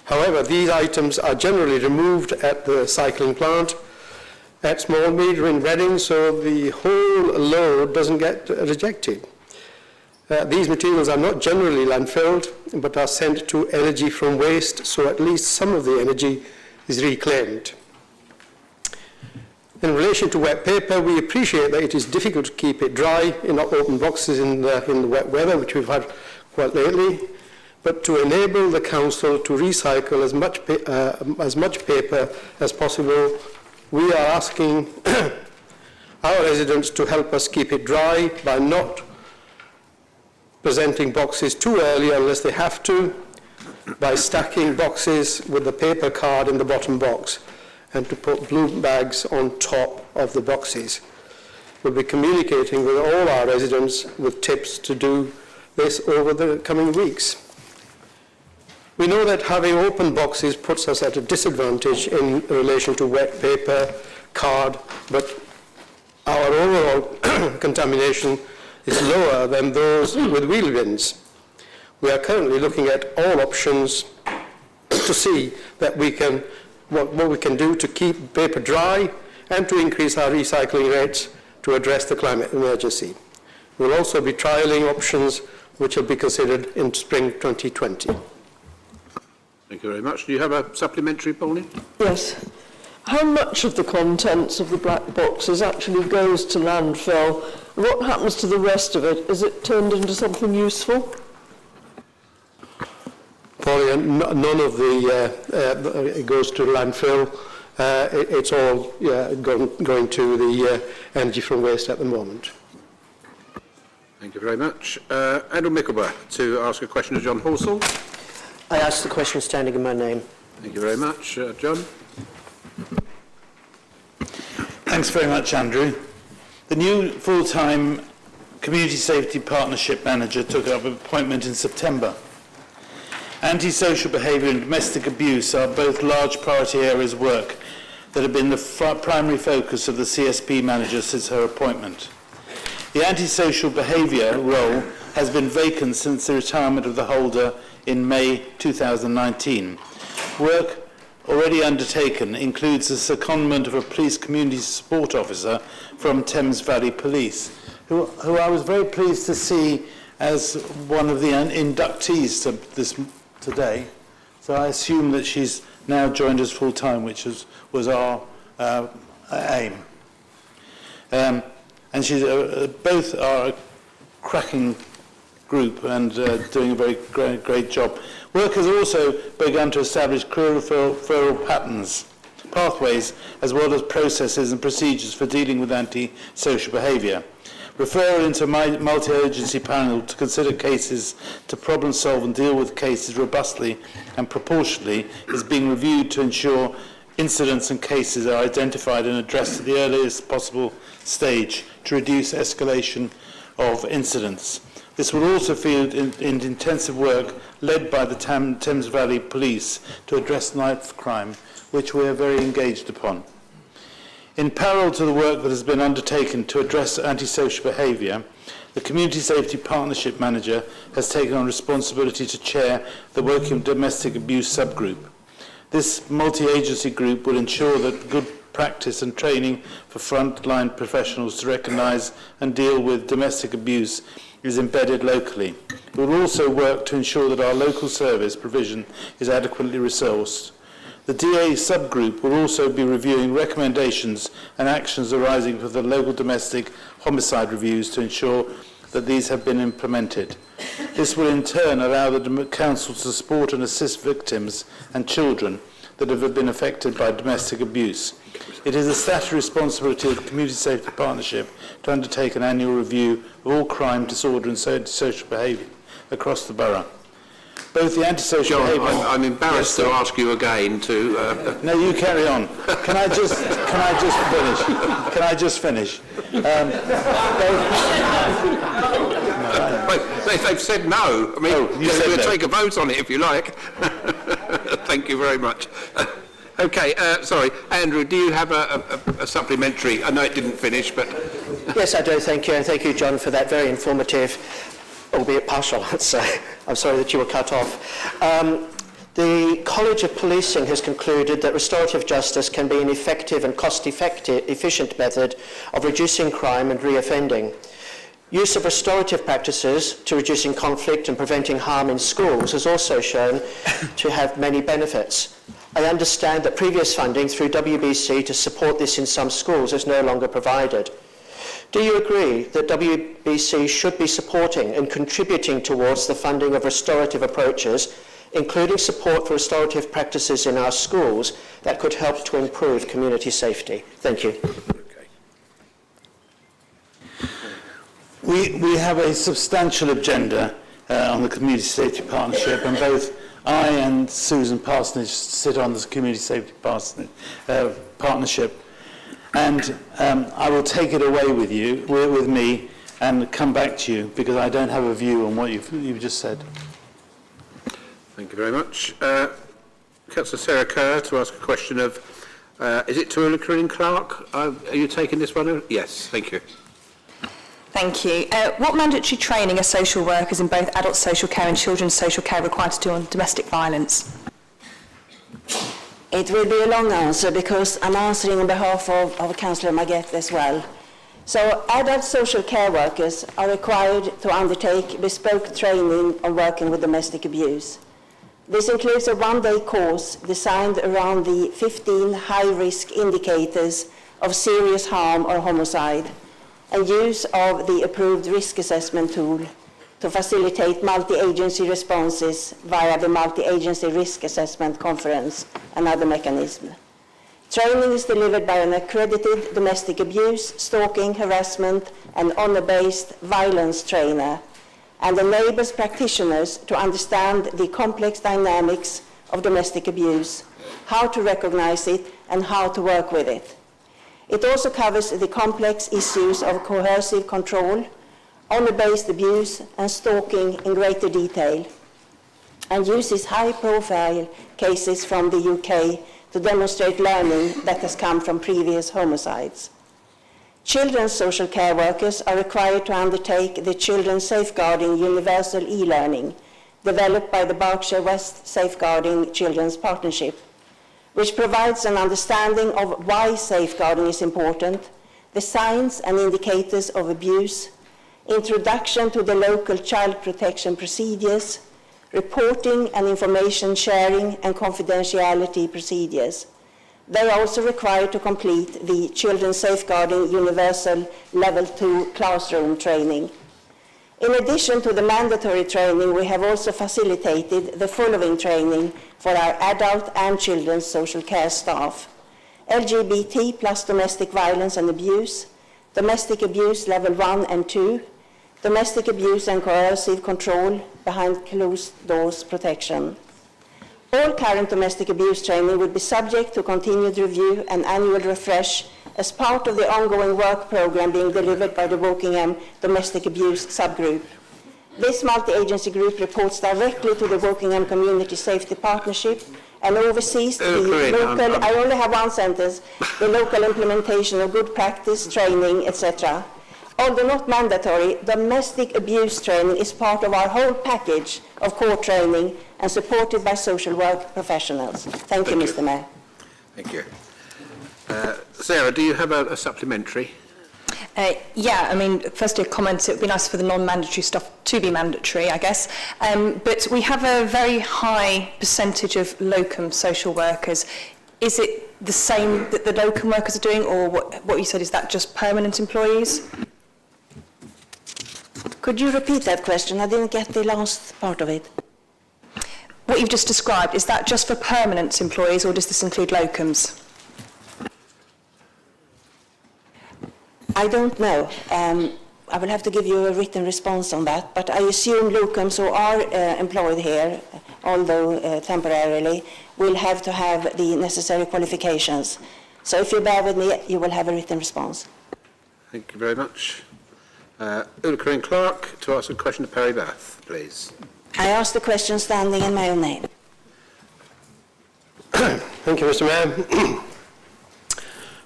S20: However, these items are generally removed at the recycling plant at Small Meter in Reading, so the whole load doesn't get rejected. These materials are not generally landfilled, but are sent to energy from waste, so at least some of the energy is reclaimed. In relation to wet paper, we appreciate that it is difficult to keep it dry in open boxes in the wet weather, which we've had quite lately, but to enable the council to recycle as much paper as possible, we are asking our residents to help us keep it dry by not presenting boxes too early unless they have to, by stacking boxes with the paper card in the bottom box, and to put blue bags on top of the boxes. We'll be communicating with all our residents with tips to do this over the coming weeks. We know that having open boxes puts us at a disadvantage in relation to wet paper, card, but our overall contamination is lower than those with wheel bins. We are currently looking at all options to see that we can, what we can do to keep paper dry and to increase our recycling rates to address the climate emergency. We'll also be trialling options which will be considered in spring 2020.
S1: Thank you very much. Do you have a supplementary, Pauline?
S13: Yes. How much of the contents of the black boxes actually goes to landfill? What happens to the rest of it? Is it turned into something useful?
S20: Pauline, none of the goes to landfill. It's all going to the energy from waste at the moment.
S1: Thank you very much. Andrew Mickleborough to ask a question of John Horsall.
S7: I ask the question standing in my name.
S1: Thank you very much. John?
S17: Thanks very much, Andrew. The new full-time Community Safety Partnership Manager took up an appointment in September. Antisocial behaviour and domestic abuse are both large priority areas of work that have been the primary focus of the CSP manager since her appointment. The antisocial behaviour role has been vacant since the retirement of the holder in May 2019. Work already undertaken includes the secondment of a police community support officer from Thames Valley Police, who I was very pleased to see as one of the inductees to today. So I assume that she's now joined us full-time, which was our aim. And she's both are a cracking group and doing a very great job. Work has also begun to establish career referral pathways, as well as processes and procedures for dealing with anti-social behaviour. Referral into a multi-agency panel to consider cases to problem solve and deal with cases robustly and proportionally is being reviewed to ensure incidents and cases are identified and addressed at the earliest possible stage to reduce escalation of incidents. This will also feed in intensive work led by the Thames Valley Police to address knife crime, which we are very engaged upon. In parallel to the work that has been undertaken to address antisocial behaviour, the Community Safety Partnership Manager has taken on responsibility to chair the Working Domestic Abuse subgroup. This multi-agency group will ensure that good practice and training for frontline professionals to recognise and deal with domestic abuse is embedded locally. It will also work to ensure that our local service provision is adequately resourced. The DA subgroup will also be reviewing recommendations and actions arising from the local domestic homicide reviews to ensure that these have been implemented. This will in turn allow the Council to support and assist victims and children that have been affected by domestic abuse. It is a statutory responsibility of the Community Safety Partnership to undertake an annual review of all crime, disorder and social behaviour across the borough. Both the antisocial
S1: John,
S17: behaviour...
S1: I'm embarrassed to ask you again to...
S17: No, you carry on. Can I just finish?
S1: Wait, they've said no. I mean, we'll take a vote on it if you like. Thank you very much. Okay, sorry. Andrew, do you have a supplementary? I know it didn't finish, but...
S7: Yes, I do, thank you, and thank you, John, for that very informative, albeit partial answer. I'm sorry that you were cut off. The College of Policing has concluded that restorative justice can be an effective and cost-efficient method of reducing crime and reoffending. Use of restorative practices to reducing conflict and preventing harm in schools has also shown to have many benefits. I understand that previous funding through WBC to support this in some schools is no longer provided. Do you agree that WBC should be supporting and contributing towards the funding of restorative approaches, including support for restorative practices in our schools that could help to improve community safety? Thank you.
S17: We have a substantial agenda on the Community Safety Partnership, and both I and Susan Parsonage sit on the Community Safety Partnership. And I will take it away with me, and come back to you, because I don't have a view on what you've just said.
S1: Thank you very much. Councillor Sarah Kerr to ask a question of, is it Terwilliger and Clark? Are you taking this one? Yes, thank you.
S11: Thank you. What mandatory training are social workers in both adult social care and children's social care required to do on domestic violence?
S12: It will be a long answer because I'm answering on behalf of Councillor Maguette as well. So adult social care workers are required to undertake bespoke training on working with domestic abuse. This includes a one-day course designed around the 15 high-risk indicators of serious harm or homicide, and use of the approved risk assessment tool to facilitate multi-agency responses via the Multi-Agency Risk Assessment Conference and other mechanisms. Training is delivered by an accredited domestic abuse, stalking, harassment, and honor-based violence trainer, and enables practitioners to understand the complex dynamics of domestic abuse, how to recognize it, and how to work with it. It also covers the complex issues of coercive control, honor-based abuse, and stalking in greater detail, and uses high-profile cases from the UK to demonstrate learning that has come from previous homicides. Children's social care workers are required to undertake the Children's Safeguarding Universal e-learning, developed by the Berkshire West Safeguarding Children's Partnership, which provides an understanding of why safeguarding is important, the signs and indicators of abuse, introduction to the local child protection procedures, reporting and information sharing and confidentiality procedures. They are also required to complete the Children's Safeguarding Universal Level 2 classroom training. In addition to the mandatory training, we have also facilitated the following training for our adult and children's social care staff: LGBT plus domestic violence and abuse, domestic abuse level 1 and 2, domestic abuse and coercive control behind closed doors protection. All current domestic abuse training will be subject to continued review and annual refresh as part of the ongoing work programme being delivered by the Wokingham Domestic Abuse Subgroup. This multi-agency group reports directly to the Wokingham Community Safety Partnership and oversees the local, I only have one sentence, the local implementation of good practice, training, etc. Although not mandatory, domestic abuse training is part of our whole package of core training and supported by social work professionals. Thank you, Mr. Mayor.
S1: Thank you. Sarah, do you have a supplementary?
S11: Yeah, I mean, firstly a comment, it would be nice for the non-mandatory stuff to be mandatory, I guess, but we have a very high percentage of locum social workers. Is it the same that the locum workers are doing, or what you said, is that just permanent employees?
S12: Could you repeat that question? I didn't get the last part of it.
S11: What you've just described, is that just for permanent employees, or does this include locums?
S12: I don't know. I will have to give you a written response on that, but I assume locums who are employed here, although temporarily, will have to have the necessary qualifications. So if you bear with me, you will have a written response.
S1: Thank you very much. Ulrika and Clark, to ask a question to Perry Bath, please.
S12: I ask the question standing in my own name.
S20: Thank you, Mr. Mayor.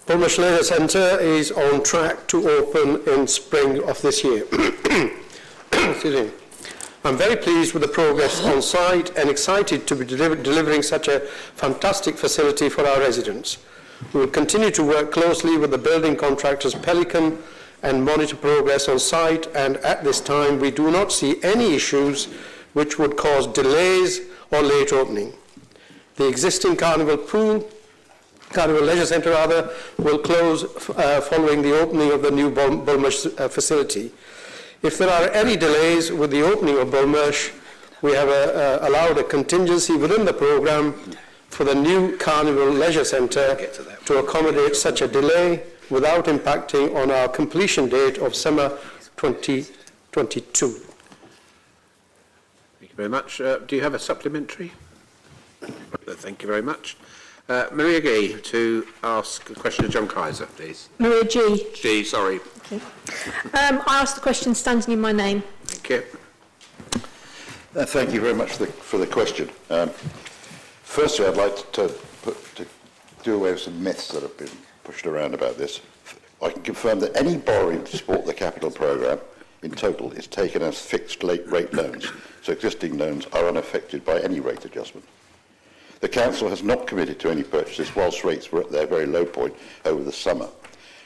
S20: Bulmersh Leisure Centre is on track to open in spring of this year. Excuse me. I'm very pleased with the progress on site and excited to be delivering such a fantastic facility for our residents. We will continue to work closely with the building contractors Pelican and monitor progress on site, and at this time we do not see any issues which would cause delays or late opening. The existing Carnival Leisure Centre will close following the opening of the new Bulmersh facility. If there are any delays with the opening of Bulmersh, we have allowed a contingency within the programme for the new Carnival Leisure Centre to accommodate such a delay without impacting on our completion date of summer 2022.
S1: Thank you very much. Do you have a supplementary? Thank you very much. Maria Gee, to ask a question to John Kaiser, please.
S18: Maria G.
S1: G, sorry.
S18: Okay. I asked the question standing in my name.
S1: Thank you.
S21: Thank you very much for the question. Firstly, I'd like to do away with some myths that have been pushed around about this. I can confirm that any borrowing to support the capital programme in total is taken as fixed rate loans, so existing loans are unaffected by any rate adjustment. The Council has not committed to any purchases whilst rates were at their very low point over the summer.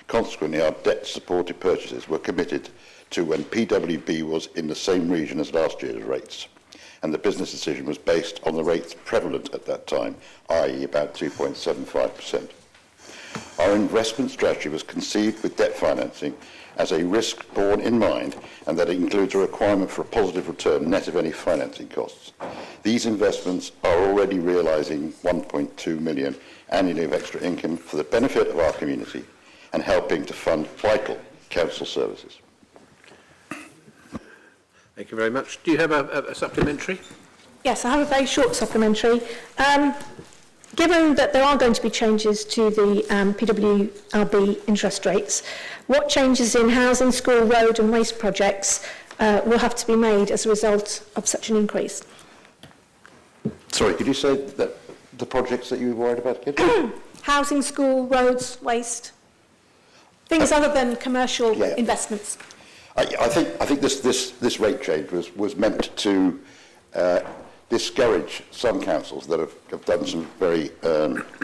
S21: Consequently, our debt-supported purchases were committed to when PWB was in the same region as last year's rates, and the business decision was based on the rates prevalent at that time, i.e. about 2.75%. Our investment strategy was conceived with debt financing as a risk borne in mind, and that it includes a requirement for a positive return net of any financing costs. These investments are already realising 1.2 million annually of extra income for the benefit of our community and helping to fund vital council services.
S1: Thank you very much. Do you have a supplementary?
S18: Yes, I have a very short supplementary. Given that there are going to be changes to the PWRB interest rates, what changes in housing, school, road and waste projects will have to be made as a result of such an increase?
S21: Sorry, could you say that the projects that you were worried about again?
S18: Housing, school, roads, waste, things other than commercial investments.
S21: I think this rate change was meant to discourage some councils that have done some very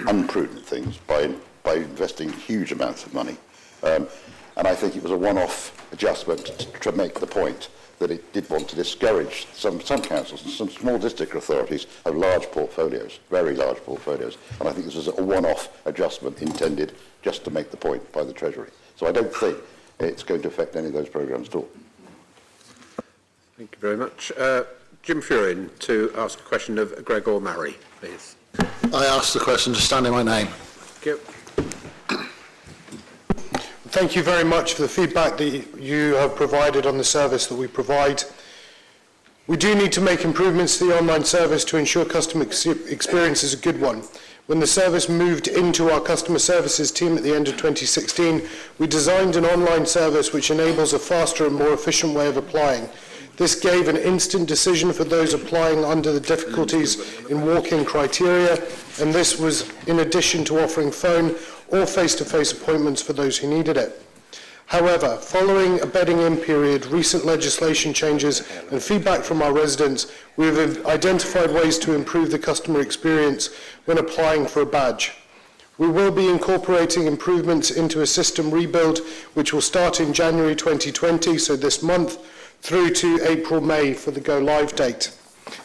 S21: unprudent things by investing huge amounts of money. And I think it was a one-off adjustment to make the point that it did want to discourage some councils and some small district authorities have large portfolios, very large portfolios. And I think this was a one-off adjustment intended just to make the point by the Treasury. So I don't think it's going to affect any of those programmes at all.
S1: Thank you very much. Jim Furin to ask a question of Gregor Murray, please.
S9: I asked the question to stand in my name.
S1: Thank you.
S3: Thank you very much for the feedback that you have provided on the service that we provide. We do need to make improvements to the online service to ensure customer experience is a good one. When the service moved into our customer services team at the end of 2016, we designed an online service which enables a faster and more efficient way of applying. This gave an instant decision for those applying under the difficulties in walk-in criteria, and this was in addition to offering phone or face-to-face appointments for those who needed it. However, following a bedding-in period, recent legislation changes and feedback from our residents, we have identified ways to improve the customer experience when applying for a badge. We will be incorporating improvements into a system rebuild, which will start in January 2020, so this month, through to April-May for the go-live date.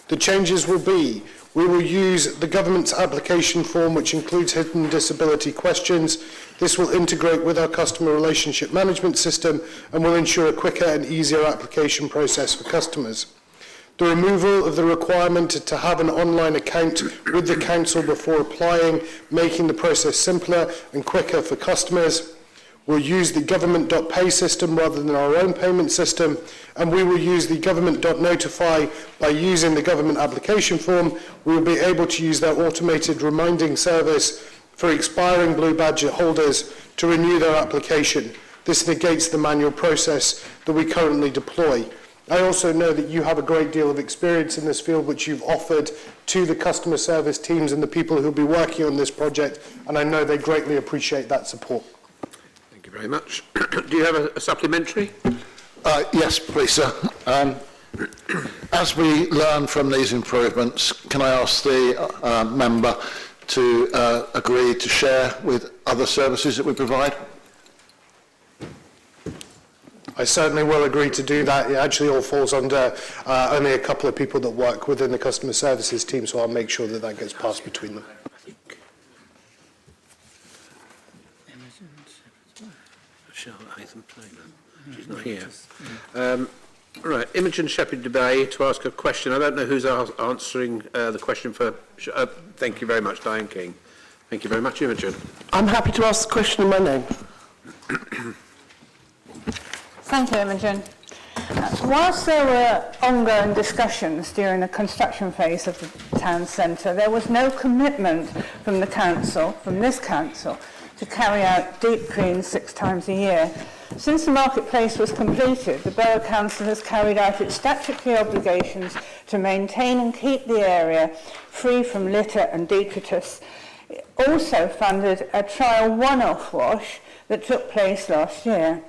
S3: The changes will be: we will use the government's application form, which includes hidden disability questions. This will integrate with our customer relationship management system and will ensure a quicker and easier application process for customers. The removal of the requirement to have an online account with the council before applying, making the process simpler and quicker for customers. We'll use the government.pay system rather than our own payment system, and we will use the government.notify. By using the government application form, we will be able to use their automated reminding service for expiring blue badge holders to renew their application. This negates the manual process that we currently deploy. I also know that you have a great deal of experience in this field, which you've offered to the customer service teams and the people who will be working on this project, and I know they greatly appreciate that support.
S1: Thank you very much. Do you have a supplementary?
S9: Yes, please, sir. As we learn from these improvements, can I ask the member to agree to share with other services that we provide?
S3: I certainly will agree to do that. It actually all falls under only a couple of people that work within the customer services team, so I'll make sure that that gets passed between them.
S1: Charlotte Haytham-Taylor. She's not here. Right, Imogen Shepherd-Debay to ask a question. I don't know who's answering the question for... thank you very much, Diane King. Thank you very much, Imogen.
S15: I'm happy to ask the question in my name.
S14: Thank you, Imogen. Whilst there were ongoing discussions during the construction phase of the town centre, there was no commitment from the council, from this council, to carry out deep cleans 6 times a year. Since the marketplace was completed, the Borough Council has carried out its statutory obligations to maintain and keep the area free from litter and detritus. It also funded a trial one-off wash that took place last year.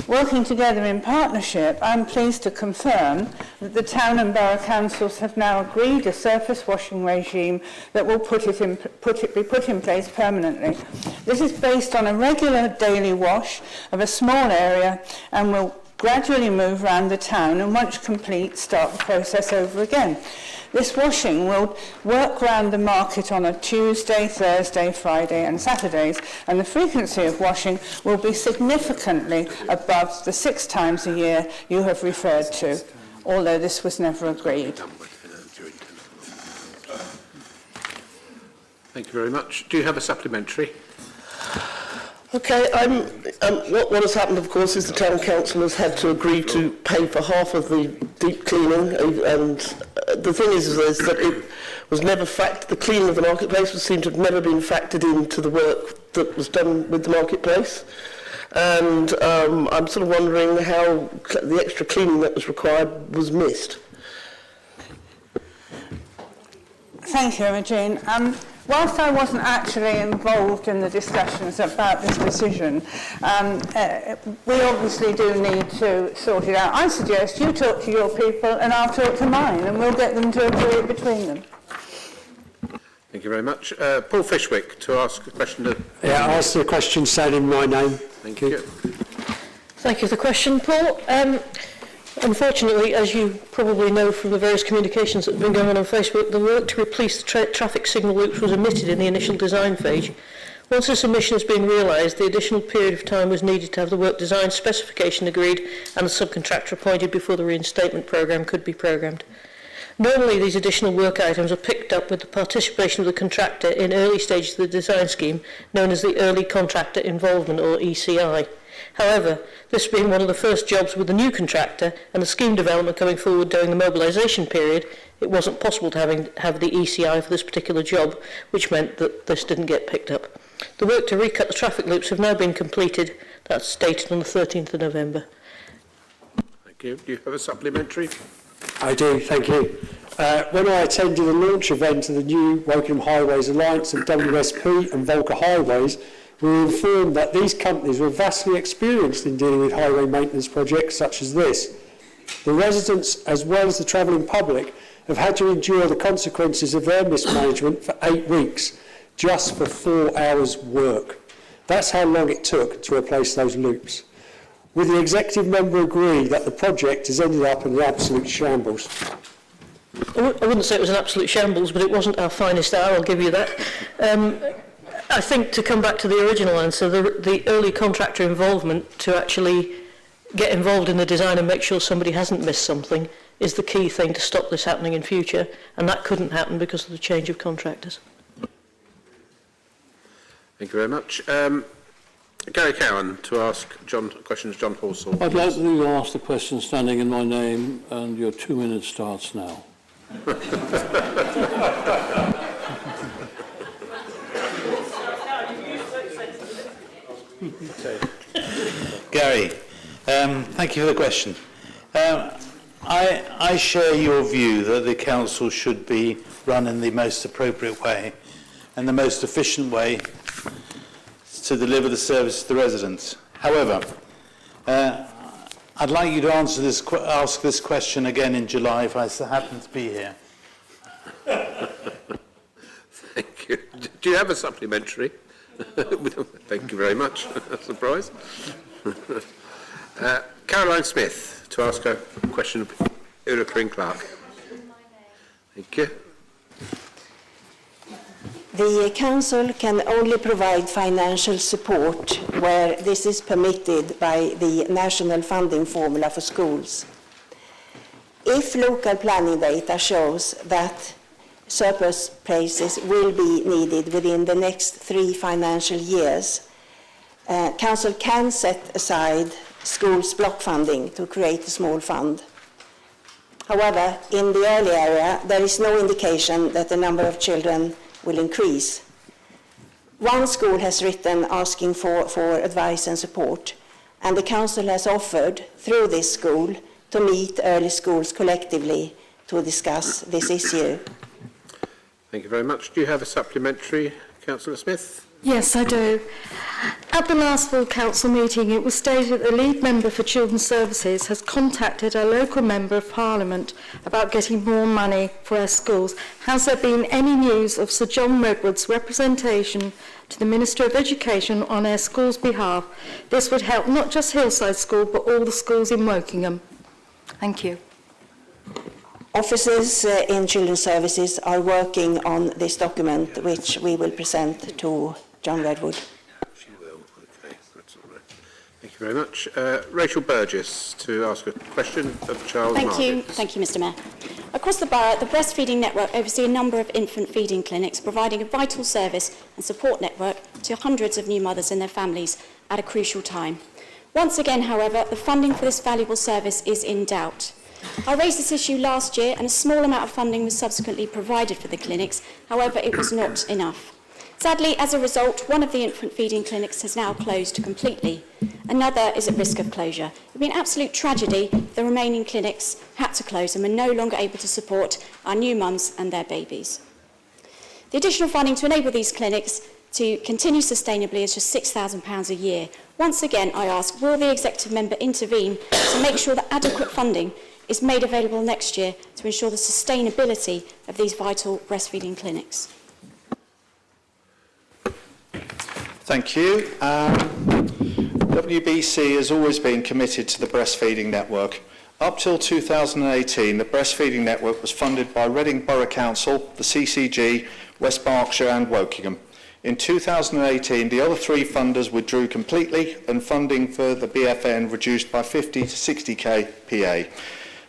S14: Working together in partnership, I'm pleased to confirm that the town and borough councils have now agreed a surface washing regime that will be put in place permanently. This is based on a regular daily wash of a small area and will gradually move around the town, and once complete, start the process over again. This washing will work round the market on a Tuesday, Thursday, Friday and Saturdays, and the frequency of washing will be significantly above the 6 times a year you have referred to, although this was never agreed.
S1: Thank you very much. Do you have a supplementary?
S15: Okay, what has happened, of course, is the town council has had to agree to pay for half of the deep cleaning, and the thing is that it was never factored. The cleaning of the marketplace was seen to have never been factored into the work that was done with the marketplace, and I'm sort of wondering how the extra cleaning that was required was missed.
S14: Thank you, Imogen. Whilst I wasn't actually involved in the discussions about this decision, we obviously do need to sort it out. I suggest you talk to your people and I'll talk to mine, and we'll get them to agree it between them.
S1: Thank you very much. Paul Fishwick to ask a question.
S19: Yeah, I'll ask the question said in my name.
S1: Thank you.
S4: Thank you for the question, Paul. Unfortunately, as you probably know from the various communications that have been going on Facebook, the work to replace the traffic signal loops was omitted in the initial design phase. Once this omission has been realised, the additional period of time was needed to have the work design specification agreed and the subcontractor appointed before the reinstatement programme could be programmed. Normally, these additional work items are picked up with the participation of the contractor in early stages of the design scheme, known as the Early Contractor Involvement, or ECI. However, this being one of the first jobs with the new contractor and the scheme development coming forward during the mobilisation period, it wasn't possible to have the ECI for this particular job, which meant that this didn't get picked up. The work to recut the traffic loops have now been completed. That's dated on the 13th of November.
S1: Thank you. Do you have a supplementary?
S19: I do, thank you. When I attended the launch event of the new Wokingham Highways Alliance of WSP and Volker Highways, we were informed that these companies were vastly experienced in dealing with highway maintenance projects such as this. The residents, as well as the travelling public, have had to endure the consequences of their mismanagement for 8 weeks, just for 4 hours' work. That's how long it took to replace those loops. Will the executive member agree that the project has ended up in an absolute shambles?
S4: I wouldn't say it was an absolute shambles, but it wasn't our finest hour, I'll give you that. I think, to come back to the original answer, the early contractor involvement to actually get involved in the design and make sure somebody hasn't missed something is the key thing to stop this happening in future, and that couldn't happen because of the change of contractors.
S1: Thank you very much. Gary Cowan to ask questions John Horsall.
S2: I'd like you to ask the question standing in my name, and your 2 minutes starts now.
S17: Gary, thank you for the question. I share your view that the council should be run in the most appropriate way and the most efficient way to deliver the service to the residents. However, I'd like you to ask this question again in July if I happen to be here.
S1: Thank you. Do you have a supplementary? Thank you very much. Surprise. Caroline Smith to ask a question of Ulla Pring-Clark. Thank you.
S12: The Council can only provide financial support where this is permitted by the national funding formula for schools. If local planning data shows that surplus places will be needed within the next 3 financial years, Council can set aside schools block funding to create a small fund. However, in the early area, there is no indication that the number of children will increase. One school has written asking for advice and support, and the Council has offered, through this school, to meet early schools collectively to discuss this issue.
S1: Thank you very much. Do you have a supplementary, Councillor Smith?
S16: Yes, I do. At the last full council meeting, it was stated that the lead member for Children's Services has contacted a local member of Parliament about getting more money for our schools. Has there been any news of Sir John Redwood's representation to the Minister of Education on our school's behalf? This would help not just Hillside School, but all the schools in Wokingham. Thank you.
S12: Officers in Children's Services are working on this document, which we will present to John Redwood.
S1: She will. Okay, that's all right. Thank you very much. Rachel Burgess to ask a question of Charles Margaret.
S22: Thank you, Mr. Mayor. Across the borough, the breastfeeding network oversees a number of infant feeding clinics, providing a vital service and support network to hundreds of new mothers and their families at a crucial time. Once again, however, the funding for this valuable service is in doubt. I raised this issue last year and a small amount of funding was subsequently provided for the clinics. However, it was not enough. Sadly, as a result, one of the infant feeding clinics has now closed completely. Another is at risk of closure. It would be an absolute tragedy if the remaining clinics had to close and were no longer able to support our new mums and their babies. The additional funding to enable these clinics to continue sustainably is just £6,000 a year. Once again, I ask, will the executive member intervene to make sure that adequate funding is made available next year to ensure the sustainability of these vital breastfeeding clinics?
S23: Thank you. WBC has always been committed to the breastfeeding network. Up till 2018, the breastfeeding network was funded by Reading Borough Council, the CCG, West Berkshire and Wokingham. In 2018, the other three funders withdrew completely and funding for the BFN reduced by 50 to 60k PA.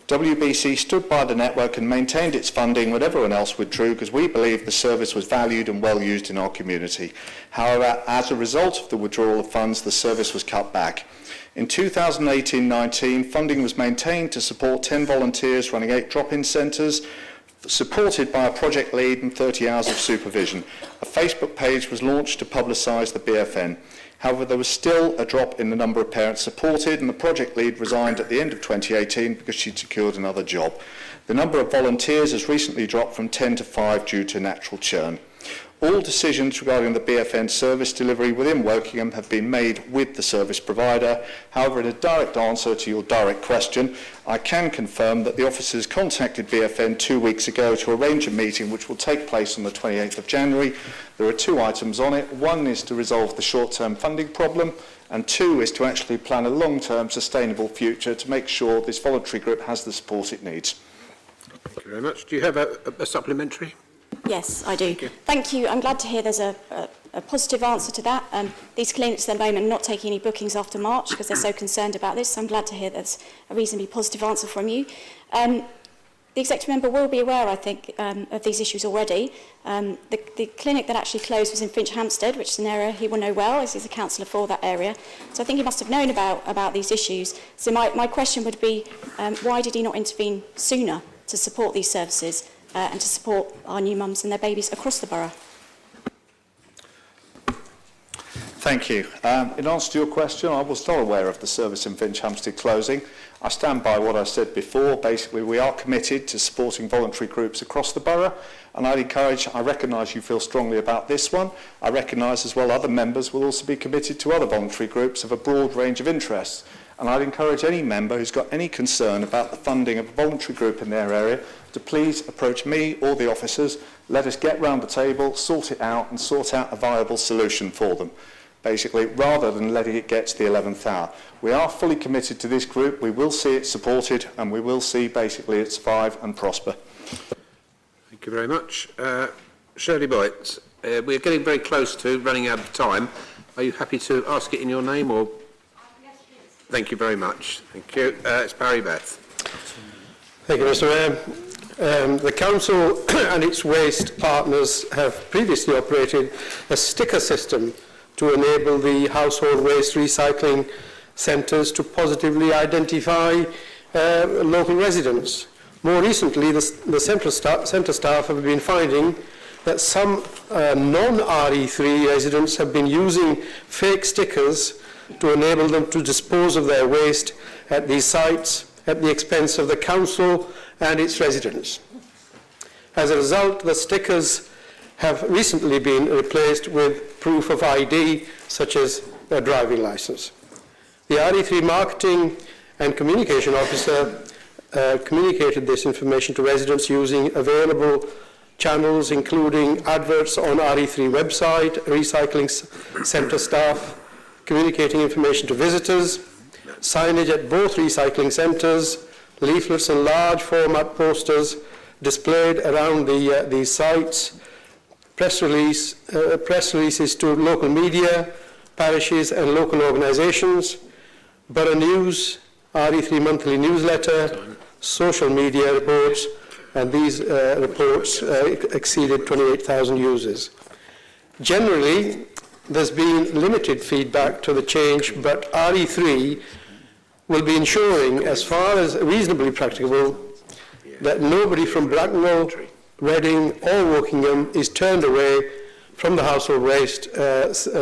S23: WBC stood by the network and maintained its funding when everyone else withdrew because we believe the service was valued and well used in our community. However, as a result of the withdrawal of funds, the service was cut back. In 2018-19, funding was maintained to support 10 volunteers running 8 drop-in centres, supported by a project lead and 30 hours of supervision. A Facebook page was launched to publicise the BFN. However, there was still a drop in the number of parents supported and the project lead resigned at the end of 2018 because she'd secured another job. The number of volunteers has recently dropped from 10 to 5 due to natural churn. All decisions regarding the BFN service delivery within Wokingham have been made with the service provider. However, in a direct answer to your direct question, I can confirm that the officers contacted BFN 2 weeks ago to arrange a meeting which will take place on the 28th of January. There are 2 items on it. 1 is to resolve the short-term funding problem, and 2 is to actually plan a long-term sustainable future to make sure this voluntary group has the support it needs.
S1: Thank you very much. Do you have a supplementary?
S22: Yes, I do. Thank you. I'm glad to hear there's a positive answer to that. These clinics at the moment are not taking any bookings after March because they're so concerned about this. So I'm glad to hear there's a reasonably positive answer from you. The executive member will be aware, I think, of these issues already. The clinic that actually closed was in Finch Hampstead, which is an area he will know well, as he's a councillor for that area. So I think he must have known about these issues. So my question would be, why did he not intervene sooner to support these services and to support our new mums and their babies across the borough?
S23: Thank you. In answer to your question, I was not aware of the service in Finch Hampstead closing. I stand by what I said before. Basically, we are committed to supporting voluntary groups across the borough, and I recognise you feel strongly about this one. I recognise as well other members will also be committed to other voluntary groups of a broad range of interests. And I'd encourage any member who's got any concern about the funding of a voluntary group in their area to please approach me or the officers. Let us get round the table, sort it out and sort out a viable solution for them, basically, rather than letting it get to the 11th hour. We are fully committed to this group. We will see it supported and we will see basically it survive and prosper.
S1: Thank you very much. Shirley Boyett, we're getting very close to running out of time. Are you happy to ask it in your name or? Thank you very much. Thank you. It's Barry Beth.
S20: Thank you, Mr. Mayor. The Council and its waste partners have previously operated a sticker system to enable the household waste recycling centres to positively identify local residents. More recently, the centre staff have been finding that some non-RE3 residents have been using fake stickers to enable them to dispose of their waste at these sites at the expense of the council and its residents. As a result, the stickers have recently been replaced with proof of ID, such as a driving license. The RE3 Marketing and Communication Officer communicated this information to residents using available channels, including adverts on RE3 website, recycling centre staff, communicating information to visitors, signage at both recycling centres, leaflets and large format posters displayed around these sites, press releases to local media, parishes and local organisations, Borough News, RE3 monthly newsletter, social media reports, and these reports exceeded 28,000 users. Generally, there's been limited feedback to the change, but RE3 will be ensuring, as far as reasonably practicable, that nobody from Bracknell, Reading or Wokingham is turned away from the household waste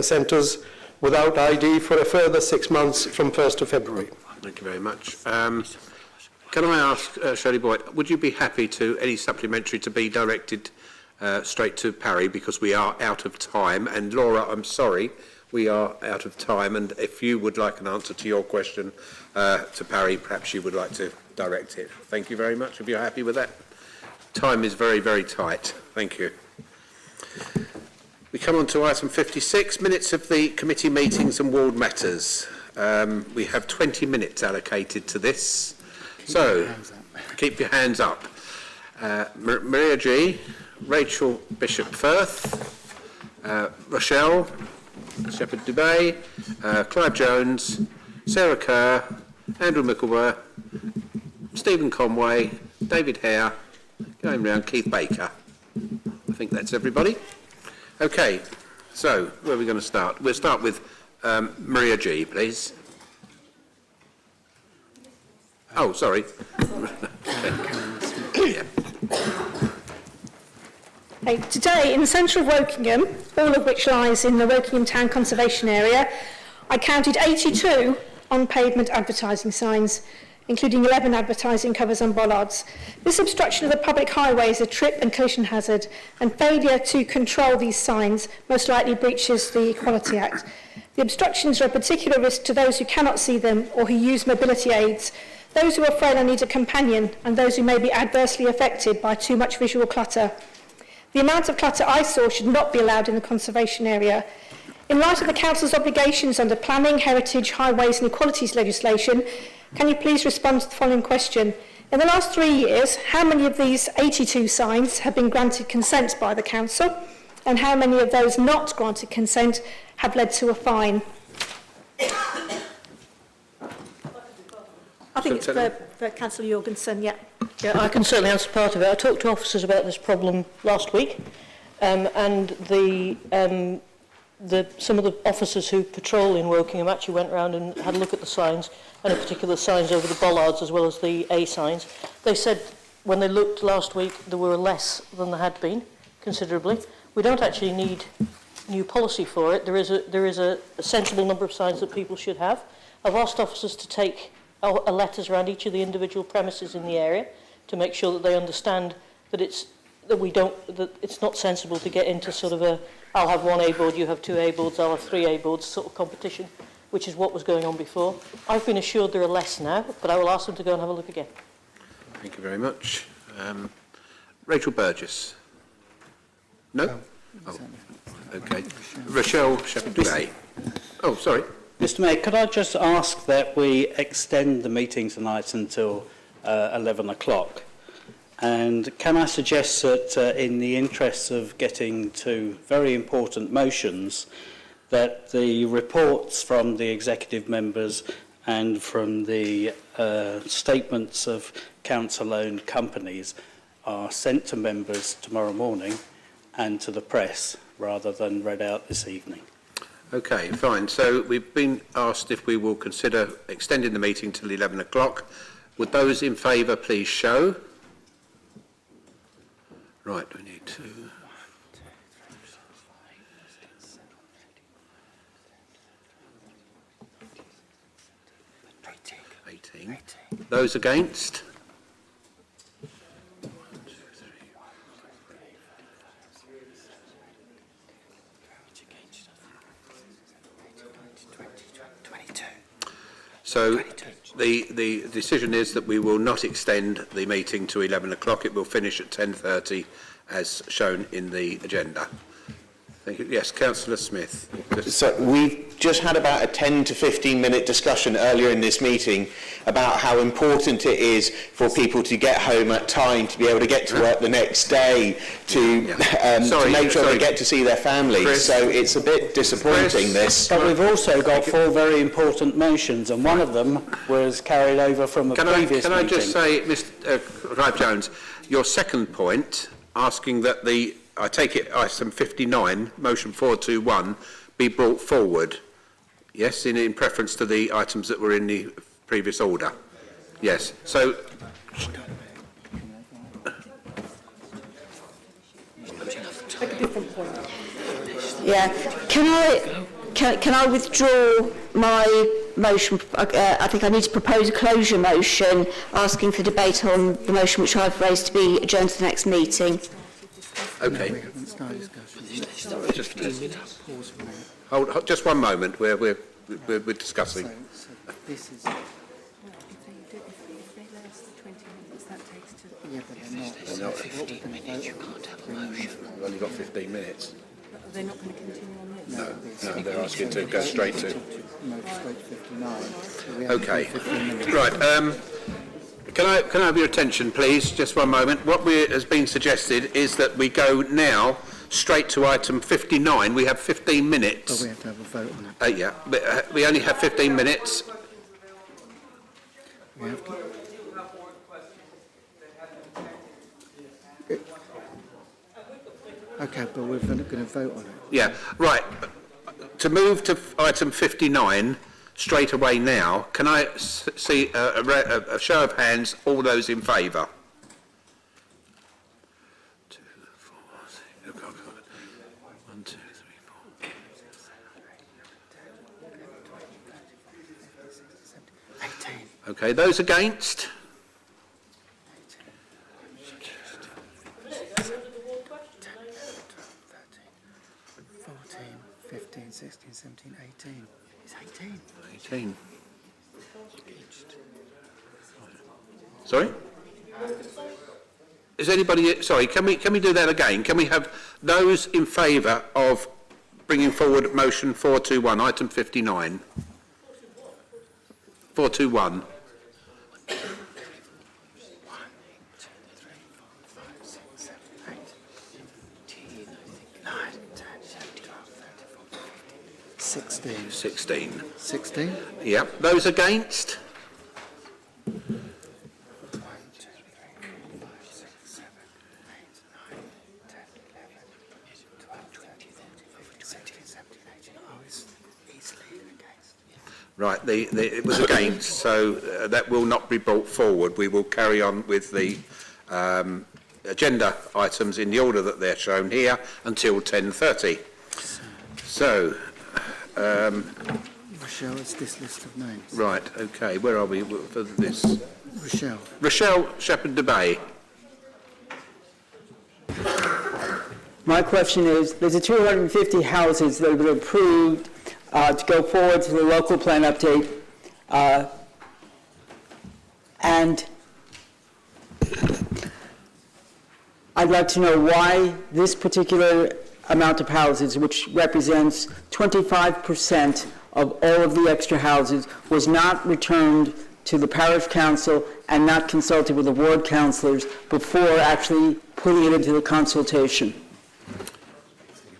S20: centres without ID for a further 6 months from 1st of February.
S1: Thank you very much. Can I ask, Shirley Boyd, would you be happy to, any supplementary to be directed straight to Parry, because we are out of time? And Laura, I'm sorry, we are out of time, and if you would like an answer to your question to Parry, perhaps you would like to direct it. Thank you very much, if you're happy with that. Time is very, very tight. Thank you. We come on to item 56, minutes of the committee meetings and ward matters. We have 20 minutes allocated to this. So, keep your hands up. Maria G, Rachel Bishop-Firth, Rochelle Shepherd-Dubay, Clive Jones, Sarah Kerr, Andrew Mickleborough, Stephen Conway, David Hare, going round, Keith Baker. I think that's everybody. Okay, so where are we going to start? We'll start with Maria G, please. Oh, sorry. Yeah.
S18: Today, in the centre of Wokingham, all of which lies in the Wokingham Town Conservation Area, I counted 82 on-pavement advertising signs, including 11 advertising covers on bollards. This obstruction of the public highway is a trip and collision hazard, and failure to control these signs most likely breaches the Equality Act. The obstructions are a particular risk to those who cannot see them or who use mobility aids, those who are frail and need a companion, and those who may be adversely affected by too much visual clutter. The amount of clutter I saw should not be allowed in the conservation area. In light of the Council's obligations under planning, heritage, highways and equalities legislation, can you please respond to the following question? In the last 3 years, how many of these 82 signs have been granted consent by the Council, and how many of those not granted consent have led to a fine? I think it's for Councillor Jorgensen, yeah.
S4: Yeah, I can certainly answer part of it. I talked to officers about this problem last week, and some of the officers who patrol in Wokingham actually went around and had a look at the signs, and in particular signs over the bollards as well as the A signs. They said when they looked last week there were less than there had been, considerably. We don't actually need new policy for it. There is a sensible number of signs that people should have. I've asked officers to take letters around each of the individual premises in the area to make sure that they understand that it's not sensible to get into sort of a I'll have one A board, you have two A boards, I'll have three A boards sort of competition, which is what was going on before. I've been assured there are less now, but I will ask them to go and have a look again.
S1: Thank you very much. Rachel Burgess. No? Oh, okay. Rochelle Shepherd-Dubay. Oh, sorry.
S5: Mr. Mayor, could I just ask that we extend the meeting tonight until 11 o'clock? And can I suggest that in the interests of getting to very important motions, that the reports from the executive members and from the statements of council-owned companies are sent to members tomorrow morning and to the press, rather than read out this evening?
S1: Okay, fine. So we've been asked if we will consider extending the meeting till 11 o'clock. Would those in favour please show? Right, we need to... 18. Those against? So the decision is that we will not extend the meeting to 11 o'clock. It will finish at 10:30 as shown in the agenda. Thank you. Yes, Councillor Smith.
S6: So we've just had about a 10 to 15 minute discussion earlier in this meeting about how important it is for people to get home at time, to be able to get to work the next day, to make sure they get to see their family.
S5: Chris.
S6: So it's a bit disappointing, this.
S5: But we've also got 4 very important motions, and one of them was carried over from a previous
S1: meeting. Can I just say,
S5: Mr.
S1: Clive Jones, your second point, asking that I take it item 59, motion 421, be brought forward. Yes, in preference to the items that were in the previous order. Yes. So.
S12: Yeah. Can I withdraw my motion? I think I need to propose a closure motion asking for debate on the motion which I've raised to be adjourned to the next meeting.
S1: Okay. Hold just one moment. We're discussing.
S8: This is.
S1: They're not 15 minutes. You can't have a motion. We've only got 15 minutes.
S8: They're not going to continue on this?
S1: No, they're asking to go straight to. Okay. Right. Can I have your attention, please? Just one moment. What has been suggested is that we go now straight to item 59. We have 15 minutes.
S8: But we have to have a vote on it.
S1: Yeah, but we only have 15 minutes.
S8: We have to. Okay, but we're going to vote on it.
S1: Yeah, right. To move to item 59 straight away now, can I see a show of hands, all those in favour? 2, 4, 6, 1, 2, 3, 4. 18. Okay, those against?
S8: 15, 16, 17, 18. It's 18.
S1: 18. Sorry? Is anybody... Sorry, can we do that again? Can we have those in favour of bringing forward motion 421, item 59? 421.
S8: 16.
S1: 16.
S8: 16?
S1: Yep. Those against?
S8: 1, 2, 3, 4, 5, 6, 7, 8, 9, 10, 11, 12, 13, 14, 15, 16, 17, 18. Oh, it's easily against.
S1: Right, it was against, so that will not be brought forward. We will carry on with the agenda items in the order that they're shown here until 10:30. So,
S8: Rochelle, it's this list of names.
S1: right, okay, where are we for this?
S8: Rochelle.
S1: Rochelle Shepherd-Debay.
S10: My question is, there's a 250 houses that have been approved to go forward to the local plan update, and I'd like to know why this particular amount of houses, which represents 25% of all of the extra houses, was not returned to the parish council and not consulted with the ward councillors before actually putting it into the consultation.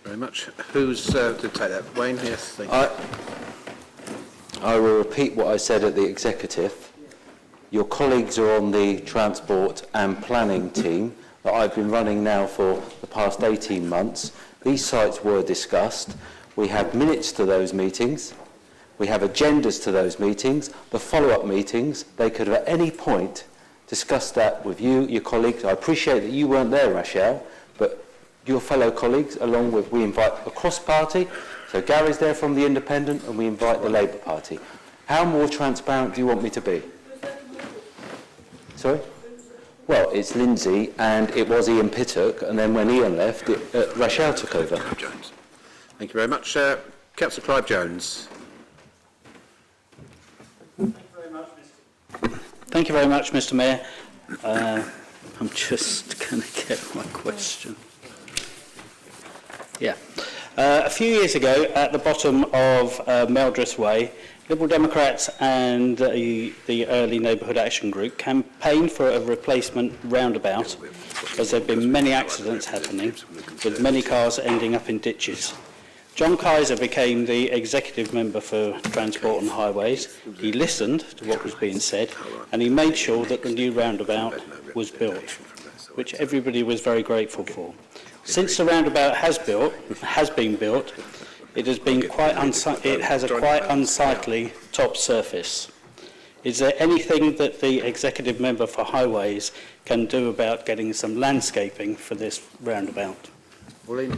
S1: Very much. Who's to take that? Wayne? Yes. Thank you.
S24: I will repeat what I said at the executive. Your colleagues are on the transport and planning team that I've been running now for the past 18 months. These sites were discussed. We have minutes to those meetings. We have agendas to those meetings. The follow-up meetings, they could have at any point discussed that with you, your colleagues. I appreciate that you weren't there, Rachel, but your fellow colleagues, along with, we invite a cross-party. So Gary's there from the Independent, and we invite the Labour Party. How more transparent do you want me to be? Sorry? Well, it's Lindsay, and it was Ian Pittock, and then when Ian left, Rachel took over.
S1: Clive Jones. Thank you very much. Councillor Clive Jones.
S5: Thank you very much, Mr. Mayor. I'm just going to get my question. Yeah. A few years ago, at the bottom of Meldress Way, Liberal Democrats and the Early Neighbourhood Action Group campaigned for a replacement roundabout, as there have been many accidents happening, with many cars ending up in ditches. John Kaiser became the executive member for Transport and Highways. He listened to what was being said, and he made sure that the new roundabout was built, which everybody was very grateful for. Since the roundabout has been built, it has a quite unsightly top surface. Is there anything that the executive member for Highways can do about getting some landscaping for this roundabout?
S1: Pauline?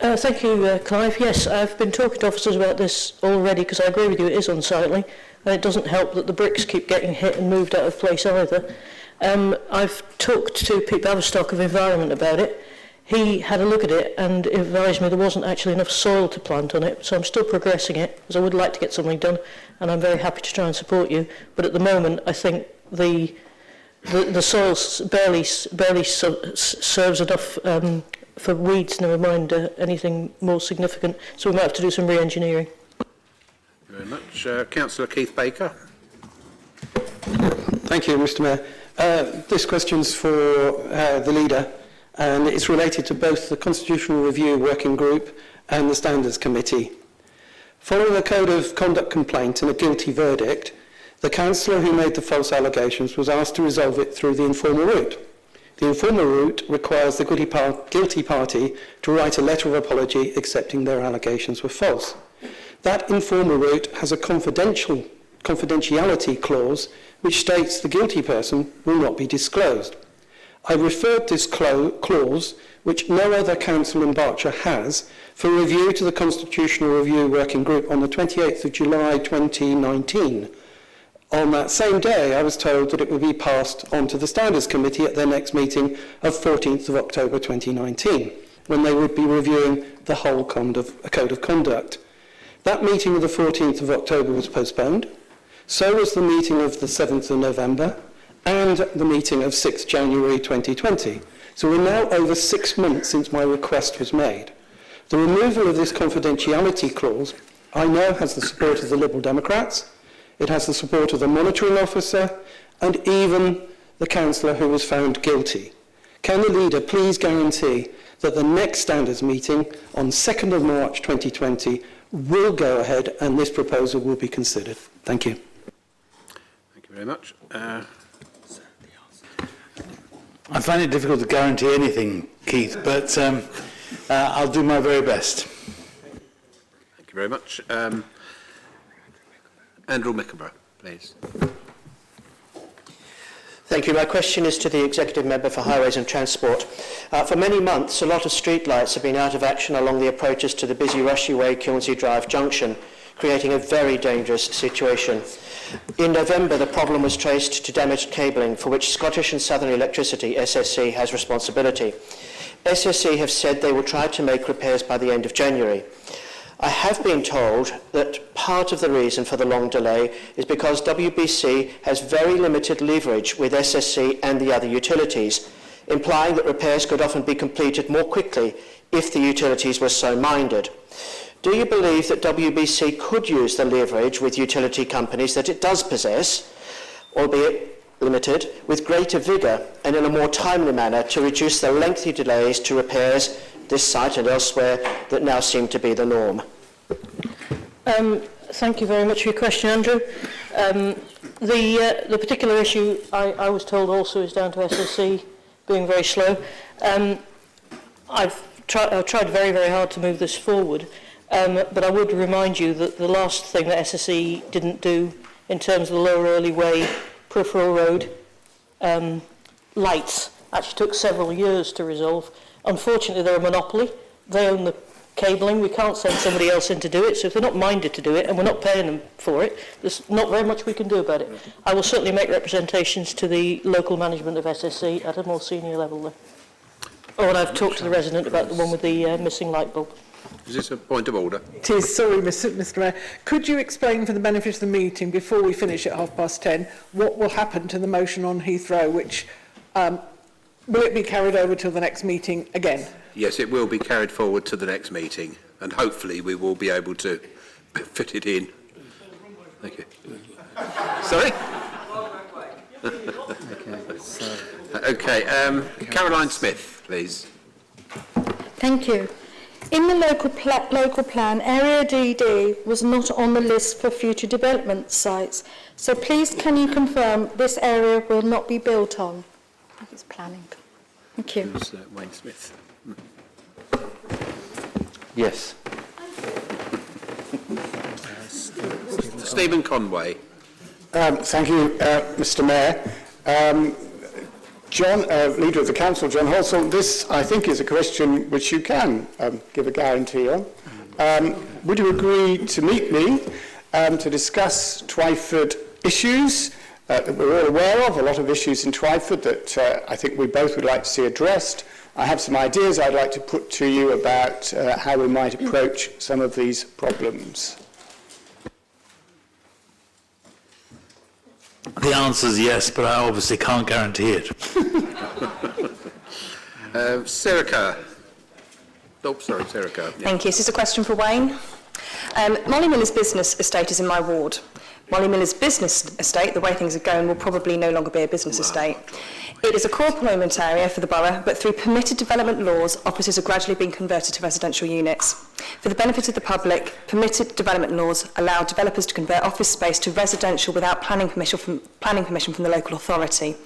S4: Thank you, Clive. Yes, I've been talking to officers about this already because I agree with you, it is unsightly, and it doesn't help that the bricks keep getting hit and moved out of place either. I've talked to Pete Baverstock of Environment about it. He had a look at it and advised me there wasn't actually enough soil to plant on it, so I'm still progressing it, because I would like to get something done, and I'm very happy to try and support you. But at the moment, I think the soil barely serves enough for weeds, never mind anything more significant, so we might have to do some re-engineering.
S1: Thank you very much. Councillor Keith Baker.
S20: Thank you, Mr. Mayor. This question's for the leader, and it's related to both the Constitutional Review Working Group and the Standards Committee. Following a Code of Conduct complaint and a guilty verdict, the councillor who made the false allegations was asked to resolve it through the informal route. The informal route requires the guilty party to write a letter of apology accepting their allegations were false. That informal route has a confidentiality clause which states the guilty person will not be disclosed. I referred this clause, which no other council in Berkshire has, for review to the Constitutional Review Working Group on the 28th of July 2019. On that same day, I was told that it would be passed on to the Standards Committee at their next meeting of 14th of October 2019, when they would be reviewing the whole Code of Conduct. That meeting of the 14th of October was postponed. So was the meeting of the 7th of November and the meeting of 6th January 2020. So we're now over 6 months since my request was made. The removal of this confidentiality clause, I know, has the support of the Liberal Democrats. It has the support of the monitoring officer and even the councillor who was found guilty. Can the leader please guarantee that the next standards meeting on 2nd of March 2020 will go ahead and this proposal will be considered? Thank you.
S1: Thank you very much.
S17: I find it difficult to guarantee anything, Keith, but I'll do my very best.
S1: Thank you very much. Andrew Mickleborough, please.
S7: Thank you. My question is to the Executive Member for Highways and Transport. For many months, a lot of streetlights have been out of action along the approaches to the busy Rushy Way, Kilnsey Drive junction, creating a very dangerous situation. In November, the problem was traced to damaged cabling, for which Scottish and Southern Electricity, SSE, has responsibility. SSE have said they will try to make repairs by the end of January. I have been told that part of the reason for the long delay is because WBC has very limited leverage with SSE and the other utilities, implying that repairs could often be completed more quickly if the utilities were so minded. Do you believe that WBC could use the leverage with utility companies that it does possess, albeit limited, with greater vigour and in a more timely manner to reduce the lengthy delays to repairs this site and elsewhere that now seem to be the norm?
S4: Thank you very much for your question, Andrew. The particular issue I was told also is down to SSE being very slow. I've tried very, very hard to move this forward, but I would remind you that the last thing that SSE didn't do in terms of the Lower Early Way peripheral road lights actually took several years to resolve. Unfortunately, they're a monopoly. They own the cabling. We can't send somebody else in to do it, so if they're not minded to do it and we're not paying them for it, there's not very much we can do about it. I will certainly make representations to the local management of SSE at a more senior level there. Oh, and I've talked to the resident about the one with the missing light bulb.
S1: Is this a point of order?
S9: It is, sorry, Mr Mayor. Could you explain for the benefit of the meeting, before we finish at 10:30, what will happen to the motion on Heathrow, which, will it be carried over till the next meeting again?
S1: Yes, it will be carried forward to the next meeting, and hopefully we will be able to fit it in. Thank you. Sorry? Okay, Caroline Smith, please.
S16: Thank you. In the local plan, Area DD was not on the list for future development sites. So please can you confirm this area will not be built on? I think it's planning. Thank you.
S1: Wayne Smith.
S24: Yes.
S1: Stephen Conway.
S11: Thank you, Mr Mayor. John, Leader of the Council, John Halsall, this, I think, is a question which you can give a guarantee on. Would you agree to meet me to discuss Twyford issues that we're all aware of, a lot of issues in Twyford that I think we both would like to see addressed? I have some ideas I'd like to put to you about how we might approach some of these problems.
S17: The answer is yes, but I obviously can't guarantee it.
S1: Sarah Kerr. Oh, sorry, Sarah Kerr. Yeah.
S13: Thank you. Is this a question for Wayne? Molly Miller's business estate is in my ward. Molly Miller's business estate, the way things are going, will probably no longer be a business estate. It is a core employment area for the borough, but through permitted development laws, offices are gradually being converted to residential units. For the benefit of the public, permitted development laws allow developers to convert office space to residential without planning permission from the local authority.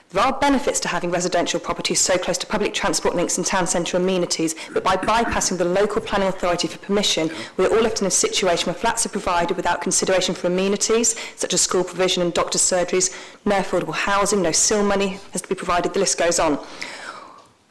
S13: There are benefits to having residential properties so close to public transport links and town centre amenities, but by bypassing the local planning authority for permission, we are all left in a situation where flats are provided without consideration for amenities, such as school provision and doctor's surgeries, no affordable housing, no SIL money has to be provided, the list goes on.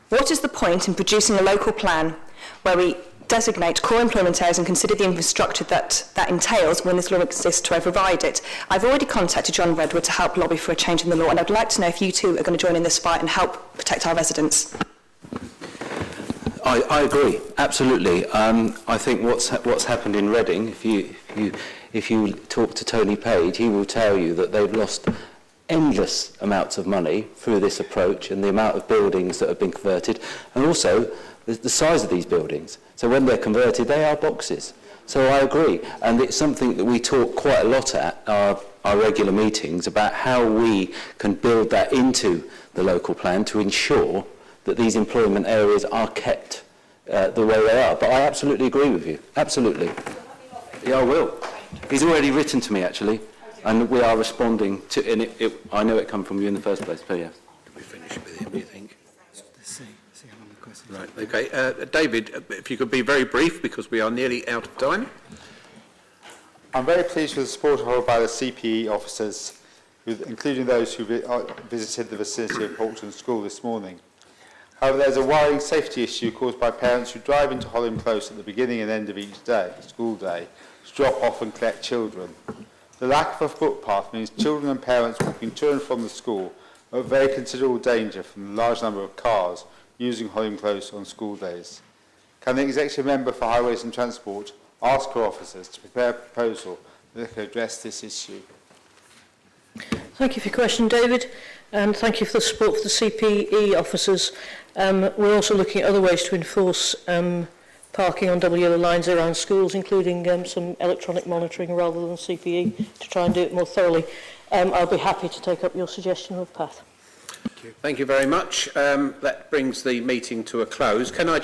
S13: What is the point in producing a local plan where we designate core employment areas and consider the infrastructure that entails when this law exists to override it? I've already contacted John Redwood to help lobby for a change in the law, and I'd like to know if you two are going to join in this fight and help protect our residents.
S24: I agree, absolutely. I think what's happened in Reading, if you talk to Tony Page, he will tell you that they've lost endless amounts of money through this approach and the amount of buildings that have been converted, and also the size of these buildings. So when they're converted, they are boxes. So I agree, and it's something that we talk quite a lot at our regular meetings about how we can build that into the local plan to ensure that these employment areas are kept the way they are. But I absolutely agree with you, absolutely. Yeah, I will. He's already written to me, actually, and we are responding to, and I know it come from you in the first place, but yes.
S1: Did we finish with him, do you think? Right, okay. David, if you could be very brief, because we are nearly out of time.
S21: I'm very pleased with the support held by the CPE officers, including those who visited the vicinity of Portland School this morning. However, there's a worrying safety issue caused by parents who drive into Holland Close at the beginning and end of each school day, to drop off and collect children. The lack of a footpath means children and parents walking to and from the school are at very considerable danger from the large number of cars using Holland Close on school days. Can the Executive Member for Highways and Transport ask her officers to prepare a proposal that can address this issue?
S4: Thank you for your question, David, and thank you for the support for the CPE officers. We're also looking at other ways to enforce parking on double yellow lines around schools, including some electronic monitoring rather than CPE, to try and do it more thoroughly. I'll be happy to take up your suggestion of path.
S1: Thank you very much. That brings the meeting to a close. Can I